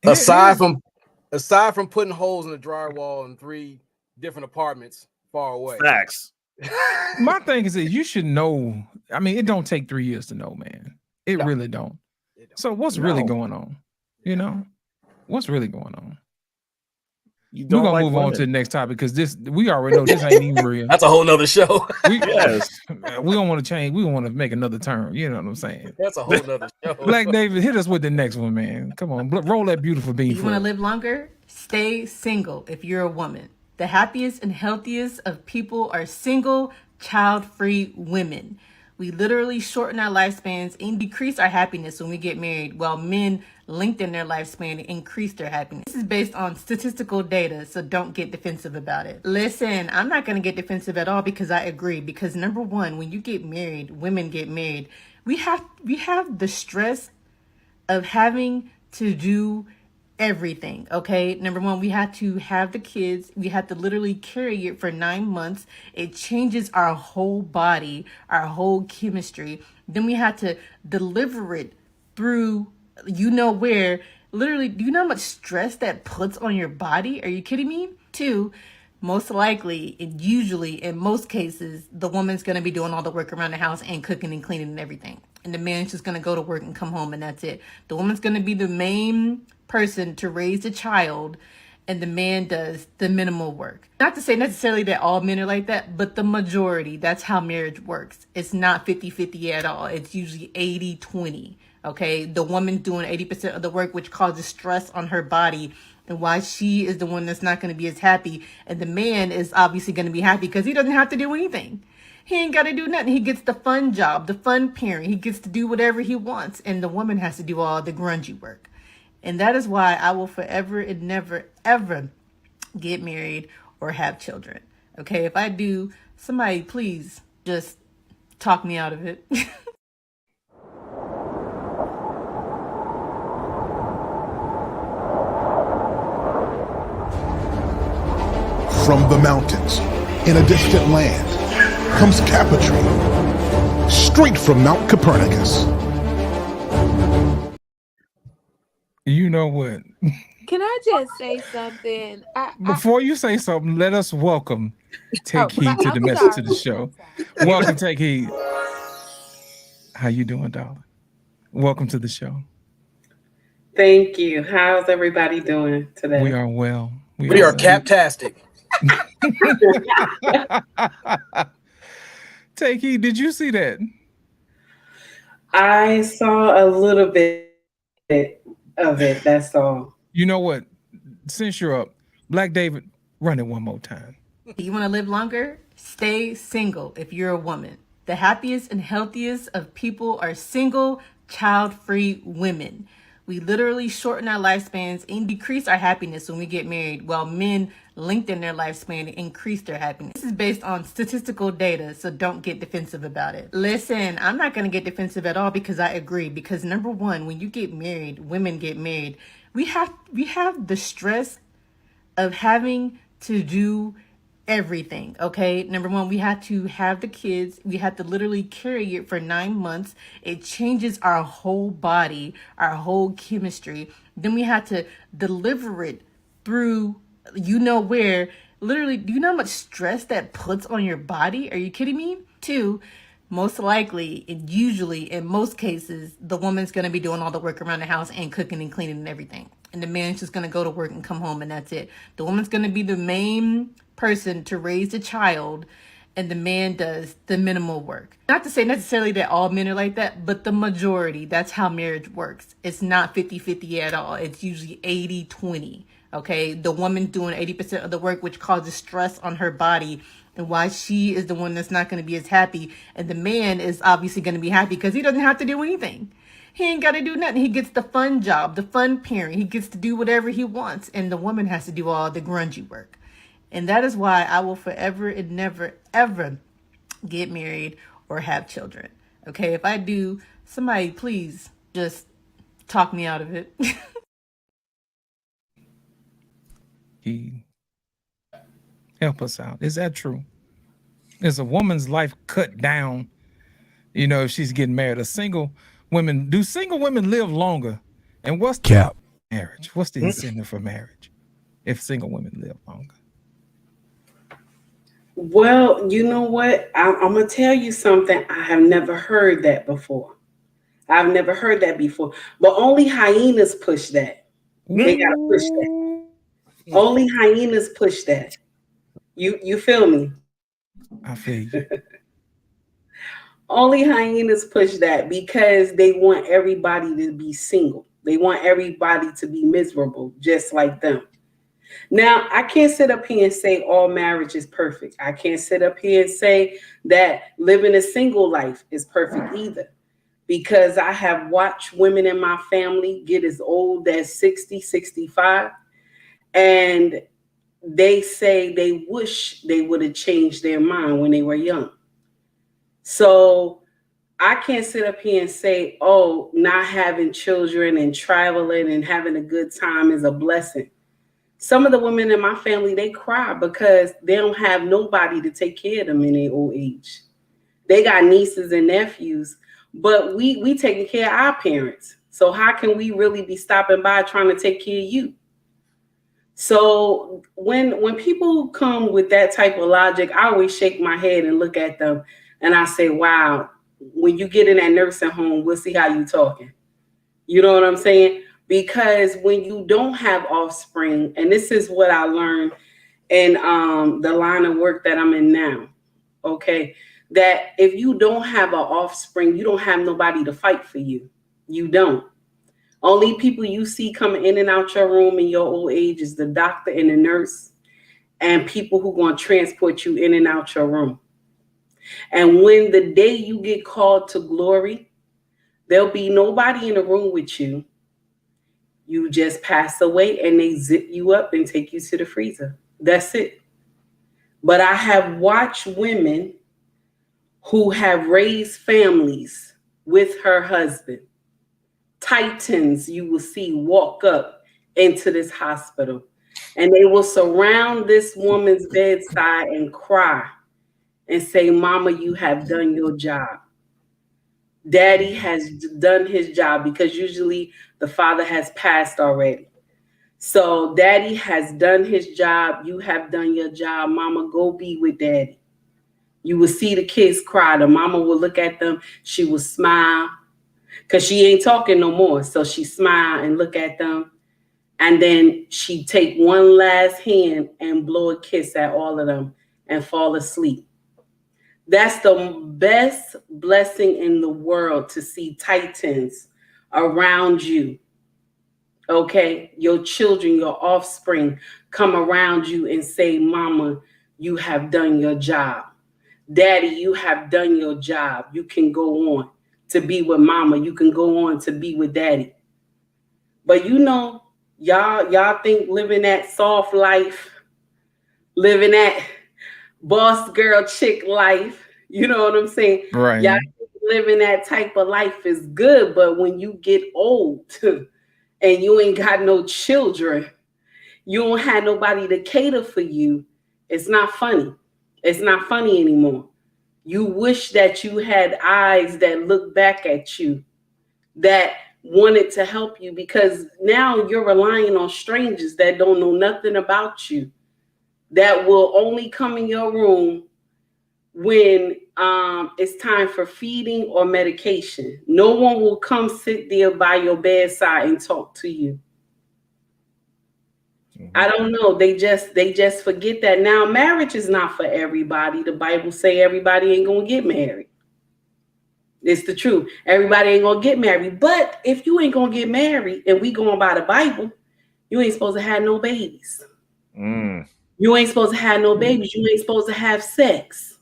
aside from putting holes in the drywall in 3 different apartments far away. Facts. My thing is that you should know. I mean, it don't take 3 years to know, man. It really don't. So what's really going on? You know, what's really going on? We're gonna move on to the next topic because we already know this ain't even real. That's a whole nother show. We don't want to change. We don't want to make another turn. You know what I'm saying? That's a whole nother show. Black David, hit us with the next one, man. Come on, roll that beautiful bean. You want to live longer? Stay single if you're a woman. The happiest and healthiest of people are single, child-free women. We literally shorten our lifespans and decrease our happiness when we get married, while men lengthen their lifespan and increase their happiness. This is based on statistical data, so don't get defensive about it. Listen, I'm not going to get defensive at all because I agree. Because number one, when you get married, women get married, we have the stress of having to do everything. Okay, number one, we had to have the kids. We had to literally carry it for 9 months. It changes our whole body, our whole chemistry. Then we had to deliver it through you know where. Literally, do you know how much stress that puts on your body? Are you kidding me? 2, most likely and usually in most cases, the woman's going to be doing all the work around the house and cooking and cleaning and everything, and the man's just going to go to work and come home and that's it. The woman's going to be the main person to raise the child, and the man does the minimal work. Not to say necessarily that all men are like that, but the majority, that's how marriage works. It's not 50-50 at all. It's usually 80-20. Okay, the woman doing 80% of the work, which causes stress on her body, and why she is the one that's not going to be as happy, and the man is obviously going to be happy because he doesn't have to do anything. He ain't got to do nothing. He gets the fun job, the fun parent. He gets to do whatever he wants, and the woman has to do all the grungy work. And that is why I will forever and never, ever get married, or have children. Okay, if I do, somebody please just talk me out of it. From the mountains, in a distant land, comes Capatry, straight from Mount Copernicus. You know what? Can I just say something? Before you say something, let us welcome Take Heed to the I'm message sorry. to the show. Welcome, Take Heed. How you doing, darling? Welcome to the show. Thank you. How's everybody doing today? We are well. We are captastic. Take Heed, did you see that? I saw a little bit of it. That's all. You know what? Since you're up, Black David, run it one more time. You want to live longer? Stay single if you're a woman. The happiest and healthiest of people are single, child-free women. We literally shorten our lifespans and decrease our happiness when we get married, while men lengthen their lifespan and increase their happiness. This is based on statistical data, so don't get defensive about it. Listen, I'm not going to get defensive at all because I agree. Because number one, when you get married, women get married, we have the stress of having to do everything. Okay, number one, we had to have the kids. We had to literally carry it for 9 months. It changes our whole body, our whole chemistry. Then we had to deliver it through where. Literally, do you know how much stress that puts on your body? Are you kidding me? Two, most likely and usually in most cases, the woman's going to be doing all the work around the house and cooking and cleaning and everything. And the man's just going to go to work and come home and that's it. The woman's going to be the main person to raise the child and the man does the minimal work. Not to say necessarily that all men are like that, but the majority, that's how marriage works. It's not 50-50 at all. It's usually 80-20. Okay, the woman doing 80% of the work, which causes stress on her body, and why she is the one that's not going to be as happy. And the man is obviously going to be happy because he doesn't have to do anything. He ain't got to do nothing. He gets the fun job, the fun parent. He gets to do whatever he wants. And the woman has to do all the grungy work. And that is why I will forever and never, ever get married or have children. Okay, if I do, somebody please just talk me out of it. Help us out. Is that true? Is a woman's life cut down, if she's getting married? Do single women live longer? And what's the marriage? What's the incentive for marriage if single women live longer? Well, you know what? I'm going to tell you something. I have never heard that before. I've never heard that before. But only hyenas push that. They got to push that. Only hyenas push that. You feel me? I feel you. Only hyenas push that because they want everybody to be single. They want everybody to be miserable, just like them. Now, I can't sit up here and say all marriage is perfect. I can't sit up here and say that living a single life is perfect either, because I have watched women in my family get as old as 60, 65, and they say they wish they would have changed their mind when they were young. So I can't sit up here and say, oh, not having children and traveling and having a good time is a blessing. Some of the women in my family, they cry because they don't have nobody to take care of them in their old age. They got nieces and nephews, but we taking care of our parents. So how can we really be stopping by trying to take care of you? So when people come with that type of logic, I always shake my head and look at them and I say, wow, when you get in that nursing home, we'll see how you talking. You know what I'm saying? Because when you don't have offspring, and this is what I learned in the line of work that I'm in now, okay, that if you don't have an offspring, you don't have nobody to fight for you. You don't. Only people you see coming in and out your room in your old age is the doctor and the nurse and people who going to transport you in and out your room. And when the day you get called to glory, there'll be nobody in the room with you. You just pass away and they zip you up and take you to the freezer. That's it. But I have watched women who have raised families with her husband. Titans you will see walk up into this hospital, and they will surround this woman's bedside and cry and say, Mama, you have done your job. Daddy has done his job, because usually the father has passed already. So daddy has done his job. You have done your job. Mama, go be with daddy. You will see the kids cry. The mama will look at them. She will smile, because she ain't talking no more. So she smile and look at them. And then she take one last hand and blow a kiss at all of them and fall asleep. That's the best blessing in the world, to see titans around you. Okay, your children, your offspring come around you and say, Mama, you have done your job. Daddy, you have done your job. You can go on to be with Mama. You can go on to be with Daddy. But you know, y'all think living that soft life, living that boss girl chick life, you know what I'm saying? Right. Y'all think living that type of life is good, but when you get old and you ain't got no children, you don't have nobody to cater for you, it's not funny. It's not funny anymore. You wish that you had eyes that look back at you, that wanted to help you, because now you're relying on strangers that don't know nothing about you, that will only come in your room when it's time for feeding or medication. No one will come sit there by your bedside and talk to you. I don't know. They just forget that. Now, marriage is not for everybody. The Bible say everybody ain't gonna get married. It's the truth. Everybody ain't gonna get married. But if you ain't gonna get married, and we going by the Bible, you ain't supposed to have no babies. You ain't supposed to have no babies. You ain't supposed to have sex.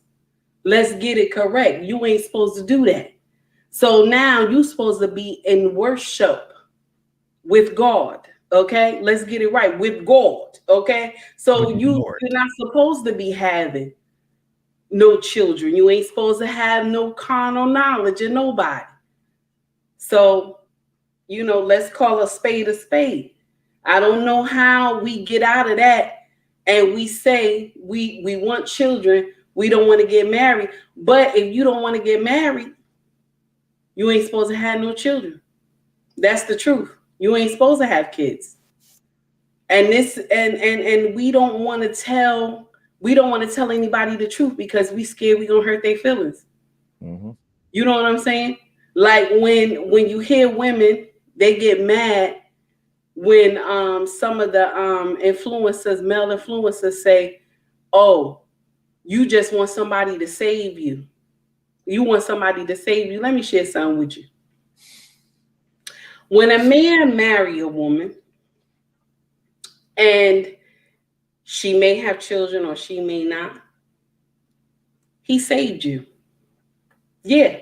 Let's get it correct. You ain't supposed to do that. So now you're supposed to be in worship with God. Okay, let's get it right, with God. Okay, so you're not supposed to be having no children. You ain't supposed to have no carnal knowledge of nobody. So, you know, let's call a spade a spade. I don't know how we get out of that and we say we want children, we don't want to get married. But if you don't want to get married, you ain't supposed to have no children. That's the truth. You ain't supposed to have kids. And this and we don't want to tell anybody the truth, because we scared we gonna hurt their feelings. You know what I'm saying? Like when you hear women, they get mad when some of the influencers, male influencers, say, oh, you just want somebody to save you. You want somebody to save you. Let me share something with you. When a man marry a woman and she may have children or she may not, he saved you. Yeah,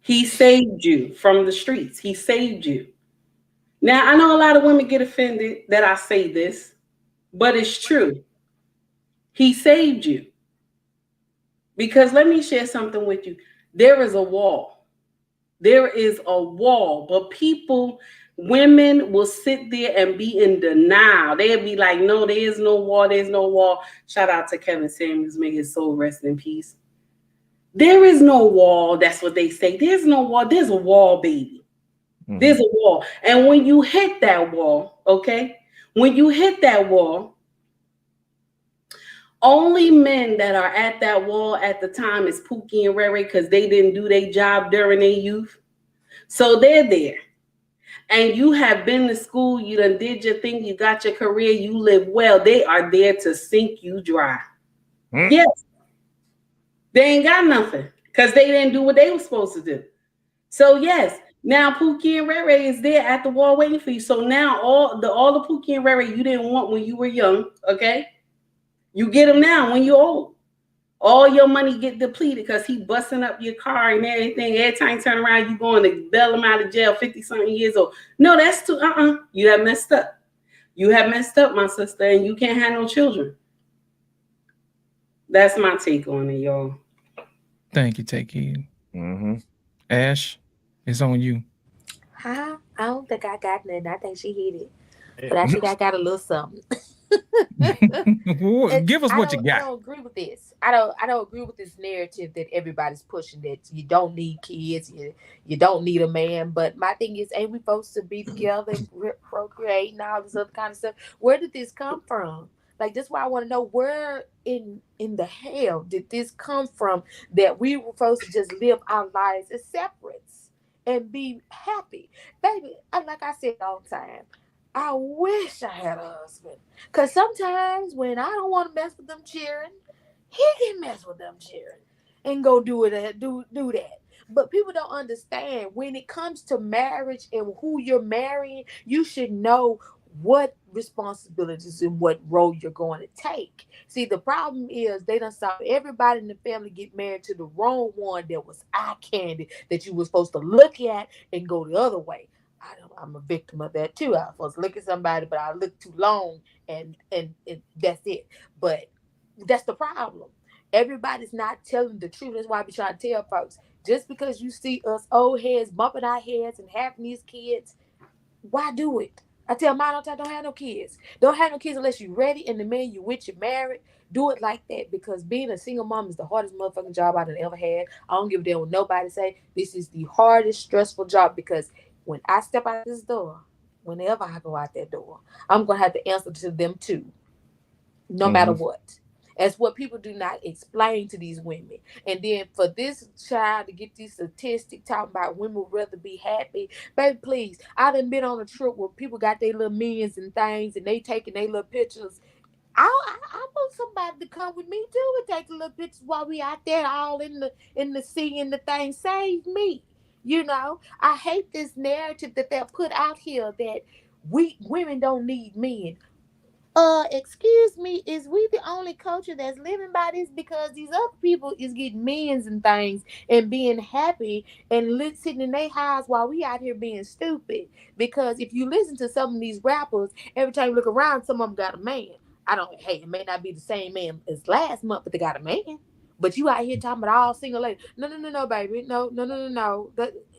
he saved you from the streets. He saved you. Now, I know a lot of women get offended that I say this, but it's true. He saved you. Because let me share something with you. There is a wall. There is a wall, but women will sit there and be in denial. They'll be like, no, there is no wall. There's no wall. Shout out to Kevin Samuels. May his soul rest in peace. There is no wall. That's what they say. There's no wall. There's a wall, baby. There's a wall. And when you hit that wall, okay, when you hit that wall, only men that are at that wall at the time is Pookie and Ray Ray, because they didn't do their job during their youth. So they're there. And you have been to school, you done did your thing, you got your career, you live well. They are there to sink you dry. Yes. They ain't got nothing because they didn't do what they were supposed to do. So yes, now Pookie and Ray Ray is there at the wall waiting for you. So now all the Pookie and Ray Ray you didn't want when you were young, okay? You get them now when you're old. All your money get depleted because he busting up your car and everything. Every time you turn around, you going to bail him out of jail, 50-something years old. No, that's too, you have messed up. You have messed up, my sister, and you can't have no children. That's my take on it, y'all. Thank you, Take Heed. Ash, it's on you. I don't think I got nothing. I think she hit it. But I think I got a little something. Give us what you I got. don't agree with this. I don't agree with this narrative that everybody's pushing, that you don't need kids, you don't need a man. But my thing is, ain't we supposed to be together and procreate and all this other kind of stuff? Where did this come from? Like, that's why I want to know, where in the hell did this come from, that we were supposed to just live our lives as separates and be happy? Baby, like I said all the time, I wish I had a husband. Because sometimes when I don't want to mess with them children, he can mess with them children and go do that. But people don't understand, when it comes to marriage and who you're marrying, you should know what responsibilities and what role you're going to take. See, the problem is they done saw everybody in the family get married to the wrong one that was eye candy, that you were supposed to look at and go the other way. I'm a victim of that too. I was supposed to look at somebody, but I looked too long, and that's it. But that's the problem. Everybody's not telling the truth. That's why I be trying to tell folks, just because you see us old heads bumping our heads and having these kids, why do it? I tell mine all the time, don't have no kids. Don't have no kids unless you're ready and the man you with, you're married. Do it like that, because being a single mom is the hardest motherfucking job I've ever had. I don't give a damn what nobody say. This is the hardest, stressful job, because when I step out this door, whenever I go out that door, I'm going to have to answer to them too, no matter what. That's what people do not explain to these women. And then for this child to get these statistics talking about women would rather be happy, baby, please. I done been on a trip where people got their little millions and things, and they taking their little pictures. I want somebody to come with me too and take a little pictures while we out there all in the sea, and the thing save me. You know, I hate this narrative that they're put out here that we women don't need men. Excuse me, is we the only culture that's living by this? Because these other people is getting millions and things and being happy and sitting in their house while we out here being stupid. Because if you listen to some of these rappers, every time you look around, some of them got a man. It may not be the same man as last month, but they got a man. But you out here talking about all single ladies. No, baby. No.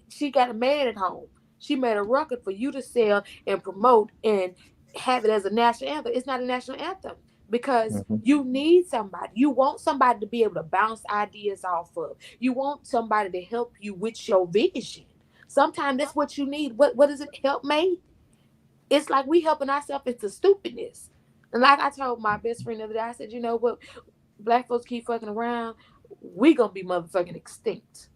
She got a man at home. She made a record for you to sell and promote and have it as a national anthem. It's not a national anthem, because you need somebody. You want somebody to be able to bounce ideas off of. You want somebody to help you with your vision. Sometimes that's what you need. What is it? Helpmate? It's like we helping ourselves into stupidness. And like I told my best friend the other day, I said, you know what? Black folks keep fucking around, we gonna be motherfucking extinct,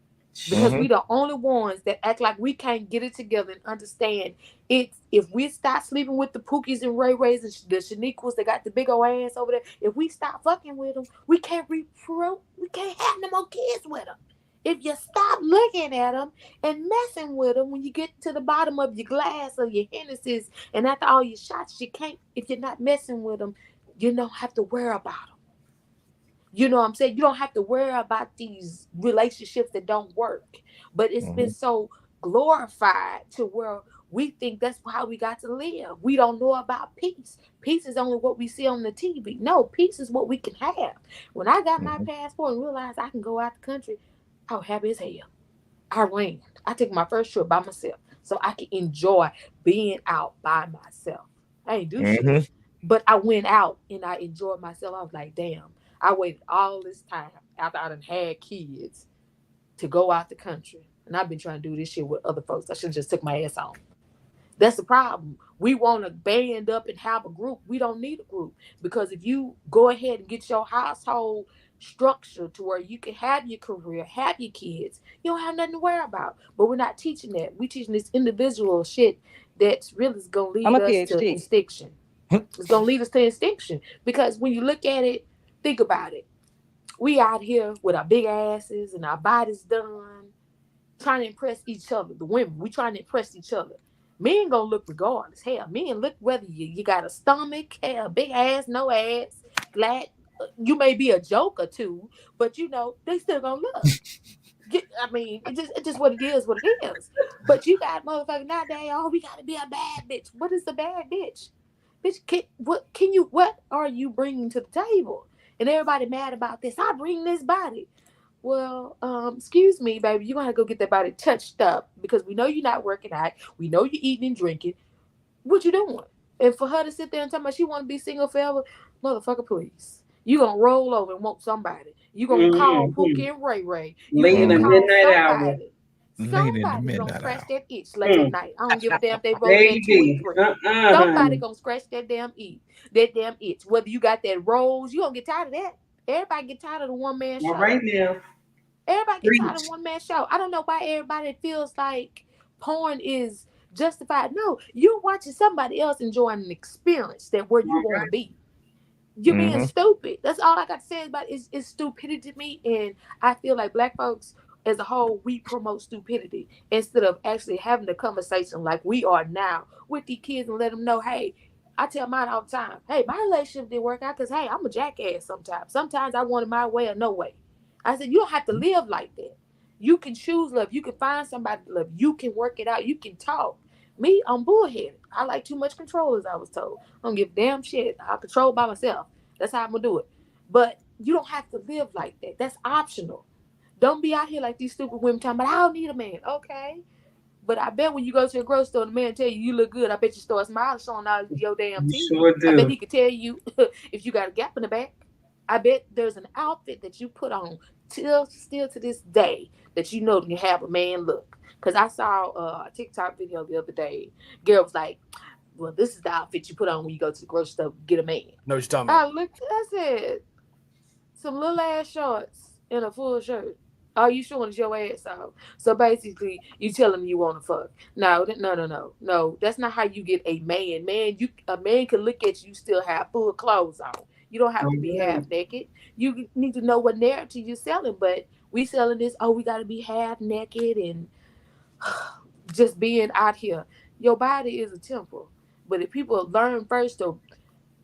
because we the only ones that act like we can't get it together and understand it. If we stop sleeping with the Pookies and Ray Rays and the Shaniquas that got the big old ass over there, if we stop fucking with them, we can't have no more kids with them. If you stop looking at them and messing with them, when you get to the bottom of your glass or your Hennessy's and after all your shots, you can't, if you're not messing with them, you don't have to worry about them. You know what I'm saying? You don't have to worry about these relationships that don't work. But it's been so glorified to where we think that's how we got to live. We don't know about peace. Peace is only what we see on the TV. No, peace is what we can have. When I got my passport and realized I can go out the country, I was happy as hell. I ran. I took my first trip by myself so I could enjoy being out by myself. I ain't do shit. But I went out and I enjoyed myself. I was like, damn. I waited all this time after I done had kids to go out the country. And I've been trying to do this shit with other folks. I should have just took my ass on. That's the problem. We want to band up and have a group. We don't need a group. Because if you go ahead and get your household structure to where you can have your career, have your kids, you don't have nothing to worry about. But we're not teaching that. We're teaching this individual shit that's really going to lead us to extinction. It's going to lead us to extinction. Because when you look at it, think about it. We out here with our big asses and our bodies done, trying to impress each other. The women, we trying to impress each other. Men gonna look regardless. Hell, men look whether you got a stomach, a big ass, no ass, glad. You may be a joke or two, but you know, they still gonna look. I mean, it's just what it is, what it is. But you got motherfuckers nowadays, we gotta be a bad bitch. What is the bad bitch? Bitch, what are you bringing to the table? and everybody mad about this. I bring this body. Well, excuse me, baby, you're gonna go get that body touched up because we know you're not working out. We know you're eating and drinking. What you doing? And for her to sit there and tell me she want to be single forever, motherfucker, please. You gonna roll over and want somebody. You gonna call Pookie and Ray Ray. You Late in the call midnight hour. Somebody's gonna scratch that itch late at night. I don't give a damn if they roll Baby. that 2 and 3. Somebody gonna scratch that damn itch. Whether you got that rose, you gonna get tired of that. Everybody get tired of the one man show. All right now. Everybody get tired of one man show. I don't know why everybody feels like porn is justified. No, you're watching somebody else enjoying an experience that where you want to be. You're being stupid. That's all I got to say about it. It's stupidity to me. And I feel like black folks as a whole, we promote stupidity instead of actually having the conversation like we are now with these kids and let them know, hey, I tell mine all the time, hey, my relationship didn't work out because, hey, I'm a jackass sometimes. Sometimes I want it my way or no way. I said, you don't have to live like that. You can choose love. You can find somebody to love. You can work it out. You can talk. Me, I'm bullheaded. I like too much control, as I was told. I don't give a damn shit. I'll control by myself. That's how I'm going to do it. But you don't have to live like that. That's optional. Don't be out here like these stupid women talking about, I don't need a man. Okay. But I bet when you go to a grocery store and the man tell you look good, I bet you start smiling, showing all your damn teeth. Sure do. I bet he could tell you if you got a gap in the back. I bet there's an outfit that you put on still to this day that you know can have a man look. Because I saw a TikTok video the other day. Girl was like, well, this is the outfit you put on when you go to the grocery store to get a man. No, what you're talking about. I looked, I said, some little ass shorts and a full shirt. All you showing is your ass off. So basically, you tell him you want to fuck. No, that's not how you get a man. A man can look at you still have full clothes on. You don't have to be half naked. You need to know what narrative you're selling. But we selling this, we got to be half naked and just being out here. Your body is a temple. But if people learn first to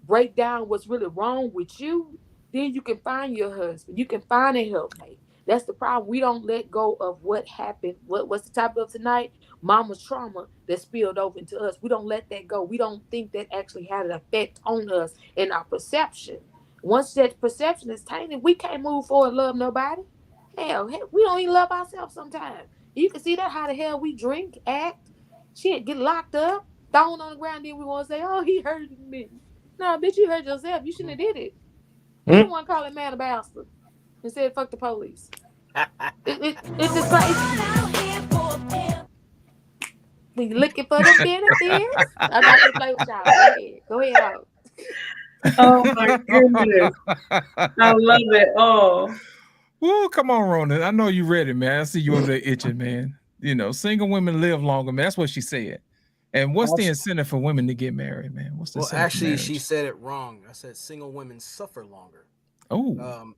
break down what's really wrong with you, then you can find your husband. You can find a helpmate. That's the problem. We don't let go of what happened. What's the topic of tonight? Mama's trauma that spilled over into us. We don't let that go. We don't think that actually had an effect on us and our perception. Once that perception is tainted, we can't move forward and love nobody. Hell, we don't even love ourselves sometimes. You can see that how the hell we drink, act, shit, get locked up, thrown on the ground, then we want to say, oh, he hurted me. No, bitch, you hurt yourself. You shouldn't have did it. You don't want to call it man a bastard. And said, fuck the police. It's just crazy. When you're looking for the benefits, I'm not going to play with y'all. Go ahead out. Oh, my goodness. I love it. Oh. Woo, come on, Ronan. I know you ready, man. I see you over there itching, man. You know, single women live longer, man. That's what she said. And what's the incentive for women to get married, man? What's the incentive? Actually, she said it wrong. I said single women suffer longer. Oh.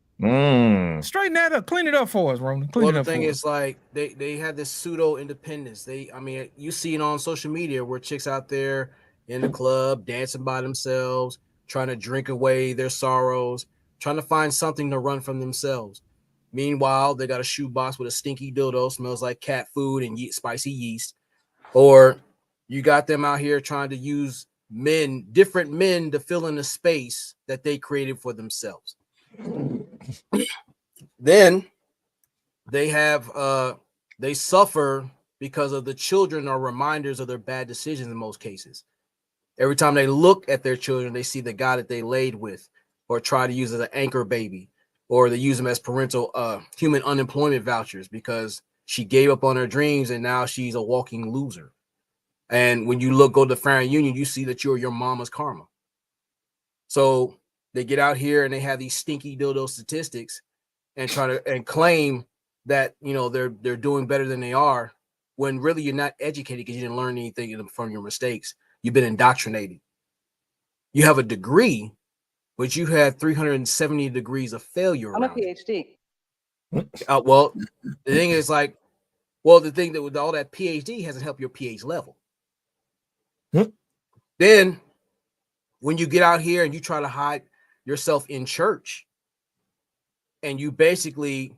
Straighten that up. Clean it up for us, Ronan. Well, the thing is, like, they have this pseudo independence. You see it on social media where chicks out there in the club dancing by themselves, trying to drink away their sorrows, trying to find something to run from themselves. Meanwhile, they got a shoebox with a stinky dildo, smells like cat food and spicy yeast. Or you got them out here trying to use different men to fill in the space that they created for themselves. Then they have they suffer because of the children are reminders of their bad decisions in most cases. Every time they look at their children, they see the guy that they laid with or try to use as an anchor baby, or they use them as parental human unemployment vouchers because she gave up on her dreams and now she's a walking loser. And when you go to the family union, you see that you're your mama's karma. So they get out here and they have these stinky dildo statistics and try to claim that, you know, they're doing better than they are, when really you're not educated because you didn't learn anything from your mistakes. You've been indoctrinated. You have a degree, but you had 370 degrees of failure. I'm a PhD. Well, the thing is, like, the thing that with all that PhD hasn't helped your PH level. Then when you get out here and you try to hide yourself in church and you basically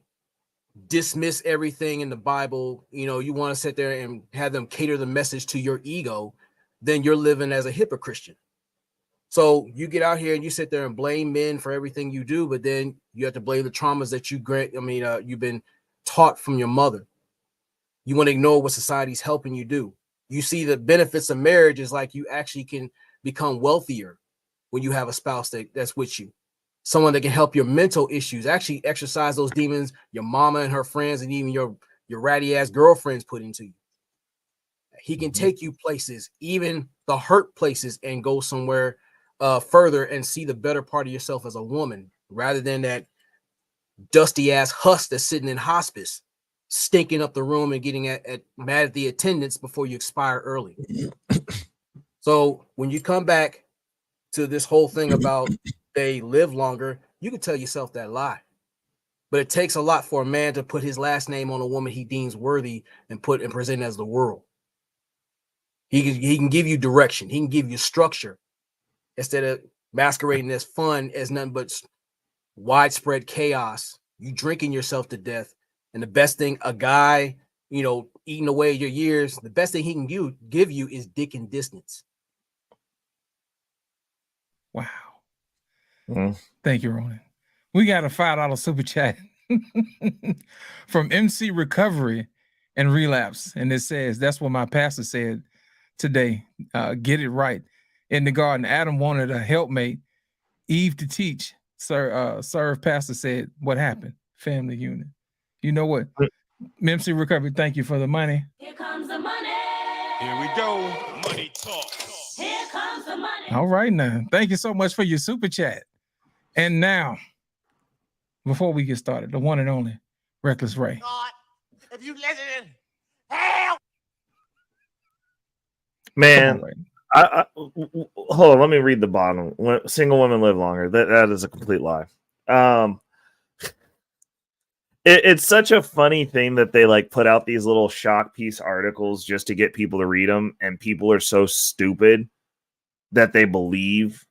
dismiss everything in the Bible, you know, you want to sit there and have them cater the message to your ego, then you're living as a hypocrite. So you get out here and you sit there and blame men for everything you do, but then you have to blame the traumas that you've been taught from your mother. You want to ignore what society's helping you do. You see the benefits of marriage is like you actually can become wealthier when you have a spouse that's with you. Someone that can help your mental issues, actually exercise those demons your mama and her friends and even your ratty ass girlfriends put into you. He can take you places, even the hurt places, and go somewhere further and see the better part of yourself as a woman, rather than that dusty ass husk that's sitting in hospice, stinking up the room and getting mad at the attendants before you expire early. So when you come back to this whole thing about they live longer, you can tell yourself that lie. But it takes a lot for a man to put his last name on a woman he deems worthy and present as the world. He can give you direction. He can give you structure instead of masquerading as fun as nothing but widespread chaos. You drinking yourself to death. And the best thing a guy, eating away your years, the best thing he can give you is dick and distance. Wow. Thank you, Ronan. We got a $5 super chat from MC Recovery and Relapse. And it says, that's what my pastor said today. Get it right. In the garden, Adam wanted a helpmate, Eve to teach. Serve pastor said, what happened? Family unit. You know what? MC Recovery, thank you for the money. Here comes the money. Here we go. Money talk. Here comes the money. All right now. Thank you so much for your super chat. And now, before we get started, the one and only Reckless Ray. God, if you listen, hell. Man, I hold on. Let me read the bottom. Single women live longer. That is a complete lie. It's such a funny thing that they like put out these little shock piece articles just to get people to read them, and people are so stupid that they believe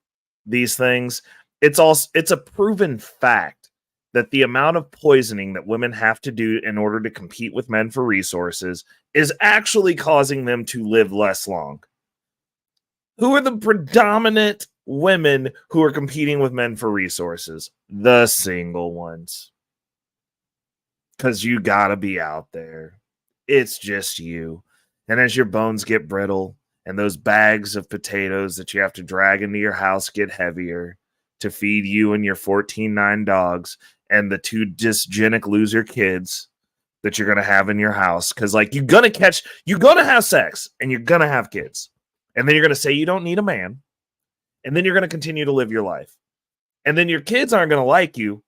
these things. It's a proven fact that the amount of poisoning that women have to do in order to compete with men for resources is actually causing them to live less long. Who are the predominant women who are competing with men for resources? The single ones. Because you gotta be out there. It's just you. And as your bones get brittle and those bags of potatoes that you have to drag into your house get heavier to feed you and your 14-9 dogs and the 2 dysgenic loser kids that you're going to have in your house. Because like you're going to have sex and you're going to have kids. And then you're going to say you don't need a man. And then you're going to continue to live your life. And then your kids aren't going to like you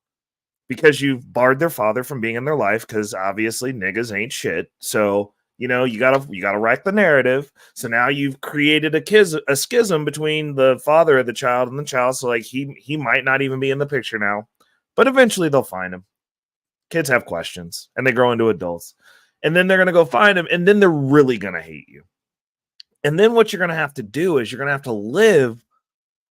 because you've barred their father from being in their life, because obviously niggas ain't shit. So, you gotta write the narrative. So now you've created a schism between the father of the child and the child. So like he might not even be in the picture now, but eventually they'll find him. Kids have questions and they grow into adults, and then they're going to go find him, and then they're really going to hate you. And then what you're going to have to do is you're going to have to live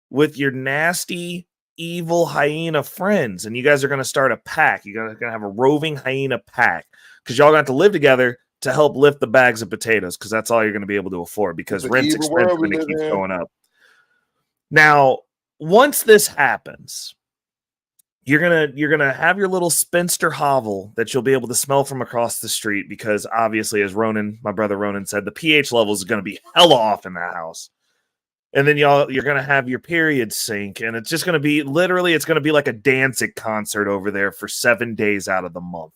with your nasty, evil hyena friends, and you guys are going to start a pack. You're going to have a roving hyena pack, because y'all got to live together to help lift the bags of potatoes, because that's all you're going to be able to afford, because rent's expensive and it keeps going up. Now, once this happens, you're gonna have your little spinster hovel that you'll be able to smell from across the street, because obviously, as my brother Ronan said, the pH levels are going to be hella off in that house. And then you're going to have your period sink, and it's just going to be it's going to be like a Danzig concert over there for 7 days out of the month.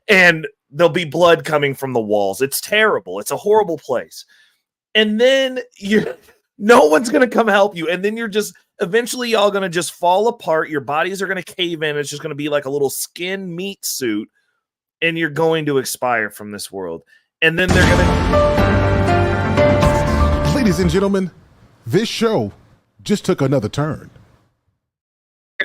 And there'll be blood coming from the walls. It's terrible. It's a horrible place. And then no one's going to come help you. And then eventually y'all going to just fall apart. Your bodies are going to cave in. It's just going to be like a little skin meat suit. And you're going to expire from this world. And then they're going to... Ladies and gentlemen, this show just took another turn.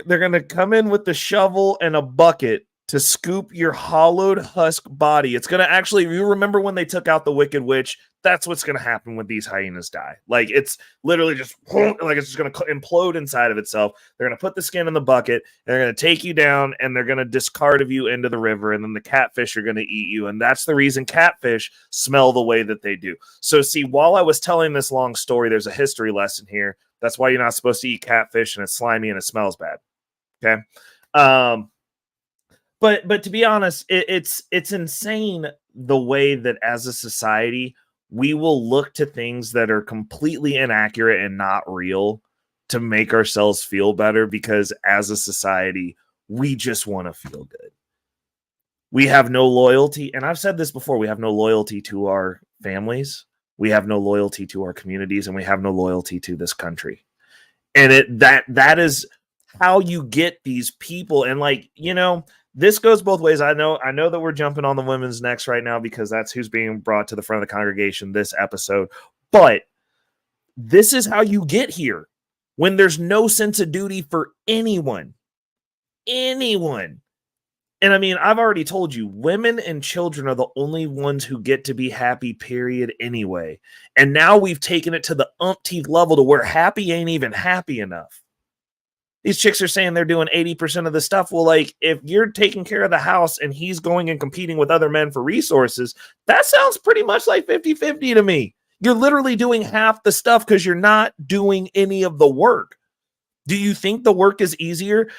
They're going to come in with the shovel and a bucket to scoop your hollowed husk body. It's going to actually, you remember when they took out the Wicked Witch? That's what's going to happen when these hyenas die. Like, it's literally just, like, it's just going to implode inside of itself. They're going to put the skin in the bucket, and they're going to take you down, and they're going to discard of you into the river, and then the catfish are going to eat you. And that's the reason catfish smell the way that they do. So see, while I was telling this long story, there's a history lesson here That's why you're not supposed to eat catfish, and it's slimy and it smells bad. Okay. But to be honest, it's insane the way that as a society we will look to things that are completely inaccurate and not real to make ourselves feel better, because as a society we just want to feel good. We have no loyalty, and I've said this before, we have no loyalty to our families, we have no loyalty to our communities, and we have no loyalty to this country. And that is how you get these people. And like, you know, this goes both ways. I know that we're jumping on the women's necks right now because that's who's being brought to the front of the congregation this episode. But this is how you get here when there's no sense of duty for anyone. Anyone. And I mean, I've already told you, women and children are the only ones who get to be happy, period, anyway. And now we've taken it to the umpteenth level to where happy ain't even happy enough. These chicks are saying they're doing 80% of the stuff. Well, like, if you're taking care of the house and he's going and competing with other men for resources, that sounds pretty much like 50-50 to me. You're literally doing half the stuff because you're not doing any of the work. Do you think the work is easier?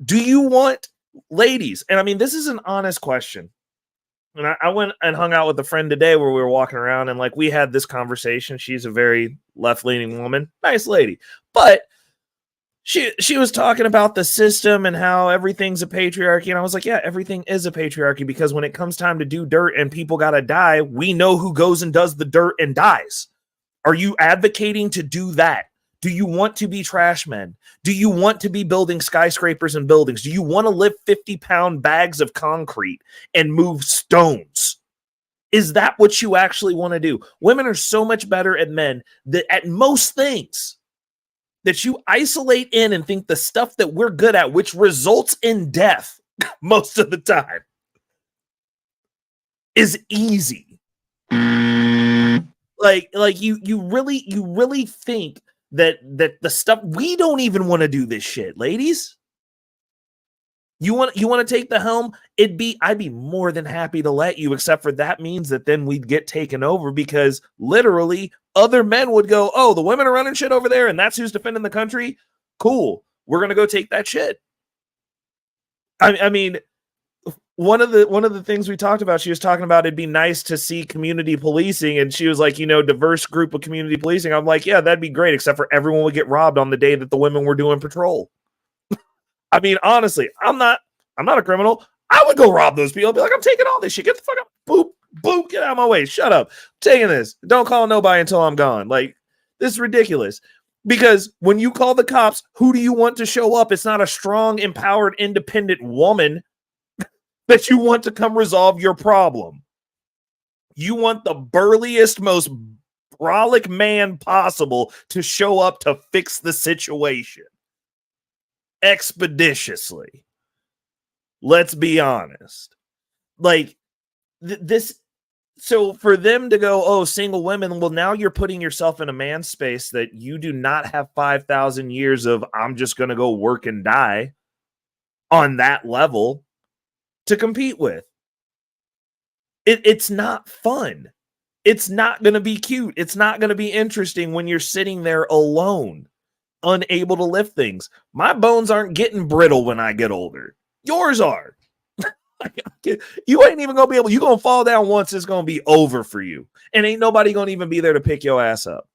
Do you want, ladies, and I mean, this is an honest question. And I went and hung out with a friend today where we were walking around and like we had this conversation. She's a very left-leaning woman, nice lady, but she was talking about the system and how everything's a patriarchy. And I was like, yeah, everything is a patriarchy, because when it comes time to do dirt and people got to die, we know who goes and does the dirt and dies. Are you advocating to do that? Do you want to be trash men? Do you want to be building skyscrapers and buildings? Do you want to lift 50-pound bags of concrete and move stones? Is that what you actually want to do? Women are so much better at men that at most things that you isolate in and think the stuff that we're good at, which results in death most of the time, is easy. Like you really think that the stuff, we don't even want to do this shit, ladies. You want to take the helm? I'd be more than happy to let you, except for that means that then we'd get taken over, because literally other men would go, oh, the women are running shit over there and that's who's defending the country. Cool. We're going to go take that shit. I mean, one of the things we talked about, she was talking about it'd be nice to see community policing, and she was like, you know, diverse group of community policing. I'm like, yeah, that'd be great, except for everyone would get robbed on the day that the women were doing patrol. I mean, honestly, I'm not a criminal. I would go rob those people. I'd be like, I'm taking all this shit. Get the fuck up. Boop, boop, get out of my way. Shut up. I'm taking this. Don't call nobody until I'm gone. Like, this is ridiculous. Because when you call the cops, who do you want to show up? It's not a strong, empowered, independent woman that you want to come resolve your problem. You want the burliest, most brolic man possible to show up to fix the situation expeditiously. Let's be honest. Like, this. So for them to go, oh, single women, well, now you're putting yourself in a man space that you do not have 5,000 years of, I'm just going to go work and die on that level to compete with. It's not fun. It's not going to be cute. It's not going to be interesting when you're sitting there alone, unable to lift things. My bones aren't getting brittle when I get older. Yours are. You ain't even gonna be able, you're gonna fall down once, it's gonna be over for you. And ain't nobody gonna even be there to pick your ass up.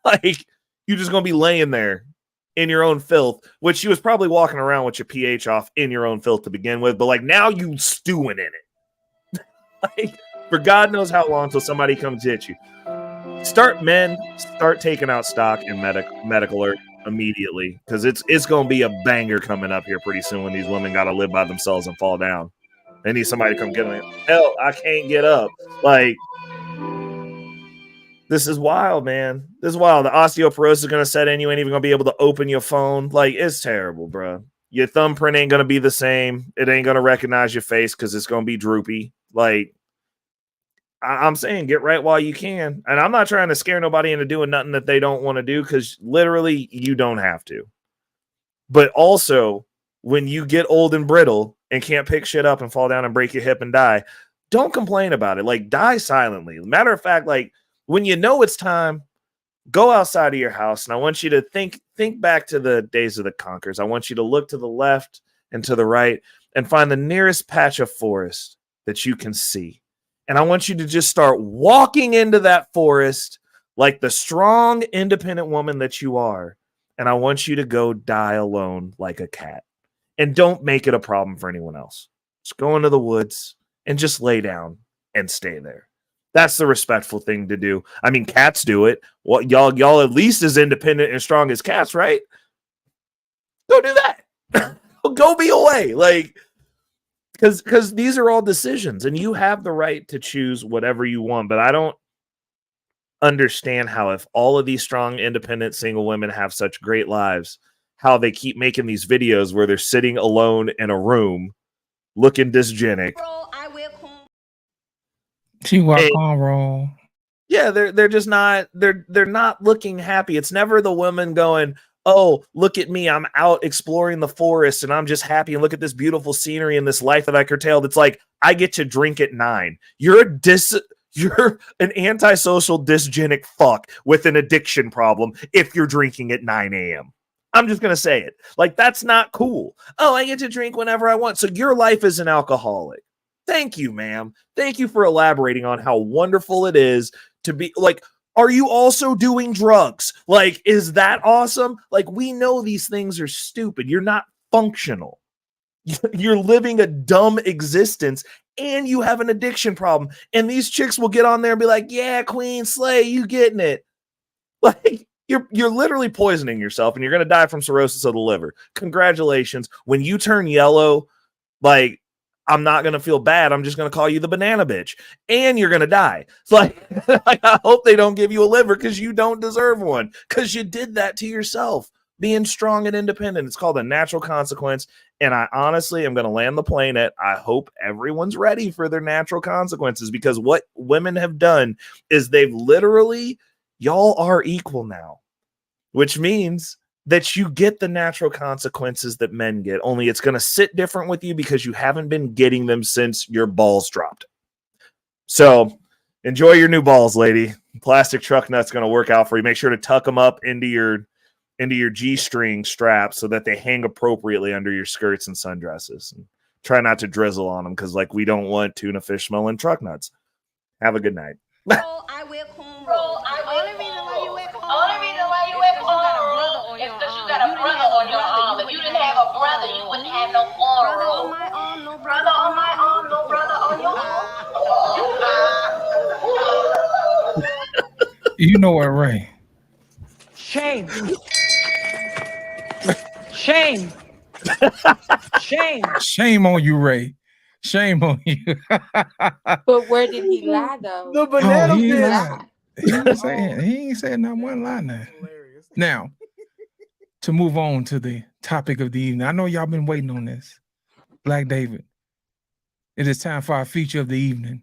Like, you're just gonna be laying there in your own filth, which you was probably walking around with your pH off in your own filth to begin with, but like now you stewing in it. Like, for God knows how long till somebody comes hit you. Start taking out stock in medical alert immediately, because it's gonna be a banger coming up here pretty soon when these women gotta live by themselves and fall down. They need somebody to come get them. Hell, I can't get up. Like, this is wild, man. This is wild. The osteoporosis is gonna set in. You ain't even gonna be able to open your phone. Like, it's terrible, bro. Your thumbprint ain't gonna be the same. It ain't gonna recognize your face because it's gonna be droopy. Like, I'm saying, get right while you can. And I'm not trying to scare nobody into doing nothing that they don't want to do, because literally you don't have to. But also, when you get old and brittle and can't pick shit up and fall down and break your hip and die, don't complain about it. Like, die silently. Matter of fact, like, when you know it's time, go outside of your house, and I want you to think back to the days of the conquerors. I want you to look to the left and to the right and find the nearest patch of forest that you can see. And I want you to just start walking into that forest like the strong, independent woman that you are. And I want you to go die alone like a cat. And don't make it a problem for anyone else. Just go into the woods and just lay down and stay there. That's the respectful thing to do. I mean, cats do it. Well, y'all at least as independent and strong as cats, right? Go do that. Go be away. Like, because these are all decisions, and you have the right to choose whatever you want. But I don't understand how, if all of these strong, independent, single women have such great lives, how they keep making these videos where they're sitting alone in a room looking dysgenic. She walk on roll. Yeah, they're just not they're not looking happy. It's never the woman going, "Oh, look at me, I'm out exploring the forest and I'm just happy and look at this beautiful scenery and this life that I curtailed." It's like, I get to drink at 9. You're an antisocial dysgenic fuck with an addiction problem if you're drinking at 9 a.m. I'm just gonna say it. Like, that's not cool. Oh, I get to drink whenever I want. So your life is an alcoholic. Thank you, ma'am. Thank you for elaborating on how wonderful it is to be like, are you also doing drugs? Like, is that awesome? Like, we know these things are stupid. You're not functional. You're living a dumb existence and you have an addiction problem. And these chicks will get on there and be like, yeah, Queen Slay, you getting it. Like, you're literally poisoning yourself and you're going to die from cirrhosis of the liver. Congratulations. When you turn yellow, like, I'm not going to feel bad. I'm just going to call you the banana bitch. And you're going to die. It's like, I hope they don't give you a liver because you don't deserve one. Because you did that to yourself. Being strong and independent. It's called a natural consequence. And I honestly am going to land the plane at, I hope everyone's ready for their natural consequences. Because what women have done is they've literally, y'all are equal now. Which means that you get the natural consequences that men get, only it's going to sit different with you because you haven't been getting them since your balls dropped. So enjoy your new balls, lady. Plastic truck nut's going to work out for you. Make sure to tuck them up into your G-string straps so that they hang appropriately under your skirts and sundresses. And try not to drizzle on them because, like, we don't want tuna fish smelling truck nuts. Have a good night. I wear cornrows. Only reason why you wear cornrows is because you got a brother on your arm. If you didn't have a brother, you wouldn't have no cornrows. Brother on my arm, no brother on my arm, no brother on your arm. You know what, Ray? Shame. Shame. Shame. Shame on you, Ray. Shame on you. But where did he lie, though? The banana he bitch. lied. He ain't saying not one lie now. Now, to move on to the topic of the evening. I know y'all been waiting on this. Black David, it is time for our feature of the evening.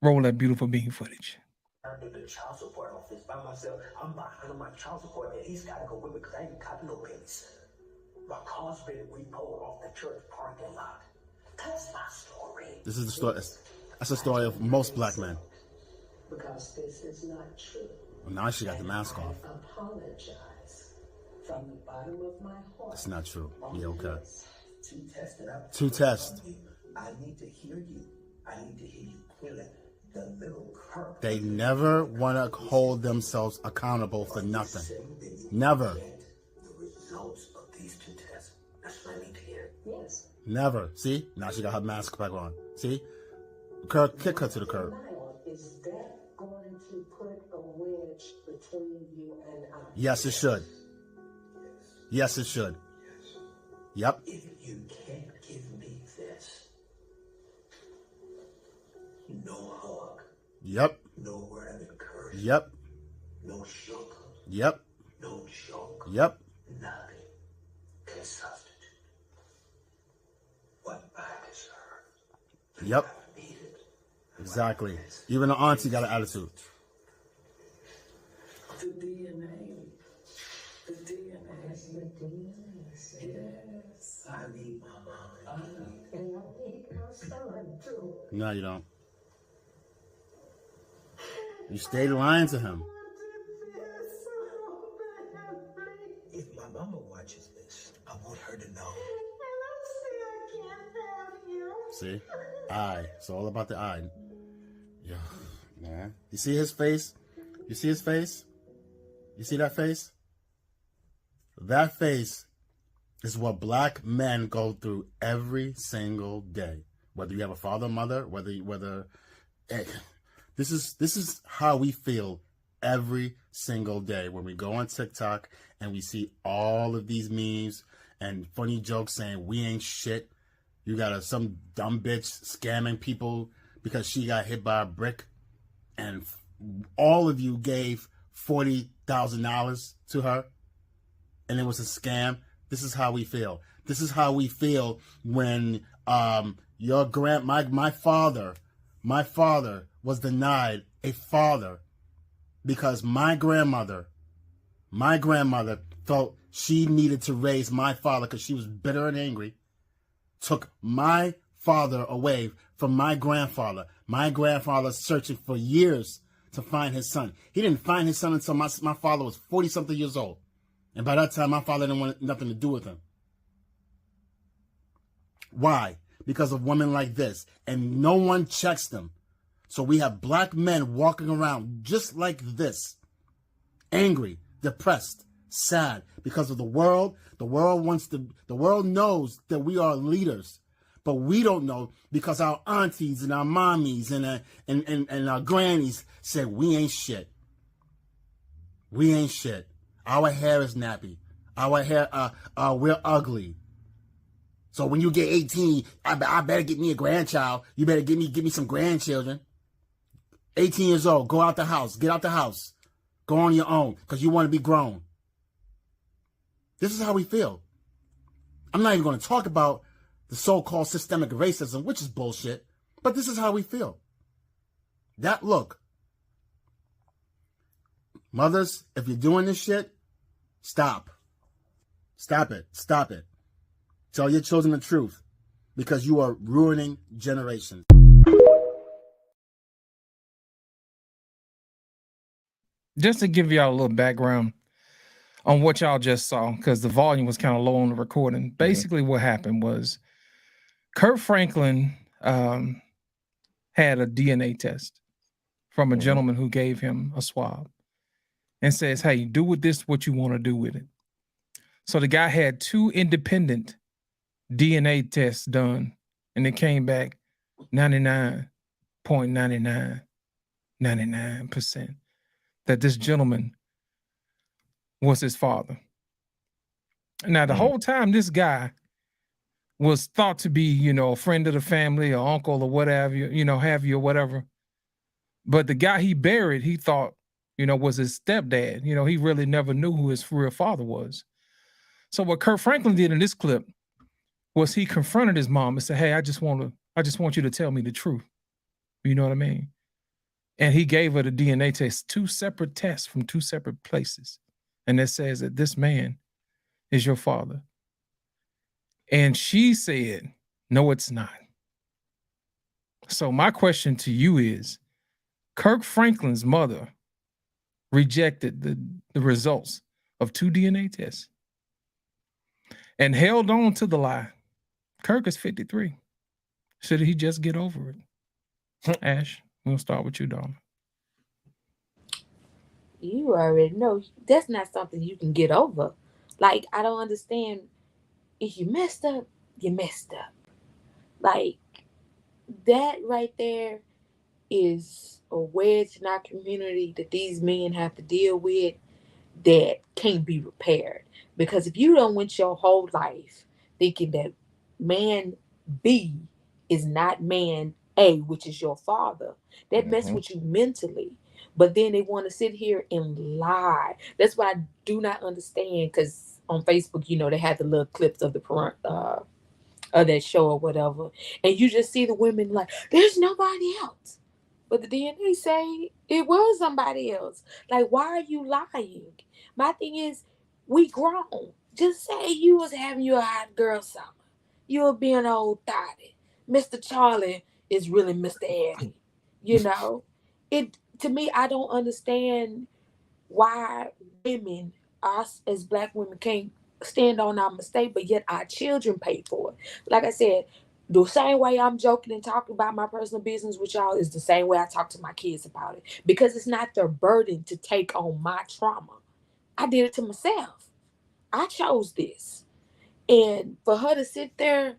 Roll that beautiful bean footage. Under the child support office by myself. I'm behind on my child support, and he's got to go with me because I ain't got no babies. My car's been repoed off the church parking lot. That's my story. This is the story. That's the story of most black men. Because this is not true. Well, now she got the mask off. I apologize from the bottom of my heart. It's not true. Yeah, okay. To test it out. To test. I need to hear you. I need to hear you clearly. The little Kirk. They never want to hold themselves accountable for nothing. Never. The results of these two tests. That's what I need to hear. Yes. Never. See? Now she got her mask back on. See? Kirk, kick her to the curb. Is that going to put a wedge between you and I? Yes, it should. Yes, it should. Yep. If you can't give me this, no hug. Yep. No word of encouragement. Yep. No sugar. Yep. No joke. Yep. Nothing can substitute what I deserve. Yep. Exactly. Even the auntie got an attitude. The DNA. The DNA. Yes. I need my mom. And I need my son too. No, you don't. You stayed lying to him. mama watches this, I want her to know. See? Eye. It's all about the eye. Yeah, man. You see his face? You see his face? You see that face? That face is what black men go through every single day. Whether you have a father or mother, this is how we feel every single day when we go on TikTok and we see all of these memes and funny jokes saying we ain't shit. You got some dumb bitch scamming people because she got hit by a brick, and all of you gave $40,000 to her, and it was a scam. This is how we feel. This is how we feel when my father was denied a father because my grandmother felt she needed to raise my father because she was bitter and angry, took my father away from my grandfather. My grandfather searching for years to find his son. He didn't find his son until my father was 40-something years old. And by that time, my father didn't want nothing to do with him. Why? Because of women like this. And no one checks them. So we have black men walking around just like this. Angry, depressed, sad because of the world. The world knows that we are leaders. But we don't know because our aunties and our mommies and our grannies said we ain't shit. We ain't shit. Our hair is nappy. Our hair, we're ugly. So when you get 18, I better get me a grandchild. You better give me some grandchildren. 18 years old, go out the house. Get out the house. Go on your own because you want to be grown. This is how we feel. I'm not even going to talk about the so-called systemic racism, which is bullshit, but this is how we feel. Look, mothers, if you're doing this shit, stop. Stop it. Stop it. Tell your children the truth because you are ruining generations. Just to give y'all a little background on what y'all just saw, because the volume was kind of low on the recording. Basically, what happened was Kirk Franklin had a DNA test from a gentleman who gave him a swab and says, hey, do with this what you want to do with it. So the guy had 2 independent DNA tests done, and it came back 99.99% that this gentleman was his father. Now, the whole time, this guy was thought to be, a friend of the family or uncle or whatever, or whatever. But the guy he buried, he thought, was his stepdad. He really never knew who his real father was. So what Kirk Franklin did in this clip was he confronted his mom and said, hey, I just want you to tell me the truth. You know what I mean? And he gave her the DNA test, 2 separate tests from 2 separate places. And it says that this man is your father. And she said, no, it's not. So my question to you is, Kirk Franklin's mother rejected the results of 2 DNA tests and held on to the lie. Kirk is 53. Should he just get over it? Ash, we'll start with you, darling. You already know that's not something you can get over. Like, I don't understand. If you messed up, you messed up. Like, that right there is a wedge in our community that these men have to deal with that can't be repaired. Because if you don't went your whole life thinking that man B is not man A, which is your father, that mess with you mentally. But then they want to sit here and lie. That's what I do not understand. Because on Facebook, they had the little clips of of that show or whatever, and you just see the women like, there's nobody else. But the DNA say it was somebody else. Like, why are you lying? My thing is, we grown. Just say you was having your hot girl summer. You were being old thotty. Mr. Charlie is really Mr. Eddie. To me, I don't understand why women, us as black women, can't stand on our mistake, but yet our children pay for it. Like I said, the same way I'm joking and talking about my personal business with y'all is the same way I talk to my kids about it, because it's not their burden to take on my trauma. I did it to myself. I chose this. And for her to sit there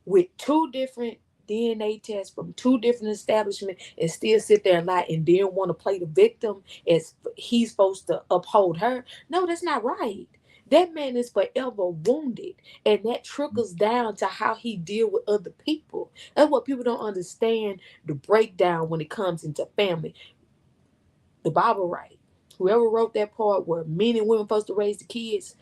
with 2 different DNA tests from 2 different establishments and still sit there and lie and then want to play the victim as he's supposed to uphold her. No, that's not right. That man is forever wounded, and that trickles down to how he deal with other people. That's what people don't understand, the breakdown when it comes into family. The Bible right. Whoever wrote that part where men and women supposed to raise the kids,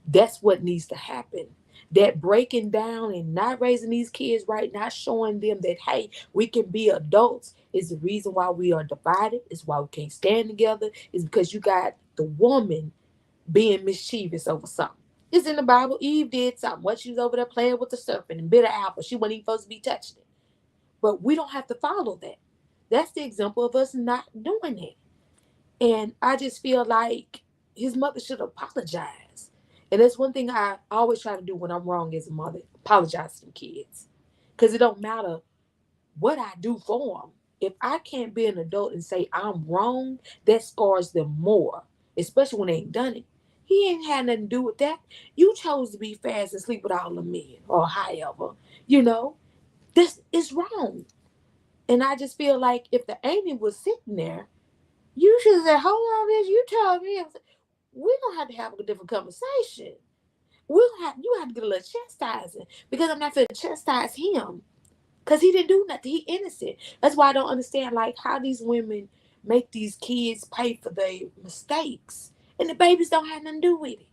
that's what needs to happen. That breaking down and not raising these kids right, not showing them that, hey, we can be adults is the reason why we are divided, is why we can't stand together, is because you got the woman being mischievous over something. It's in the Bible. Eve did something. What she was over there playing with the serpent and bit an apple. She wasn't even supposed to be touching it. But we don't have to follow that. That's the example of us not doing it. And I just feel like his mother should apologize. And that's one thing I always try to do when I'm wrong as a mother, apologize to the kids. Because it don't matter what I do for them. If I can't be an adult and say I'm wrong, that scars them more, especially when they ain't done it. He ain't had nothing to do with that. You chose to be fast and sleep with all the men, or however. You know, this is wrong. And I just feel like if the angel was sitting there, you should have said, hold on, bitch, you told me. We're going to have a different conversation. You have to get a little chastising, because I'm not going to chastise him, because he didn't do nothing. He innocent. That's why I don't understand, like, how these women make these kids pay for their mistakes. And the babies don't have nothing to do with it.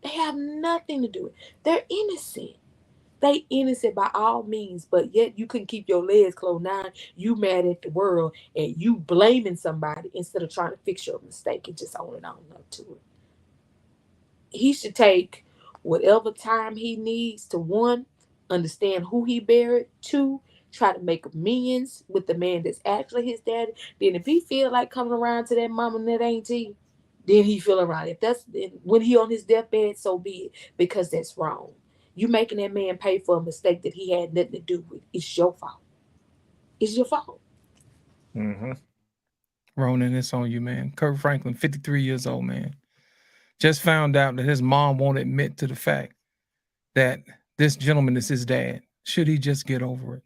They have nothing to do with it. They're innocent. They innocent by all means, but yet you couldn't keep your legs closed. Now you mad at the world and you blaming somebody instead of trying to fix your mistake and just owning on up to it. He should take whatever time he needs to, 1, understand who he buried, 2, try to make amends with the man that's actually his daddy. Then if he feel like coming around to that mama and that auntie, then he feel around. If that's when he on his deathbed, so be it, because that's wrong. You making that man pay for a mistake that he had nothing to do with. It's your fault. It's your fault. Mm-hmm. Ronan, it's on you, man. Kirk Franklin, 53 years old, man. Just found out that his mom won't admit to the fact that this gentleman is his dad. Should he just get over it?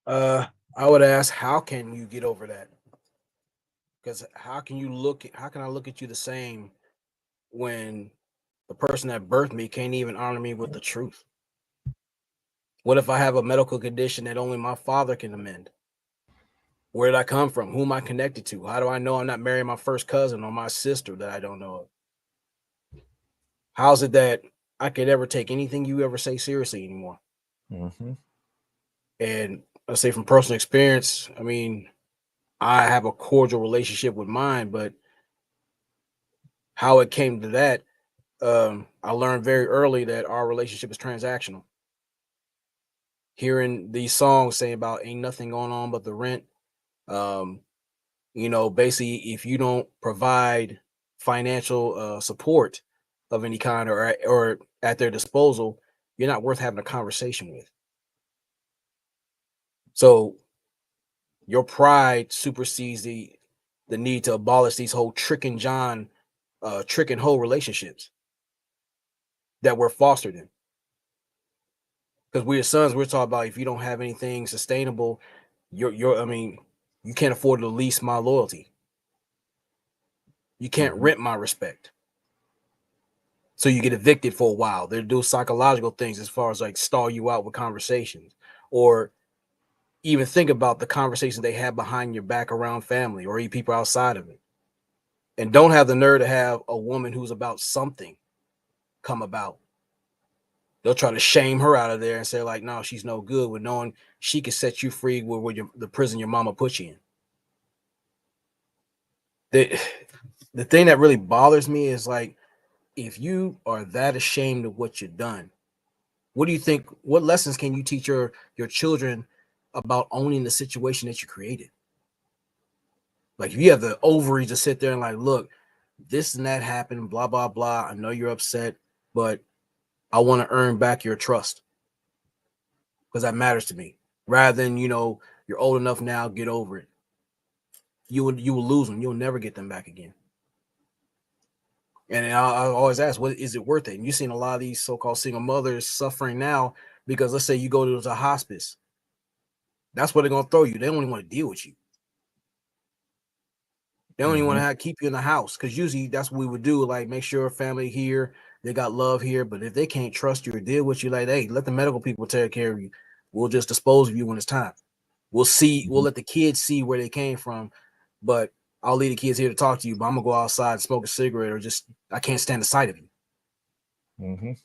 I would ask, how can you get over that? Because how can I look at you the same when the person that birthed me can't even honor me with the truth? What if I have a medical condition that only my father can amend? Where did I come from? Who am I connected to? How do I know I'm not marrying my first cousin or my sister that I don't know of? How's it that I could ever take anything you ever say seriously anymore? Mm-hmm. And I say from personal experience, I mean, I have a cordial relationship with mine, but how it came to that, I learned very early that our relationship is transactional. Hearing these songs saying about ain't nothing going on but the rent, basically, if you don't provide financial support of any kind or at their disposal, you're not worth having a conversation with. So your pride supersedes the need to abolish these whole trick and hoe relationships that we're fostered in. Because we as sons, we're talking about, if you don't have anything sustainable, you can't afford to lease my loyalty. You can't rent my respect. So you get evicted for a while. They do psychological things as far as like stall you out with conversations, or even think about the conversations they have behind your back around family or even people outside of it. And don't have the nerve to have a woman who's about something come about. They'll try to shame her out of there and say like, no, she's no good, with knowing she can set you free with the prison your mama put you in. The thing that really bothers me is like, if you are that ashamed of what you've done, what do you think? What lessons can you teach your children about owning the situation that you created? Like, if you have the ovaries to sit there and like, look, this and that happened, blah, blah, blah. I know you're upset, but I want to earn back your trust because that matters to me. Rather than, you're old enough now, get over it. You will lose them. You'll never get them back again. And I always ask, what is it worth it? And you've seen a lot of these so-called single mothers suffering now because let's say you go to a hospice. That's where they're going to throw you. They don't even want to deal with you. They don't even want to keep you in the house because usually that's what we would do, like make sure family here, they got love here. But if they can't trust you or deal with you, like, hey, let the medical people take care of you. We'll just dispose of you when it's time. We'll let the kids see where they came from, but I'll leave the kids here to talk to you, but I'm going to go outside and smoke a cigarette or I can't stand the sight of you.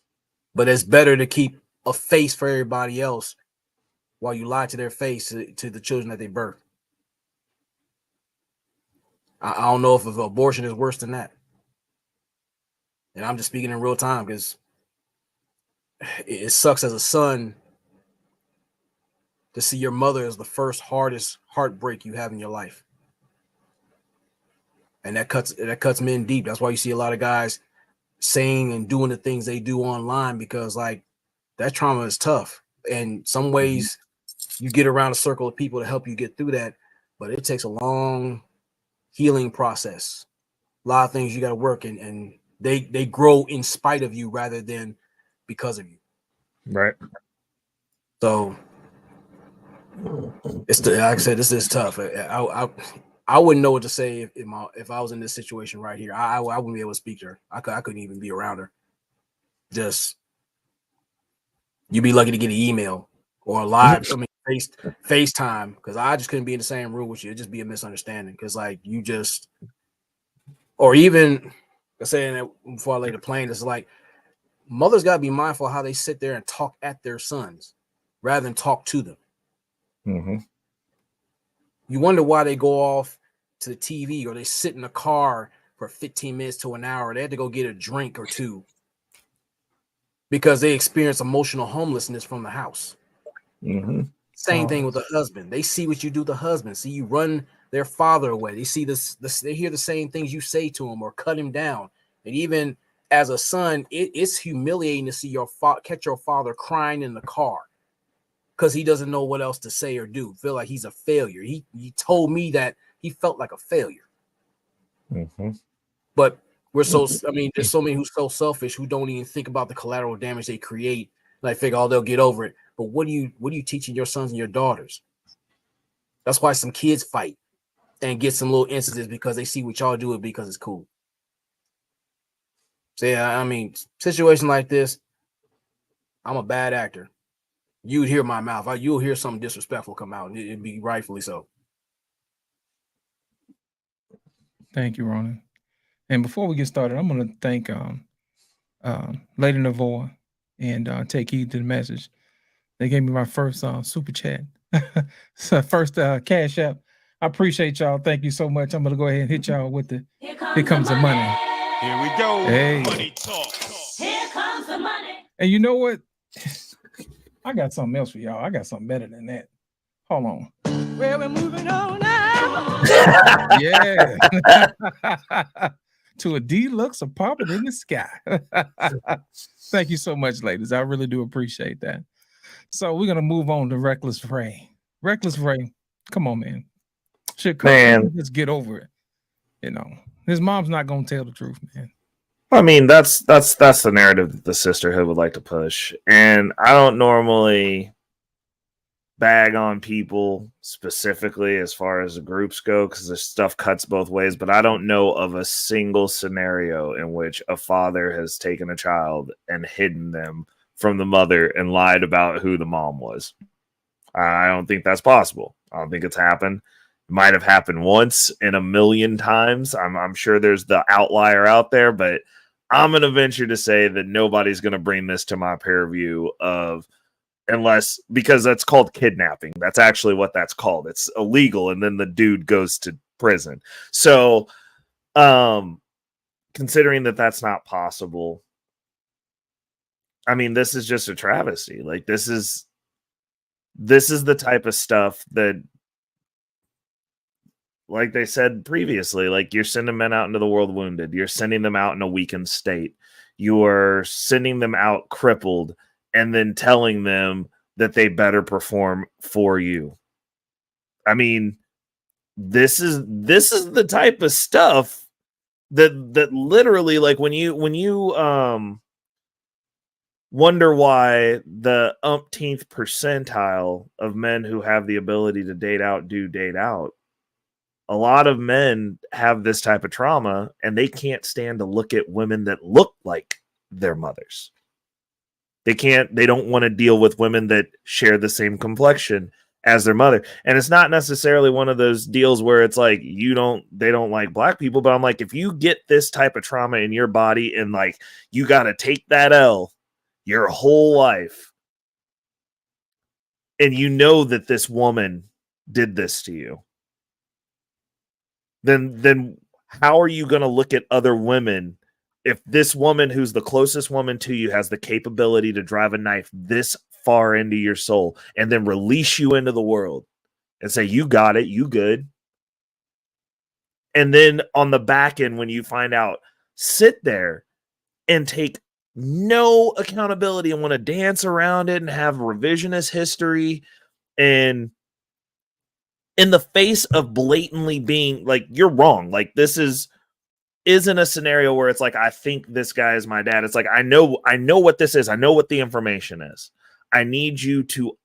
But it's better to keep a face for everybody else while you lie to their face to the children that they birth. I don't know if abortion is worse than that. And I'm just speaking in real time because it sucks as a son to see your mother as the first hardest heartbreak you have in your life. And that cuts men deep. That's why you see a lot of guys saying and doing the things they do online because like that trauma is tough. And some ways you get around a circle of people to help you get through that, but it takes a long healing process. A lot of things you got to work and they grow in spite of you rather than because of you. Right. So like I said, this is tough. I wouldn't know what to say if I was in this situation right here. I wouldn't be able to speak to her. I couldn't even be around her. Just you'd be lucky to get an email or a live, FaceTime, because I just couldn't be in the same room with you. It'd just be a misunderstanding because like you just, or even saying that before I lay the plane, it's like mothers got to be mindful how they sit there and talk at their sons rather than talk to them. You wonder why they go off to the TV or they sit in the car for 15 minutes to an hour. They had to go get a drink or two because they experience emotional homelessness from the house. Same thing with the husband. They see what you do to the husband. See you run their father away. They see this. They hear the same things you say to him or cut him down. And even as a son, it's humiliating to see catch your father crying in the car because he doesn't know what else to say or do. Feel like he's a failure. He told me that he felt like a failure. But there's so many who's so selfish who don't even think about the collateral damage they create. Like figure, they'll get over it. But what are you teaching your sons and your daughters? That's why some kids fight and get some little instances because they see what y'all do it because it's cool. So yeah, I mean, situation like this, I'm a bad actor. You'd hear my mouth. You'll hear something disrespectful come out, and it'd be rightfully so. Thank you, Ronan. And before we get started, I'm going to thank Lady Navoa and take heed to the message. They gave me my first super chat. So first Cash App. I appreciate y'all. Thank you so much. I'm going to go ahead and hit y'all with Here comes the money. Here we go. Hey. Money talk. Here comes the money. And you know what? I got something else for y'all. I got something better than that. Hold on. Well, we're moving on now. Yeah. To a deluxe apartment in the sky. Thank you so much, ladies. I really do appreciate that. So we're gonna move on to Reckless Ray. Reckless Ray, come on, man. Shit, man, let's get over it. You know, his mom's not gonna tell the truth, man. I mean, that's the narrative that the sisterhood would like to push, and I don't normally bag on people specifically as far as the groups go because this stuff cuts both ways, but I don't know of a single scenario in which a father has taken a child and hidden them from the mother and lied about who the mom was. I don't think that's possible. I don't think it's happened. It might have happened once in a million times. I'm sure there's the outlier out there, but I'm going to venture to say that nobody's going to bring this to my peer review because that's called kidnapping. That's actually what that's called. It's illegal, and then the dude goes to prison. So, considering that that's not possible, I mean, this is just a travesty. Like, this is the type of stuff that like they said previously, like you're sending men out into the world wounded. You're sending them out in a weakened state. You are sending them out crippled and then telling them that they better perform for you. I mean, this is the type of stuff that literally, like when you wonder why the umpteenth percentile of men who have the ability to date out do date out. A lot of men have this type of trauma and they can't stand to look at women that look like their mothers. They don't want to deal with women that share the same complexion as their mother. And it's not necessarily one of those deals where it's like they don't like black people, but I'm like, if you get this type of trauma in your body and like you got to take that L your whole life, and you know that this woman did this to you, then how are you going to look at other women if this woman who's the closest woman to you has the capability to drive a knife this far into your soul and then release you into the world and say, you got it, you good. And then on the back end, when you find out, sit there and take no accountability and want to dance around it and have revisionist history, and in the face of blatantly being like, you're wrong. Like this isn't a scenario where it's like, I think this guy is my dad. It's like, I know what this is. I know what the information is. I need you to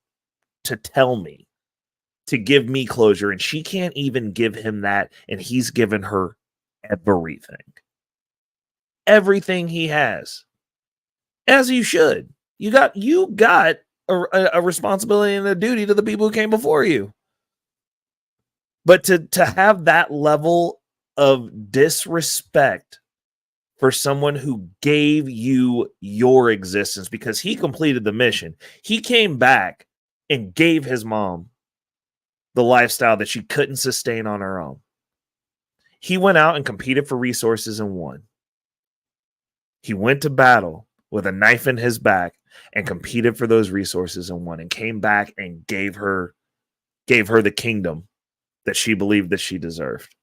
tell me, to give me closure. And she can't even give him that. And he's given her everything he has, as you should. You got a responsibility and a duty to the people who came before you. But to have that level of disrespect for someone who gave you your existence, because he completed the mission. He came back and gave his mom the lifestyle that she couldn't sustain on her own. He went out and competed for resources and won. He went to battle with a knife in his back and competed for those resources and won, and came back and gave her the kingdom that she believed that she deserved.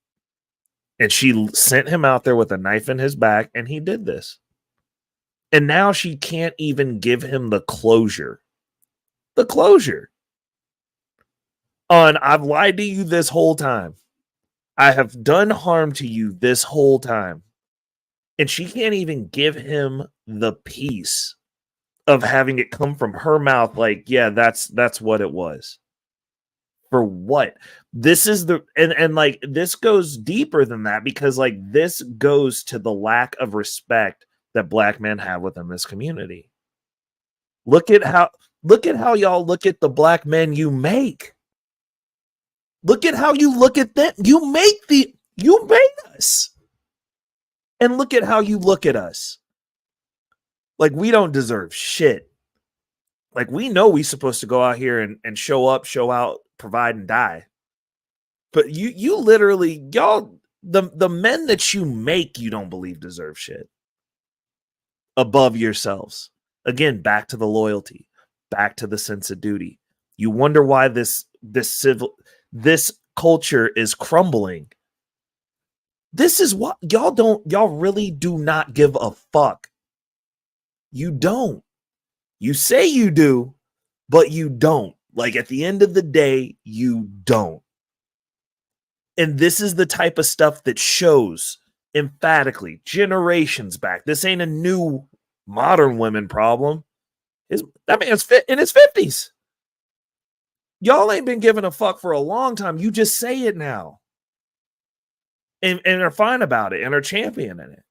And she sent him out there with a knife in his back, and he did this. And now she can't even give him the closure. The closure on, I've lied to you this whole time. I have done harm to you this whole time. And she can't even give him the peace of having it come from her mouth like, yeah, that's what it was. For what? This is and like this goes deeper than that, because like this goes to the lack of respect that black men have within this community. Look at how y'all look at the black men you make. Look at how you look at them. You made us. And look at how you look at us. Like we don't deserve shit. Like we know we're supposed to go out here and show up, show out, provide, and die. But you literally, y'all, the men that you make, you don't believe deserve shit above yourselves. Again, back to the loyalty, back to the sense of duty. You wonder why this culture is crumbling. This is what y'all really do not give a fuck. You don't. You say you do, but you don't. Like at the end of the day, you don't. And this is the type of stuff that shows emphatically generations back. This ain't a new modern women problem. That man's in his 50s. Y'all ain't been giving a fuck for a long time. You just say it now. And are fine about it and are championing it.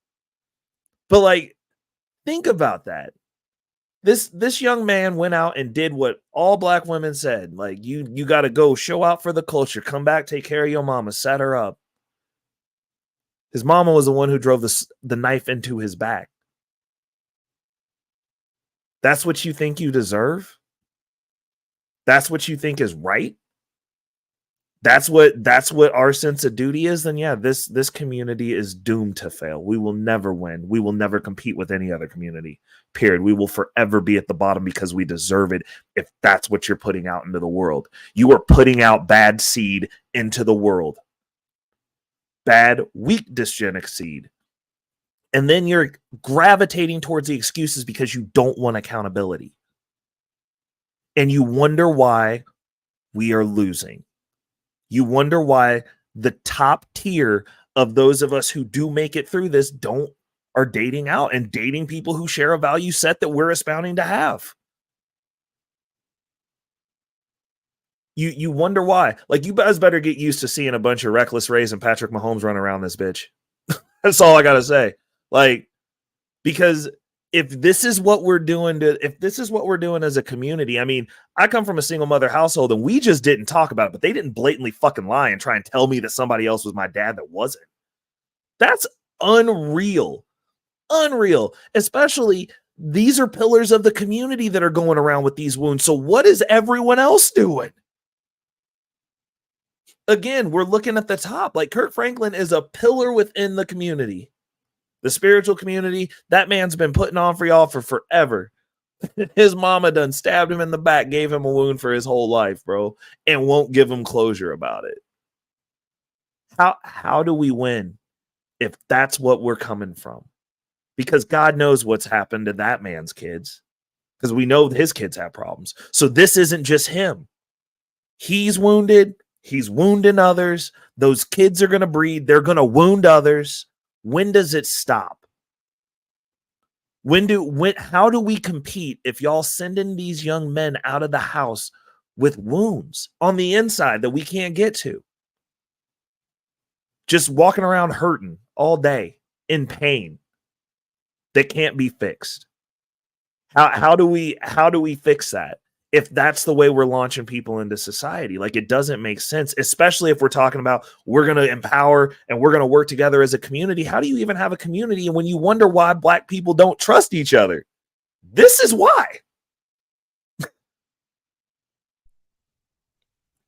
But like, think about that. This young man went out and did what all black women said. Like, you got to go show out for the culture. Come back, take care of your mama, set her up. His mama was the one who drove the knife into his back. That's what you think you deserve? That's what you think is right? That's what our sense of duty is? Then yeah, this community is doomed to fail. We will never win. We will never compete with any other community. Period. We will forever be at the bottom because we deserve it if that's what you're putting out into the world. You are putting out bad seed into the world. bad, weak dysgenic seed. And then you're gravitating towards the excuses because you don't want accountability. And you wonder why we are losing. You wonder why the top tier of those of us who do make it through this are dating out and dating people who share a value set that we're espousing to have. You wonder why. Like, you guys better get used to seeing a bunch of Reckless Rays and Patrick Mahomes run around this bitch. That's all I gotta say. Like, because if this is what we're doing as a community, I mean, I come from a single mother household and we just didn't talk about it, but they didn't blatantly fucking lie and try and tell me that somebody else was my dad that wasn't. That's unreal. Unreal. Especially, these are pillars of the community that are going around with these wounds. So what is everyone else doing? Again, we're looking at the top. Like, Kirk Franklin is a pillar within the community. The spiritual community, that man's been putting on for y'all for forever. His mama done stabbed him in the back, gave him a wound for his whole life, bro, and won't give him closure about it. How do we win if that's what we're coming from? Because God knows what's happened to that man's kids. Because we know his kids have problems. So this isn't just him. He's wounded. He's wounding others. Those kids are going to breed. They're going to wound others. When does it stop? How do we compete if y'all sending these young men out of the house with wounds on the inside that we can't get to? Just walking around hurting all day in pain that can't be fixed. How do we fix that? If that's the way we're launching people into society, like, it doesn't make sense, especially if we're talking about we're going to empower and we're going to work together as a community. How do you even have a community when you wonder why Black people don't trust each other? This is why.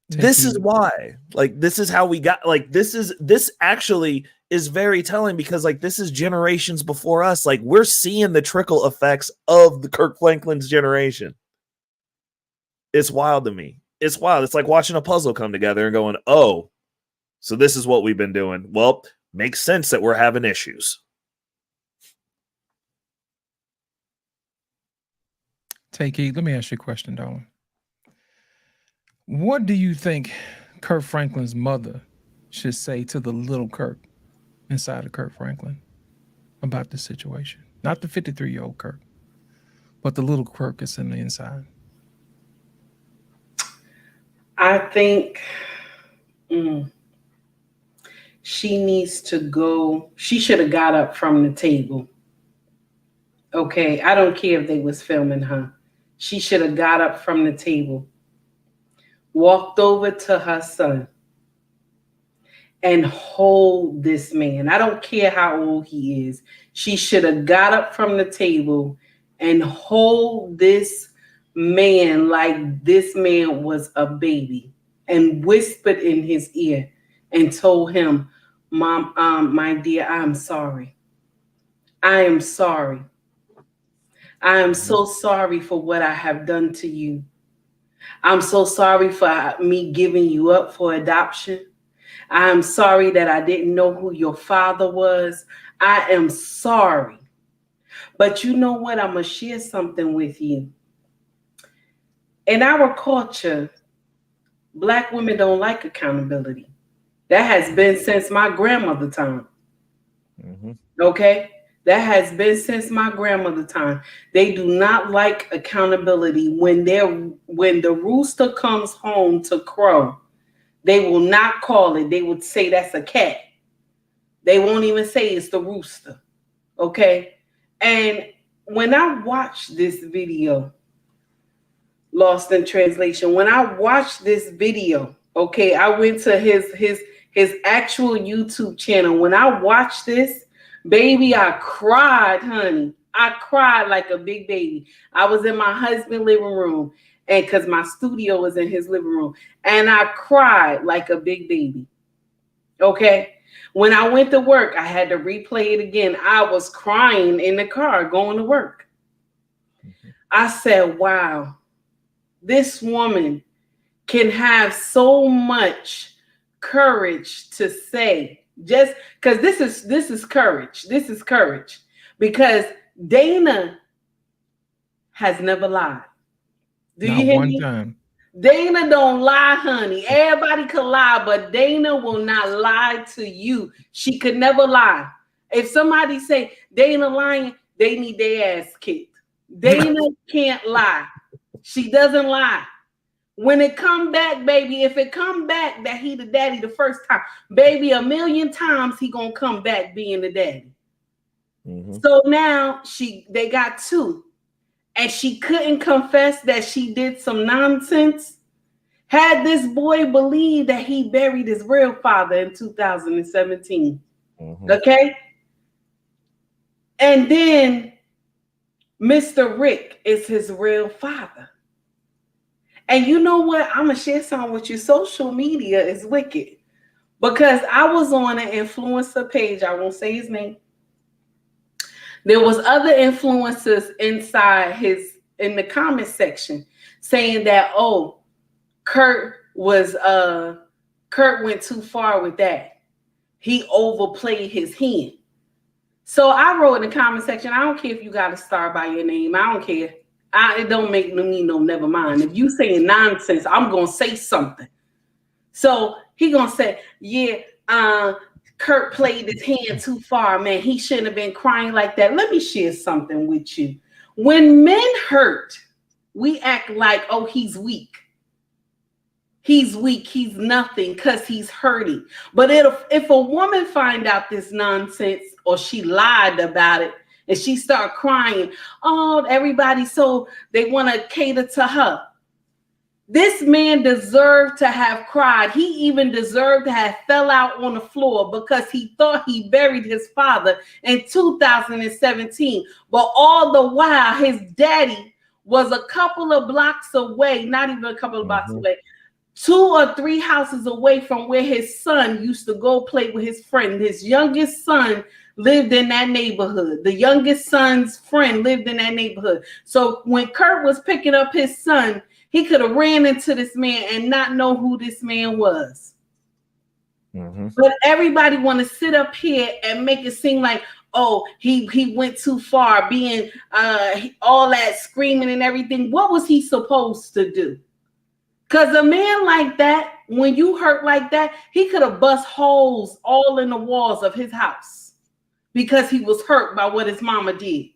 This is why. Like, this is how we got, like, this actually is very telling, because, like, this is generations before us. Like, we're seeing the trickle effects of the Kirk Franklin's generation. It's wild to me. It's wild. It's like watching a puzzle come together and going, oh, so this is what we've been doing. Well, makes sense that we're having issues. Take heed. Let me ask you a question, darling. What do you think Kirk Franklin's mother should say to the little Kirk inside of Kirk Franklin about this situation? Not the 53-year-old Kirk, but the little Kirk that's in the inside. I think she needs to go. She should have got up from the table. Okay, I don't care if they was filming her. She should have got up from the table, walked over to her son, and hold this man. I don't care how old he is. She should have got up from the table and hold this man like this man was a baby, and whispered in his ear and told him, Mom, my dear, I'm sorry. I am sorry. I am so sorry for what I have done to you. I'm so sorry for me giving you up for adoption. I am sorry that I didn't know who your father was. I am sorry. But you know what? I'm going to share something with you. In our culture, Black women don't like accountability. That has been since my grandmother time. Mm-hmm. Okay? That has been since my grandmother time. They do not like accountability. When the rooster comes home to crow, they will not call it. They would say that's a cat. They won't even say it's the rooster. Okay? And when I watched this video, Lost in Translation, when I watched this video, okay, I went to his actual YouTube channel. When I watched this, baby, I cried, honey. I cried like a big baby. I was in my husband's living room, and because my studio was in his living room, and I cried like a big baby. Okay. When I went to work, I had to replay it again. I was crying in the car going to work. I said, wow, this woman can have so much courage to say Just because this is courage. This is courage. Because Dana has never lied. Do you hear me? Time. Dana don't lie, honey. Everybody could lie, but Dana will not lie to you. She could never lie. If somebody say Dana lying, they need their ass kicked. Dana can't lie. She doesn't lie. When it come back, baby, if it come back that he the daddy the first time, baby, 1,000,000 times he gonna come back being the daddy. So now they got two. And she couldn't confess that she did some nonsense. Had this boy believe that he buried his real father in 2017. Okay? And then Mr. Rick is his real father. And you know what? I'm going to share something with you. Social media is wicked. Because I was on an influencer page. I won't say his name. There was other influencers inside in the comment section saying that, oh, Kurt went too far with that. He overplayed his hand. So I wrote in the comment section, I don't care if you got a star by your name. I don't care. It don't make me no never mind. If you saying nonsense, I'm going to say something. So he going to say, yeah, Kurt played his hand too far, man. He shouldn't have been crying like that. Let me share something with you. When men hurt, we act like, oh, he's weak. He's weak. He's nothing because he's hurting. But if a woman find out this nonsense or she lied about it and she start crying, oh, everybody, so they want to cater to her. This man deserved to have cried. He even deserved to have fell out on the floor because he thought he buried his father in 2017. But all the while, his daddy was a couple of blocks away, not even a couple of blocks away, 2 or 3 houses away from where his son used to go play with his friend. His youngest son lived in that neighborhood. The youngest son's friend lived in that neighborhood. So when Kurt was picking up his son, he could have ran into this man and not know who this man was. But everybody want to sit up here and make it seem like, oh, he went too far, being all that screaming and everything. What was he supposed to do? Because a man like that, when you hurt like that, he could have bust holes all in the walls of his house because he was hurt by what his mama did.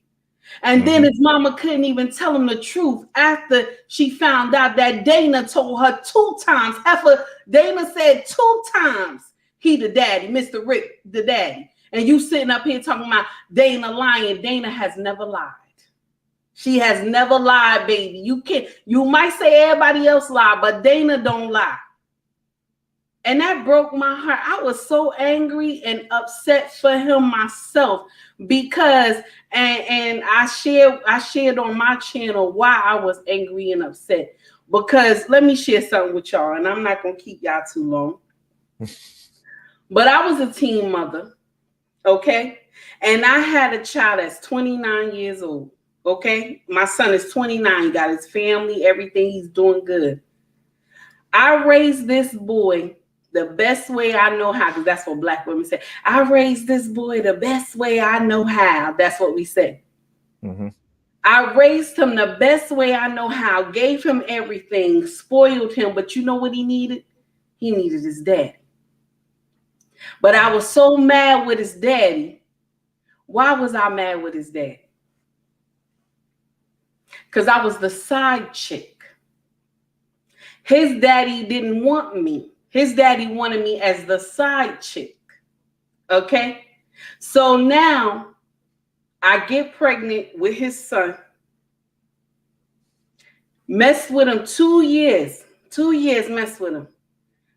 And then his mama couldn't even tell him the truth after she found out that Dana told her 2 times. Dana said 2 times he the daddy, Mr. Rick the daddy. And you sitting up here talking about Dana lying. Dana has never lied. She has never lied, baby. You might say everybody else lied, but Dana don't lie. And that broke my heart. I was so angry and upset for him myself because, and I shared on my channel why I was angry and upset. Because let me share something with y'all, and I'm not going to keep y'all too long. But I was a teen mother, okay? And I had a child that's 29 years old, okay? My son is 29. He got his family, everything. He's doing good. I raised this boy the best way I know how, because that's what Black women say. I raised this boy the best way I know how. That's what we say. I raised him the best way I know how, gave him everything, spoiled him. But you know what he needed? He needed his daddy. But I was so mad with his daddy. Why was I mad with his daddy? Because I was the side chick. His daddy didn't want me. His daddy wanted me as the side chick. Okay? So now I get pregnant with his son. Messed with him 2 years. 2 years messed with him.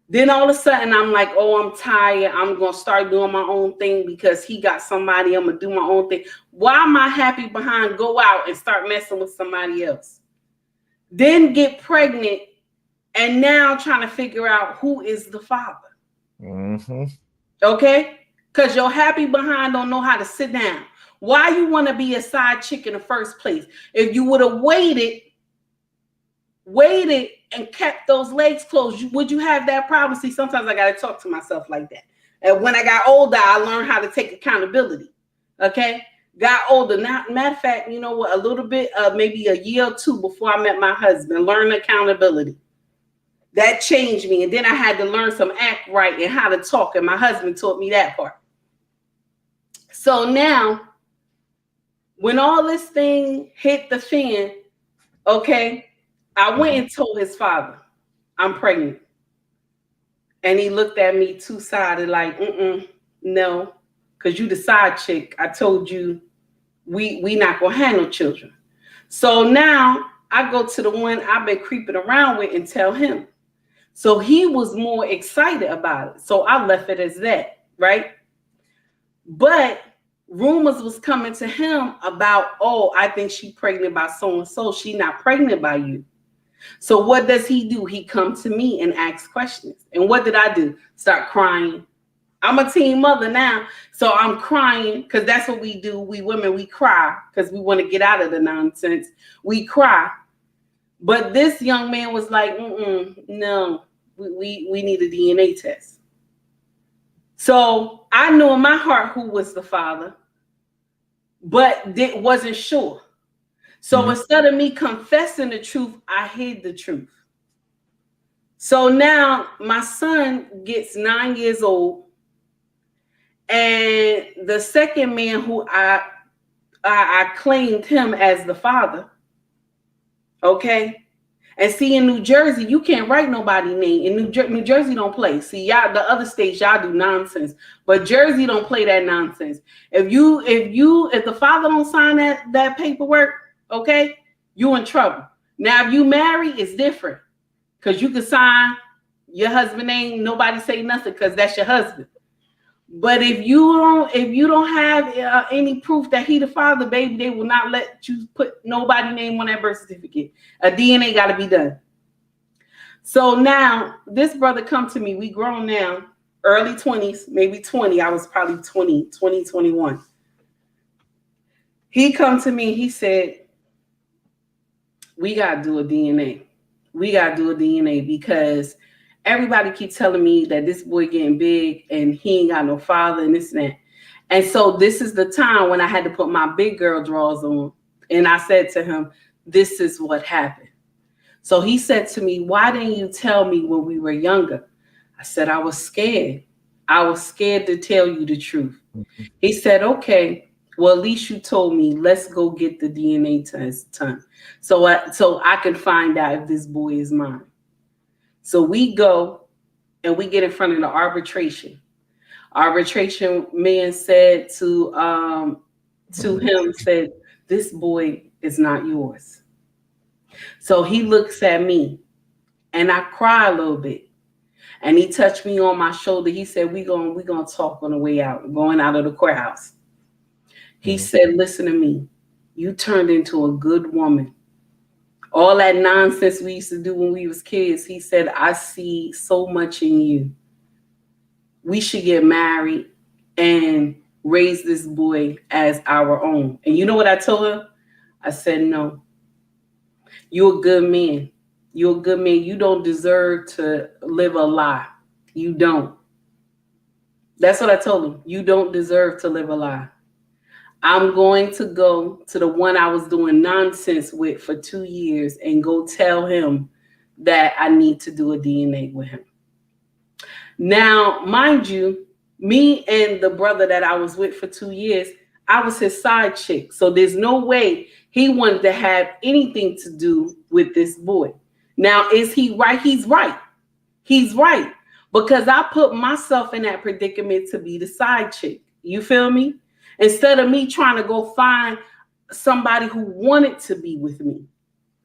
Then all of a sudden I'm like, oh, I'm tired. I'm going to start doing my own thing because he got somebody. I'm going to do my own thing. Why am I happy behind? Go out and start messing with somebody else. Then get pregnant. And now trying to figure out who is the father. Okay? Because your happy behind don't know how to sit down. Why you want to be a side chick in the first place? If you would have waited and kept those legs closed, would you have that problem? See, sometimes I got to talk to myself like that. And when I got older, I learned how to take accountability. Okay. Got older. Now, matter of fact, you know what? A little bit, maybe a year or two before I met my husband, learned accountability. That changed me. And then I had to learn some act right and how to talk. And my husband taught me that part. So now, when all this thing hit the fan, okay, I went and told his father, I'm pregnant. And he looked at me two-sided like, no, because you the side chick. I told you we not going to have no children. So now I go to the one I've been creeping around with and tell him. So he was more excited about it. So I left it as that, right? But rumors was coming to him about, oh, I think she pregnant by so-and-so. She not pregnant by you. So what does he do? He come to me and asks questions. And what did I do? Start crying. I'm a teen mother now. So I'm crying because that's what we do. We women, we cry because we want to get out of the nonsense. We cry. But this young man was like, no, we need a DNA test. So I knew in my heart who was the father, but wasn't sure. So instead of me confessing the truth, I hid the truth. So now my son gets 9 years old, and the second man who I claimed him as the father, okay? And see, in New Jersey, you can't write nobody's name. In New Jersey don't play. See, y'all, the other states, y'all do nonsense. But Jersey don't play that nonsense. If the father don't sign that paperwork, okay, you in trouble. Now, if you marry, it's different. Because you can sign your husband's name, nobody say nothing because that's your husband. But if you don't have any proof that he the father, baby, they will not let you put nobody's name on that birth certificate. A DNA got to be done. So now this brother come to me. We grown now, early 20s, maybe 20. I was probably 20, 21. He come to me. He said, we got to do a DNA. We got to do a DNA because everybody keeps telling me that this boy getting big and he ain't got no father and this and that. And so this is the time when I had to put my big girl drawers on. And I said to him, this is what happened. So he said to me, why didn't you tell me when we were younger? I said, I was scared. I was scared to tell you the truth. He said, okay, well, at least you told me, let's go get the DNA test done. So I can find out if this boy is mine. So we go and we get in front of the arbitration. Arbitration man said to him, said, this boy is not yours. So he looks at me and I cry a little bit. And he touched me on my shoulder. He said, we gonna talk on the way out, going out of the courthouse. He said, listen to me. You turned into a good woman. All that nonsense we used to do when we was kids, he said, I see so much in you. We should get married and raise this boy as our own. And you know what I told him? I said, no. You're a good man. You're a good man. You don't deserve to live a lie. You don't. That's what I told him. You don't deserve to live a lie. I'm going to go to the one I was doing nonsense with for 2 years and go tell him that I need to do a DNA with him. Now, mind you, me and the brother that I was with for 2 years, I was his side chick. So there's no way he wanted to have anything to do with this boy. Now, is he right? He's right. He's right. Because I put myself in that predicament to be the side chick. You feel me? Instead of me trying to go find somebody who wanted to be with me,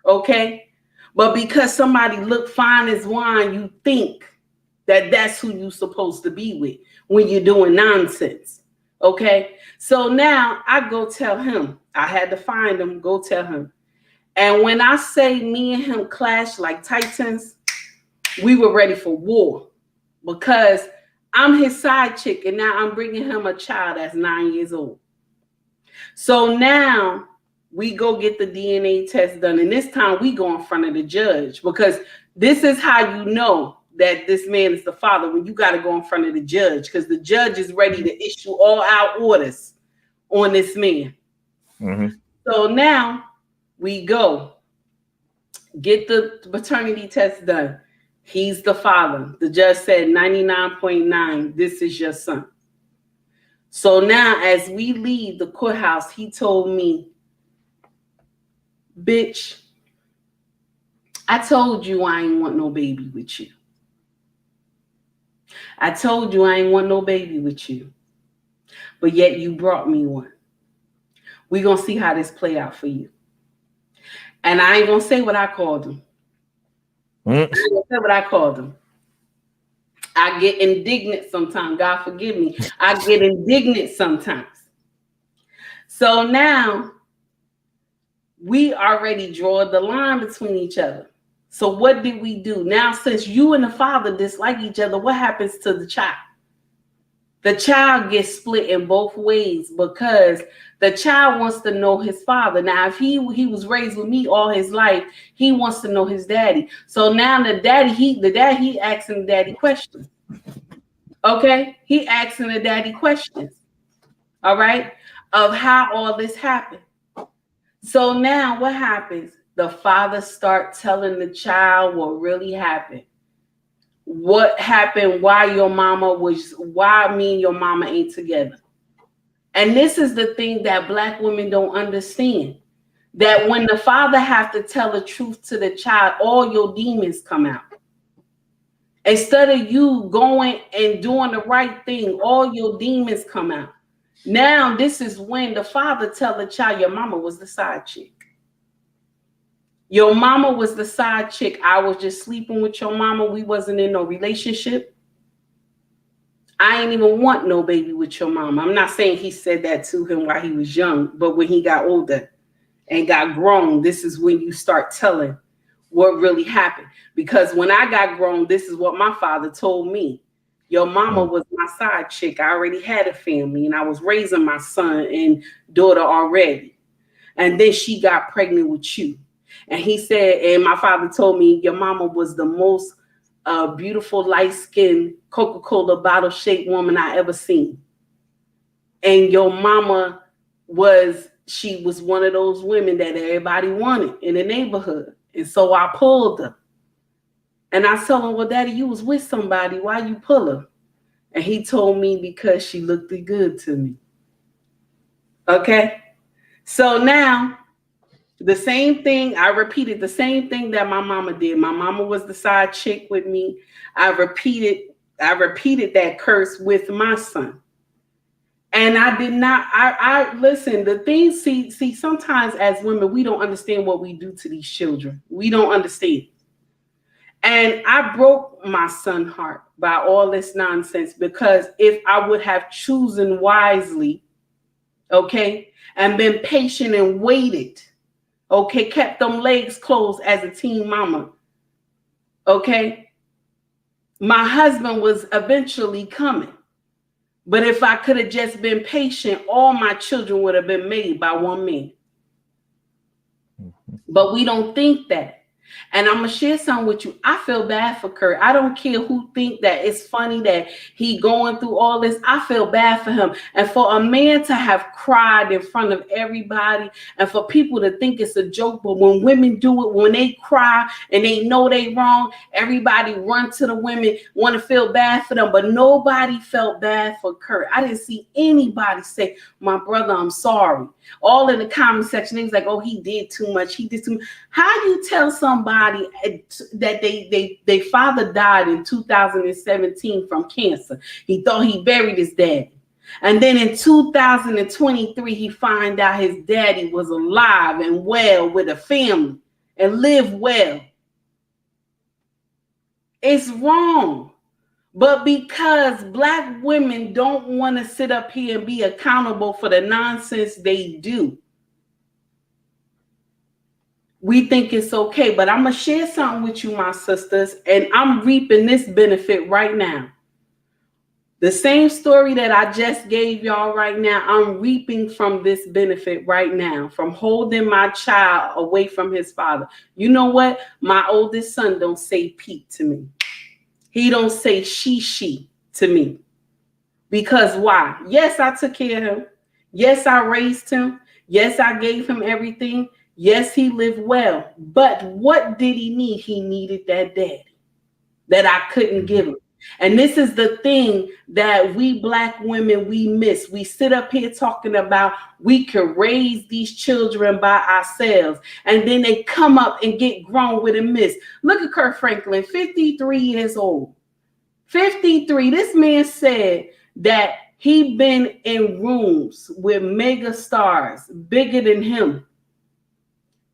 okay? But because somebody looked fine as wine, you think that that's who you're supposed to be with when you're doing nonsense, okay? So now I go tell him. I had to find him, go tell him. And when I say me and him clashed like titans, we were ready for war because I'm his side chick, and now I'm bringing him a child that's 9 years old. So now we go get the DNA test done, and this time we go in front of the judge because this is how you know that this man is the father when you got to go in front of the judge, because the judge is ready to issue all out orders on this man. So now we go get the paternity test done. He's the father. The judge said 99.9, this is your son. So now as we leave the courthouse, he told me, bitch, I told you I ain't want no baby with you. I told you I ain't want no baby with you. But yet you brought me one. We're going to see how this play out for you. And I ain't going to say what I called him. I ain't going to say what I called him. I get indignant sometimes. God forgive me. I get indignant sometimes. So now we already draw the line between each other. So what did we do? Now, since you and the father dislike each other, what happens to the child? The child gets split in both ways because the child wants to know his father. Now, if he was raised with me all his life, he wants to know his daddy. So now the daddy asking the daddy questions. Okay? He asking the daddy questions. All right? Of how all this happened. So now what happens? The father start telling the child what really happened. What happened, why me and your mama ain't together. And this is the thing that Black women don't understand. That when the father have to tell the truth to the child, all your demons come out. Instead of you going and doing the right thing, all your demons come out. Now, this is when the father tell the child, your mama was the side chick. Your mama was the side chick. I was just sleeping with your mama. We wasn't in no relationship. I ain't even want no baby with your mama. I'm not saying he said that to him while he was young, but when he got older and got grown, this is when you start telling what really happened. Because when I got grown, this is what my father told me. Your mama was my side chick. I already had a family and I was raising my son and daughter already. And then she got pregnant with you. And he said, and my father told me, your mama was the most beautiful, light-skinned, Coca-Cola bottle-shaped woman I ever seen. And your mama she was one of those women that everybody wanted in the neighborhood. And so I pulled her. And I told him, well, Daddy, you was with somebody. Why you pull her? And he told me because she looked good to me. Okay? So now, the same thing, I repeated the same thing that my mama did. My mama was the side chick with me. I repeated that curse with my son. And I did not, I listen, the thing, see, sometimes as women, we don't understand what we do to these children. We don't understand. And I broke my son's heart by all this nonsense, because if I would have chosen wisely, okay, and been patient and waited, okay, kept them legs closed as a teen mama, okay, my husband was eventually coming. But if I could have just been patient, all my children would have been made by one man. But we don't think that. And I'm going to share something with you. I feel bad for Kurt. I don't care who think that it's funny that he going through all this. I feel bad for him. And for a man to have cried in front of everybody, and for people to think it's a joke, but when women do it, when they cry and they know they wrong, everybody run to the women, want to feel bad for them. But nobody felt bad for Kurt. I didn't see anybody say, my brother, I'm sorry. All in the comment section, they was like, oh, he did too much. He did too much. How you tell somebody that they father died in 2017 from cancer? He thought he buried his daddy. And then in 2023, he find out his daddy was alive and well with a family and lived well. It's wrong. But because Black women don't want to sit up here and be accountable for the nonsense they do, we think it's okay. But I'm going to share something with you, my sisters, and I'm reaping this benefit right now. The same story that I just gave y'all right now, I'm reaping from this benefit right now, from holding my child away from his father. You know what? My oldest son don't say Pete to me. He don't say she to me. Because why? Yes, I took care of him. Yes, I raised him. Yes, I gave him everything. Yes, he lived well. But what did he need? He needed that daddy that I couldn't give him. And this is the thing that we Black women, we miss. We sit up here talking about we can raise these children by ourselves. And then they come up and get grown with a miss. Look at Kirk Franklin, 53 years old. 53. This man said that he been in rooms with mega stars bigger than him.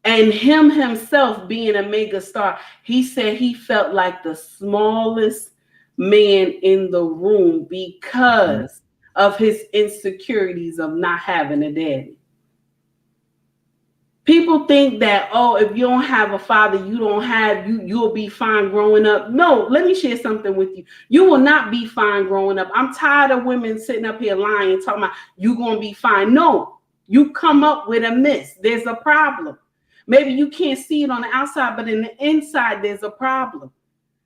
And him himself being a mega star, he said he felt like the smallest man in the room because of his insecurities of not having a daddy. People think that, oh, if you don't have a father, you'll be fine growing up. No, let me share something with you. You will not be fine growing up. I'm tired of women sitting up here lying, talking about you're going to be fine. No, you come up with a miss. There's a problem. Maybe you can't see it on the outside, but in the inside, there's a problem.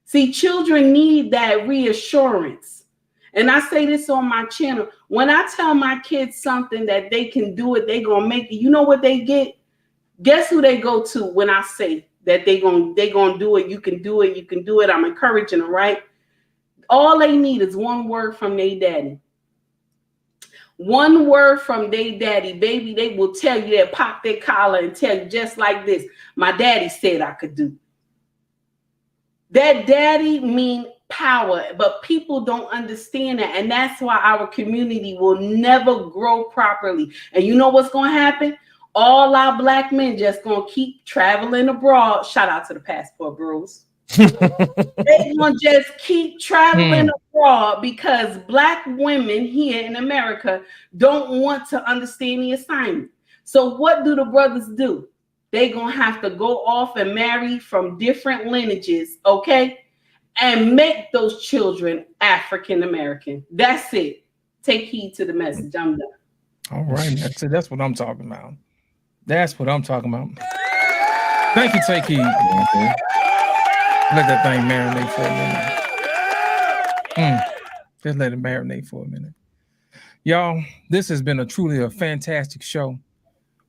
See, children need that reassurance. And I say this on my channel. When I tell my kids something that they can do it, they're going to make it. You know what they get? Guess who they go to when I say that they gonna do it? You can do it. You can do it. I'm encouraging them, right? All they need is one word from their daddy. One word from their daddy, baby. They will tell you, they'll pop their collar and tell you just like this. My daddy said I could do. That daddy mean power, but people don't understand that. And that's why our community will never grow properly. And you know what's going to happen? All our Black men just going to keep traveling abroad. Shout out to the Passport Bros. They going to just keep traveling abroad because Black women here in America don't want to understand the assignment. So what do the brothers do? They going to have to go off and marry from different lineages, okay? And make those children African American. That's it. Take heed to the message. I'm done. All right. That's it. That's what I'm talking about. That's what I'm talking about. Thank you, Take Heed. Let that thing marinate for a minute. Just let it marinate for a minute. Y'all, this has been truly a fantastic show.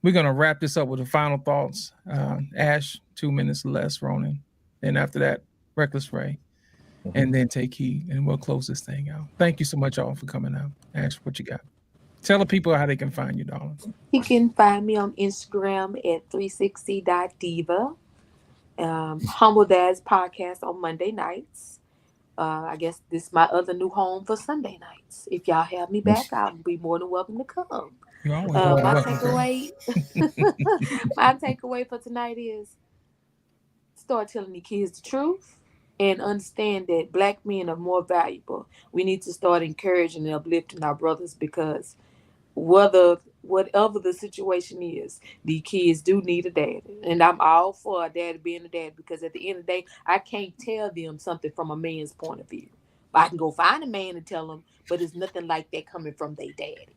We're going to wrap this up with the final thoughts. Ash, 2 minutes or less, Ronan. And after that, Reckless Ray. And then Take Heed. And we'll close this thing out. Thank you so much, all, for coming out. Ash, what you got? Tell the people how they can find you, darling. You can find me on Instagram at 360.diva. Humble Dads podcast on Monday nights. I guess this is my other new home for Sunday nights. If y'all have me back, I'll be more than welcome to come. My takeaway for tonight is start telling the kids the truth and understand that Black men are more valuable. We need to start encouraging and uplifting our brothers because whatever the situation is, the kids do need a daddy. And I'm all for a daddy being a dad because at the end of the day, I can't tell them something from a man's point of view. I can go find a man and tell them, but it's nothing like that coming from their daddy.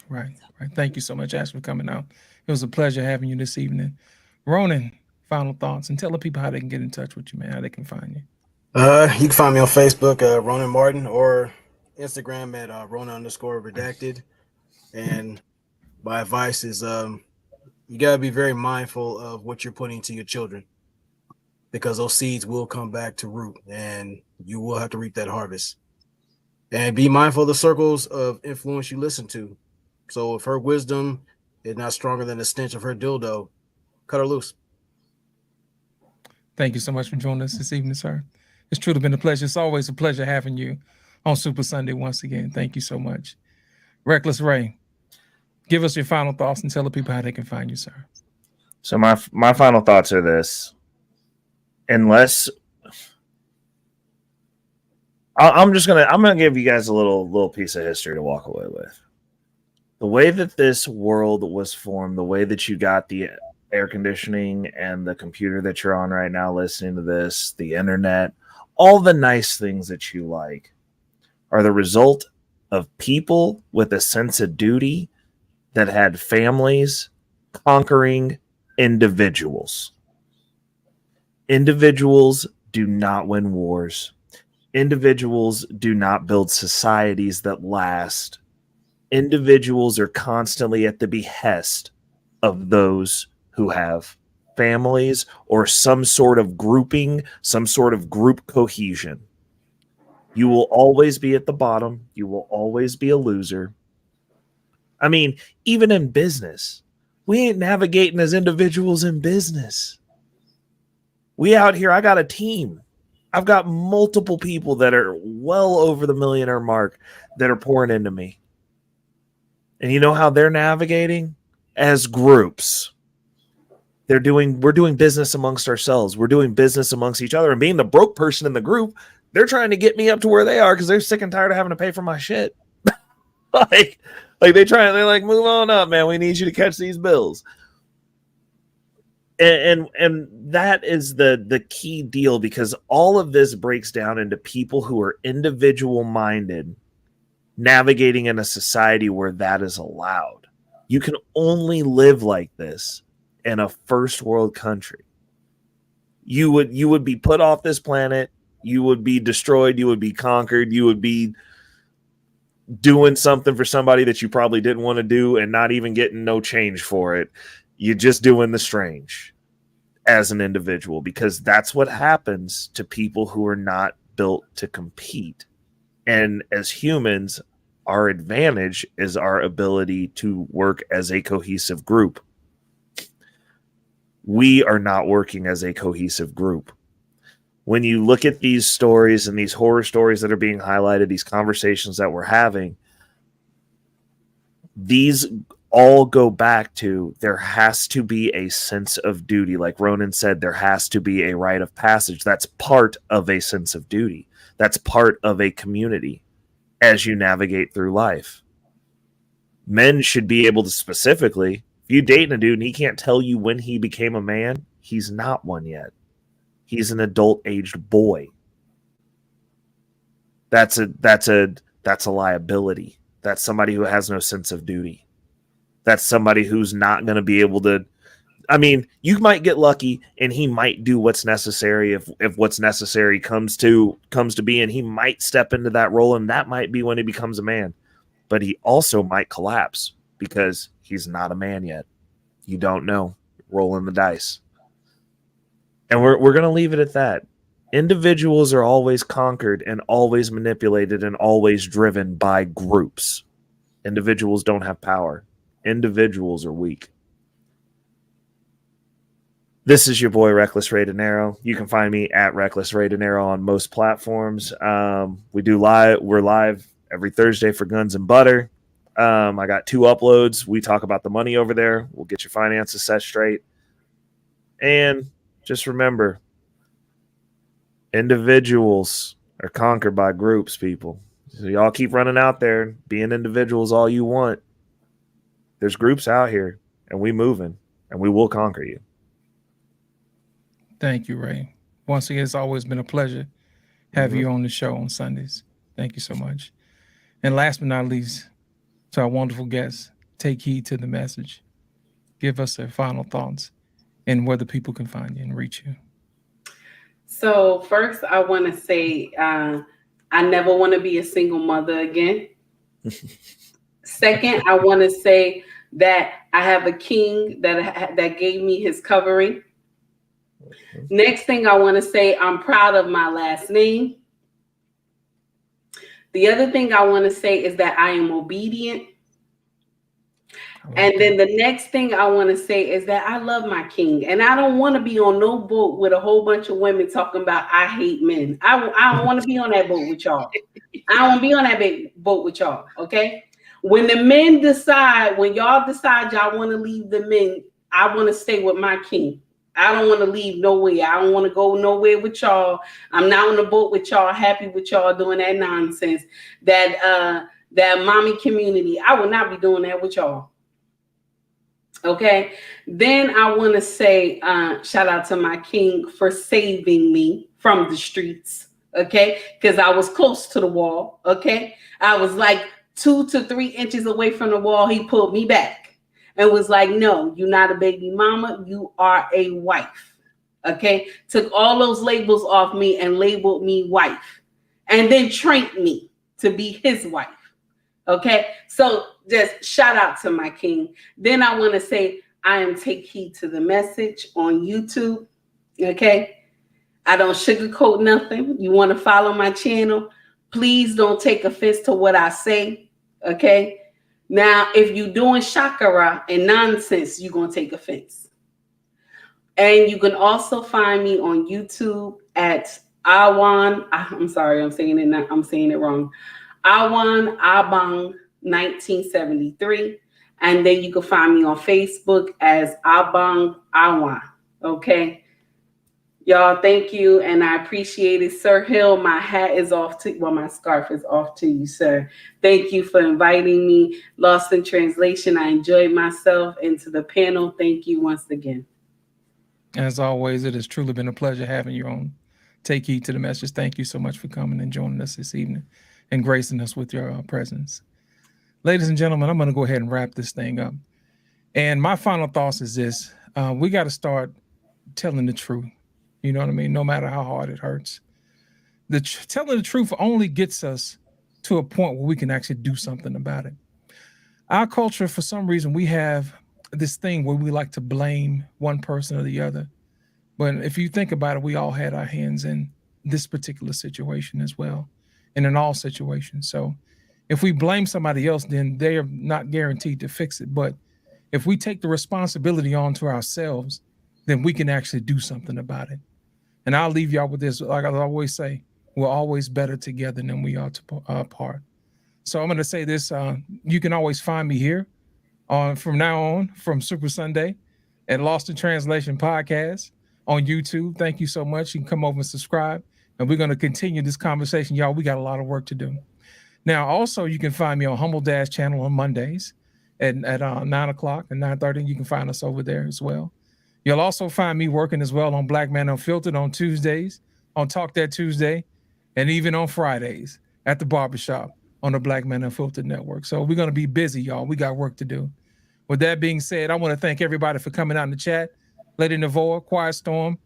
Right. Thank you so much, Ash, for coming out. It was a pleasure having you this evening. Ronan, final thoughts, and tell the people how they can get in touch with you, man, how they can find you. You can find me on Facebook, Ronan Martin, or Instagram at Ronan_redacted. And my advice is you got to be very mindful of what you're putting into your children because those seeds will come back to root and you will have to reap that harvest. And be mindful of the circles of influence you listen to. So if her wisdom is not stronger than the stench of her dildo, cut her loose. Thank you so much for joining us this evening, sir. It's truly been a pleasure. It's always a pleasure having you on Super Sunday once again. Thank you so much. Reckless Ray, give us your final thoughts and tell the people how they can find you, sir. So my final thoughts are this. Unless I'm gonna give you guys a little piece of history to walk away with. The way that this world was formed, the way that you got the air conditioning and the computer that you're on right now listening to this, the internet, all the nice things that you like are the result of people with a sense of duty that had families conquering individuals. Individuals do not win wars. Individuals do not build societies that last. Individuals are constantly at the behest of those who have families or some sort of grouping, some sort of group cohesion. You will always be at the bottom. You will always be a loser. I mean, even in business, we ain't navigating as individuals in business. We out here, I got a team. I've got multiple people that are well over the millionaire mark that are pouring into me. And you know how they're navigating? As groups. We're doing business amongst ourselves. We're doing business amongst each other. And being the broke person in the group, they're trying to get me up to where they are because they're sick and tired of having to pay for my shit. like they're like, move on up, man. We need you to catch these bills. And that is the key deal, because all of this breaks down into people who are individual minded, navigating in a society where that is allowed. You can only live like this in a first world country. You would be put off this planet. You would be destroyed. You would be conquered. You would be doing something for somebody that you probably didn't want to do and not even getting no change for it. You're just doing the strange as an individual, because that's what happens to people who are not built to compete. And as humans, our advantage is our ability to work as a cohesive group. We are not working as a cohesive group. When you look at these stories and these horror stories that are being highlighted, these conversations that we're having, these all go back to there has to be a sense of duty. Like Ronan said, there has to be a rite of passage. That's part of a sense of duty. That's part of a community as you navigate through life. Men should be able to specifically, if you date a dude and he can't tell you when he became a man, he's not one yet. He's an adult-aged boy. That's a liability. That's somebody who has no sense of duty. That's somebody who's not going to be able to. I mean, you might get lucky, and he might do what's necessary if what's necessary comes to be, and he might step into that role, and that might be when he becomes a man. But he also might collapse because he's not a man yet. You don't know. Rolling the dice. And we're going to leave it at that. Individuals are always conquered and always manipulated and always driven by groups. Individuals don't have power. Individuals are weak. This is your boy, Reckless Ray De Niro. You can find me at Reckless Ray De Niro on most platforms. We're live every Thursday for Guns and Butter. I got 2 uploads. We talk about the money over there. We'll get your finances set straight. And just remember, individuals are conquered by groups, people. So y'all keep running out there, being individuals all you want. There's groups out here, and we moving, and we will conquer you. Thank you, Ray. Once again, it's always been a pleasure have you on the show on Sundays. Thank you so much. And last but not least, to our wonderful guests, take heed to the message. Give us their final thoughts and where the people can find you and reach you. So first, I want to say I never want to be a single mother again. Second, I want to say that I have a king that gave me his covering. Next thing I want to say, I'm proud of my last name. The other thing I want to say is that I am obedient. And then the next thing I want to say is that I love my king, and I don't want to be on no boat with a whole bunch of women talking about I hate men. I don't want to be on that boat with y'all. I don't want to be on that boat with y'all. Okay. When y'all decide y'all want to leave the men, I want to stay with my king. I don't want to leave nowhere. I don't want to go nowhere with y'all. I'm not on the boat with y'all, happy with y'all doing that nonsense. That mommy community. I will not be doing that with y'all. Okay. Then I want to say shout out to my king for saving me from the streets. Okay. Because I was close to the wall. Okay. I was like 2 to 3 inches away from the wall. He pulled me back and was like, no, you're not a baby mama. You are a wife. Okay. Took all those labels off me and labeled me wife. and then trained me to be his wife. Okay, so just shout out to my king. Then I want to say I am Take Heed to the Message on YouTube. Okay, I don't sugarcoat nothing. You want to follow my channel, please don't take offense to what I say. Okay, now if you're doing shakara and nonsense, you're gonna take offense. And you can also find me on YouTube at Awan. I'm sorry, I'm saying it wrong. Awan Abang 1973. And then you can find me on Facebook as Abang Awan. Okay. Y'all, thank you. And I appreciate it. Sir Hill, my hat is off to, well, my scarf is off to you, sir. Thank you for inviting me. Lost in Translation, I enjoyed myself. And to the panel, thank you once again. As always, it has truly been a pleasure having you on Take Heed to the Message. Thank you so much for coming and joining us this evening and gracing us with your presence. Ladies and gentlemen, I'm going to go ahead and wrap this thing up. And my final thoughts is this. We got to start telling the truth. You know what I mean? No matter how hard it hurts. Telling the truth only gets us to a point where we can actually do something about it. Our culture, for some reason, we have this thing where we like to blame one person or the other. But if you think about it, we all had our hands in this particular situation as well, and in all situations. So if we blame somebody else, then they are not guaranteed to fix it. But if we take the responsibility onto ourselves, then we can actually do something about it. And I'll leave y'all with this. Like I always say, we're always better together than we are apart. So I'm going to say this. You can always find me here from now on from Super Sunday at Lost in Translation Podcast on YouTube. Thank you so much. You can come over and subscribe. And we're going to continue this conversation. Y'all, we got a lot of work to do. Now, also, you can find me on Humble Dash channel on Mondays at 9 o'clock and 9:30. You can find us over there as well. You'll also find me working as well on Black Man Unfiltered on Tuesdays, on Talk That Tuesday, and even on Fridays at the barbershop on the Black Man Unfiltered Network. So we're going to be busy, y'all. We got work to do. With that being said, I want to thank everybody for coming out in the chat. Lady Navoa, Quiet Storm,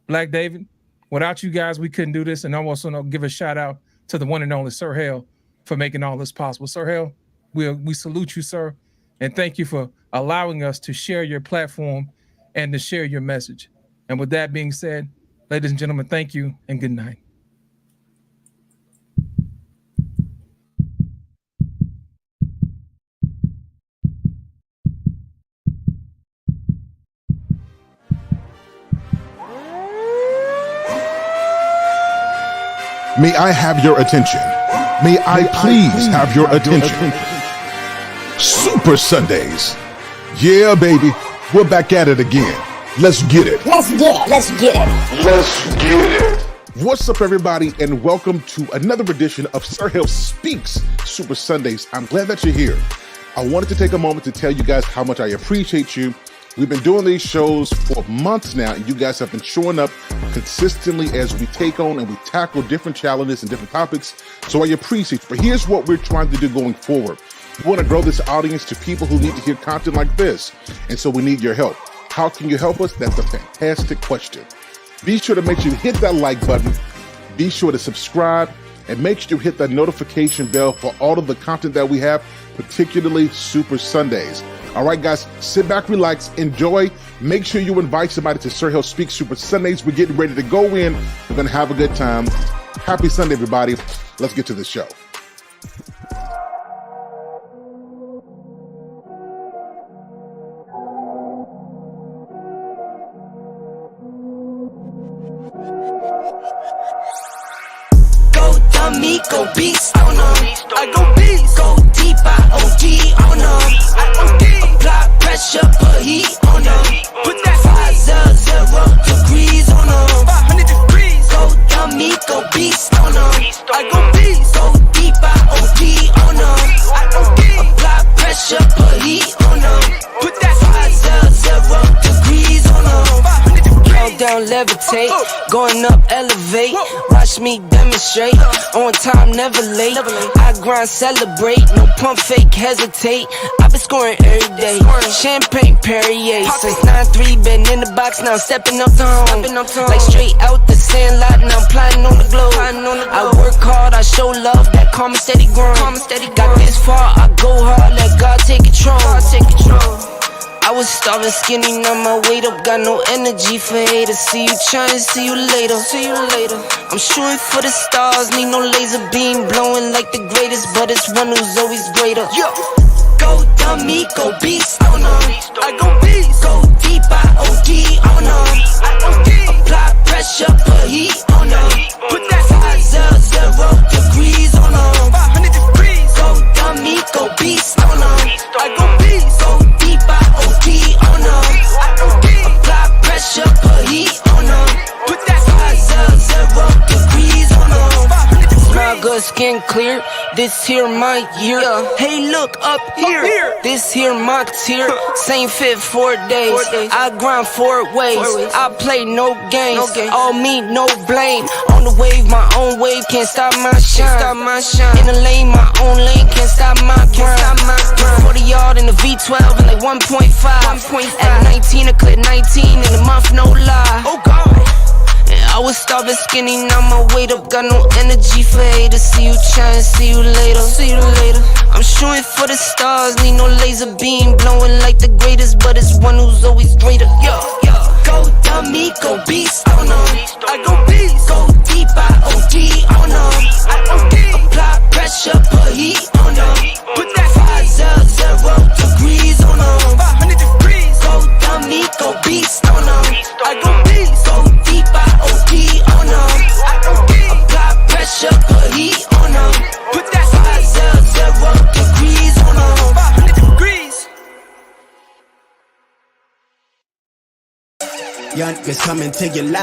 Black David. Without you guys, we couldn't do this. And I also want to give a shout out to the one and only Sir Hale for making all this possible. Sir Hale, we salute you, sir. And thank you for allowing us to share your platform and to share your message. And with that being said, ladies and gentlemen, thank you and good night. May I have your attention? May I please have your attention? Super Sundays. Yeah, baby. We're back at it again. Let's get it. Let's get it. Let's get it. Let's get it. What's up, everybody, and welcome to another edition of Sir Hill Speaks Super Sundays. I'm glad that you're here. I wanted to take a moment to tell you guys how much I appreciate you. We've been doing these shows for months now, and you guys have been showing up consistently as we take on and we tackle different challenges and different topics. So I appreciate it. But here's what we're trying to do going forward. We want to grow this audience to people who need to hear content like this. And so we need your help. How can you help us? That's a fantastic question. Be sure to make sure you hit that like button. Be sure to subscribe and make sure you hit that notification bell for all of the content that we have, particularly Super Sundays. All right, guys, sit back, relax, enjoy. Make sure you invite somebody to Sir Hill Speaks Super Sundays. We're getting ready to go in. We're going to have a good time. Happy Sunday, everybody. Let's get to the show. Go dummy, go beast, oh no. I go beast, go deep, I OD, oh no. I OD. Apply pressure, put heat, oh no. Put that 500 degrees, oh no. 500 degrees. Go dummy, go beast, oh no. I go beast, go deep. levitate. Going up, elevate. Watch me demonstrate. On time, never late. I grind, celebrate. No pump, fake, hesitate. I've been scoring every day. Champagne, Perrier. Since 9-3, been in the box, now I'm stepping up tone. Like straight out the sandlot, now I'm plotting on the globe. I work hard, I show love, that karma steady growing. Got this far, I go hard, let God take control. I was starving skinny, now my weight up, got no energy for haters. See you trying, see you later. I'm shooting for the stars, need no laser beam, blowing like the greatest, but it's one who's always greater. Go dummy, go beast, oh no. I go beast, go deep, I OD, oh no. Apply pressure, put heat, oh no. Put that 0 degrees, oh no. 500 degrees, go dummy, go beast, oh no. I go beast, go deep, I OD, oh no. Apply pressure, put heat, oh no. Put that 0 degrees, oh no. Smile good, skin clear. This here my year. Hey, look up here. This here my tier. Same fit 4 days. I grind 4 ways. I play no games. All me, no blame. On the wave, my own wave. Can't stop my shine. In the lane, my own lane. Can't stop my grind. 40 yard in the V12 and like 1.5. At 19, I clip 19 in a month, no lie. Oh God. I was starving skinny, now my weight up, got no energy for haters. See you trying, see you later. I'm shooting for the stars, need no laser beam, blowing like the greatest, but it's one who's always greater. Go dummy, go beast, oh no. I go beast, go deep, I OD, oh no. Apply pressure, put heat, oh no. Put that 0 degrees, oh no. 500 degrees, go dummy, go beast, oh no. I go beast, go deep, I OD, oh no. Apply pressure, put heat, oh no. Put that 0 degrees, oh no. 500 degrees. Young is coming to your life.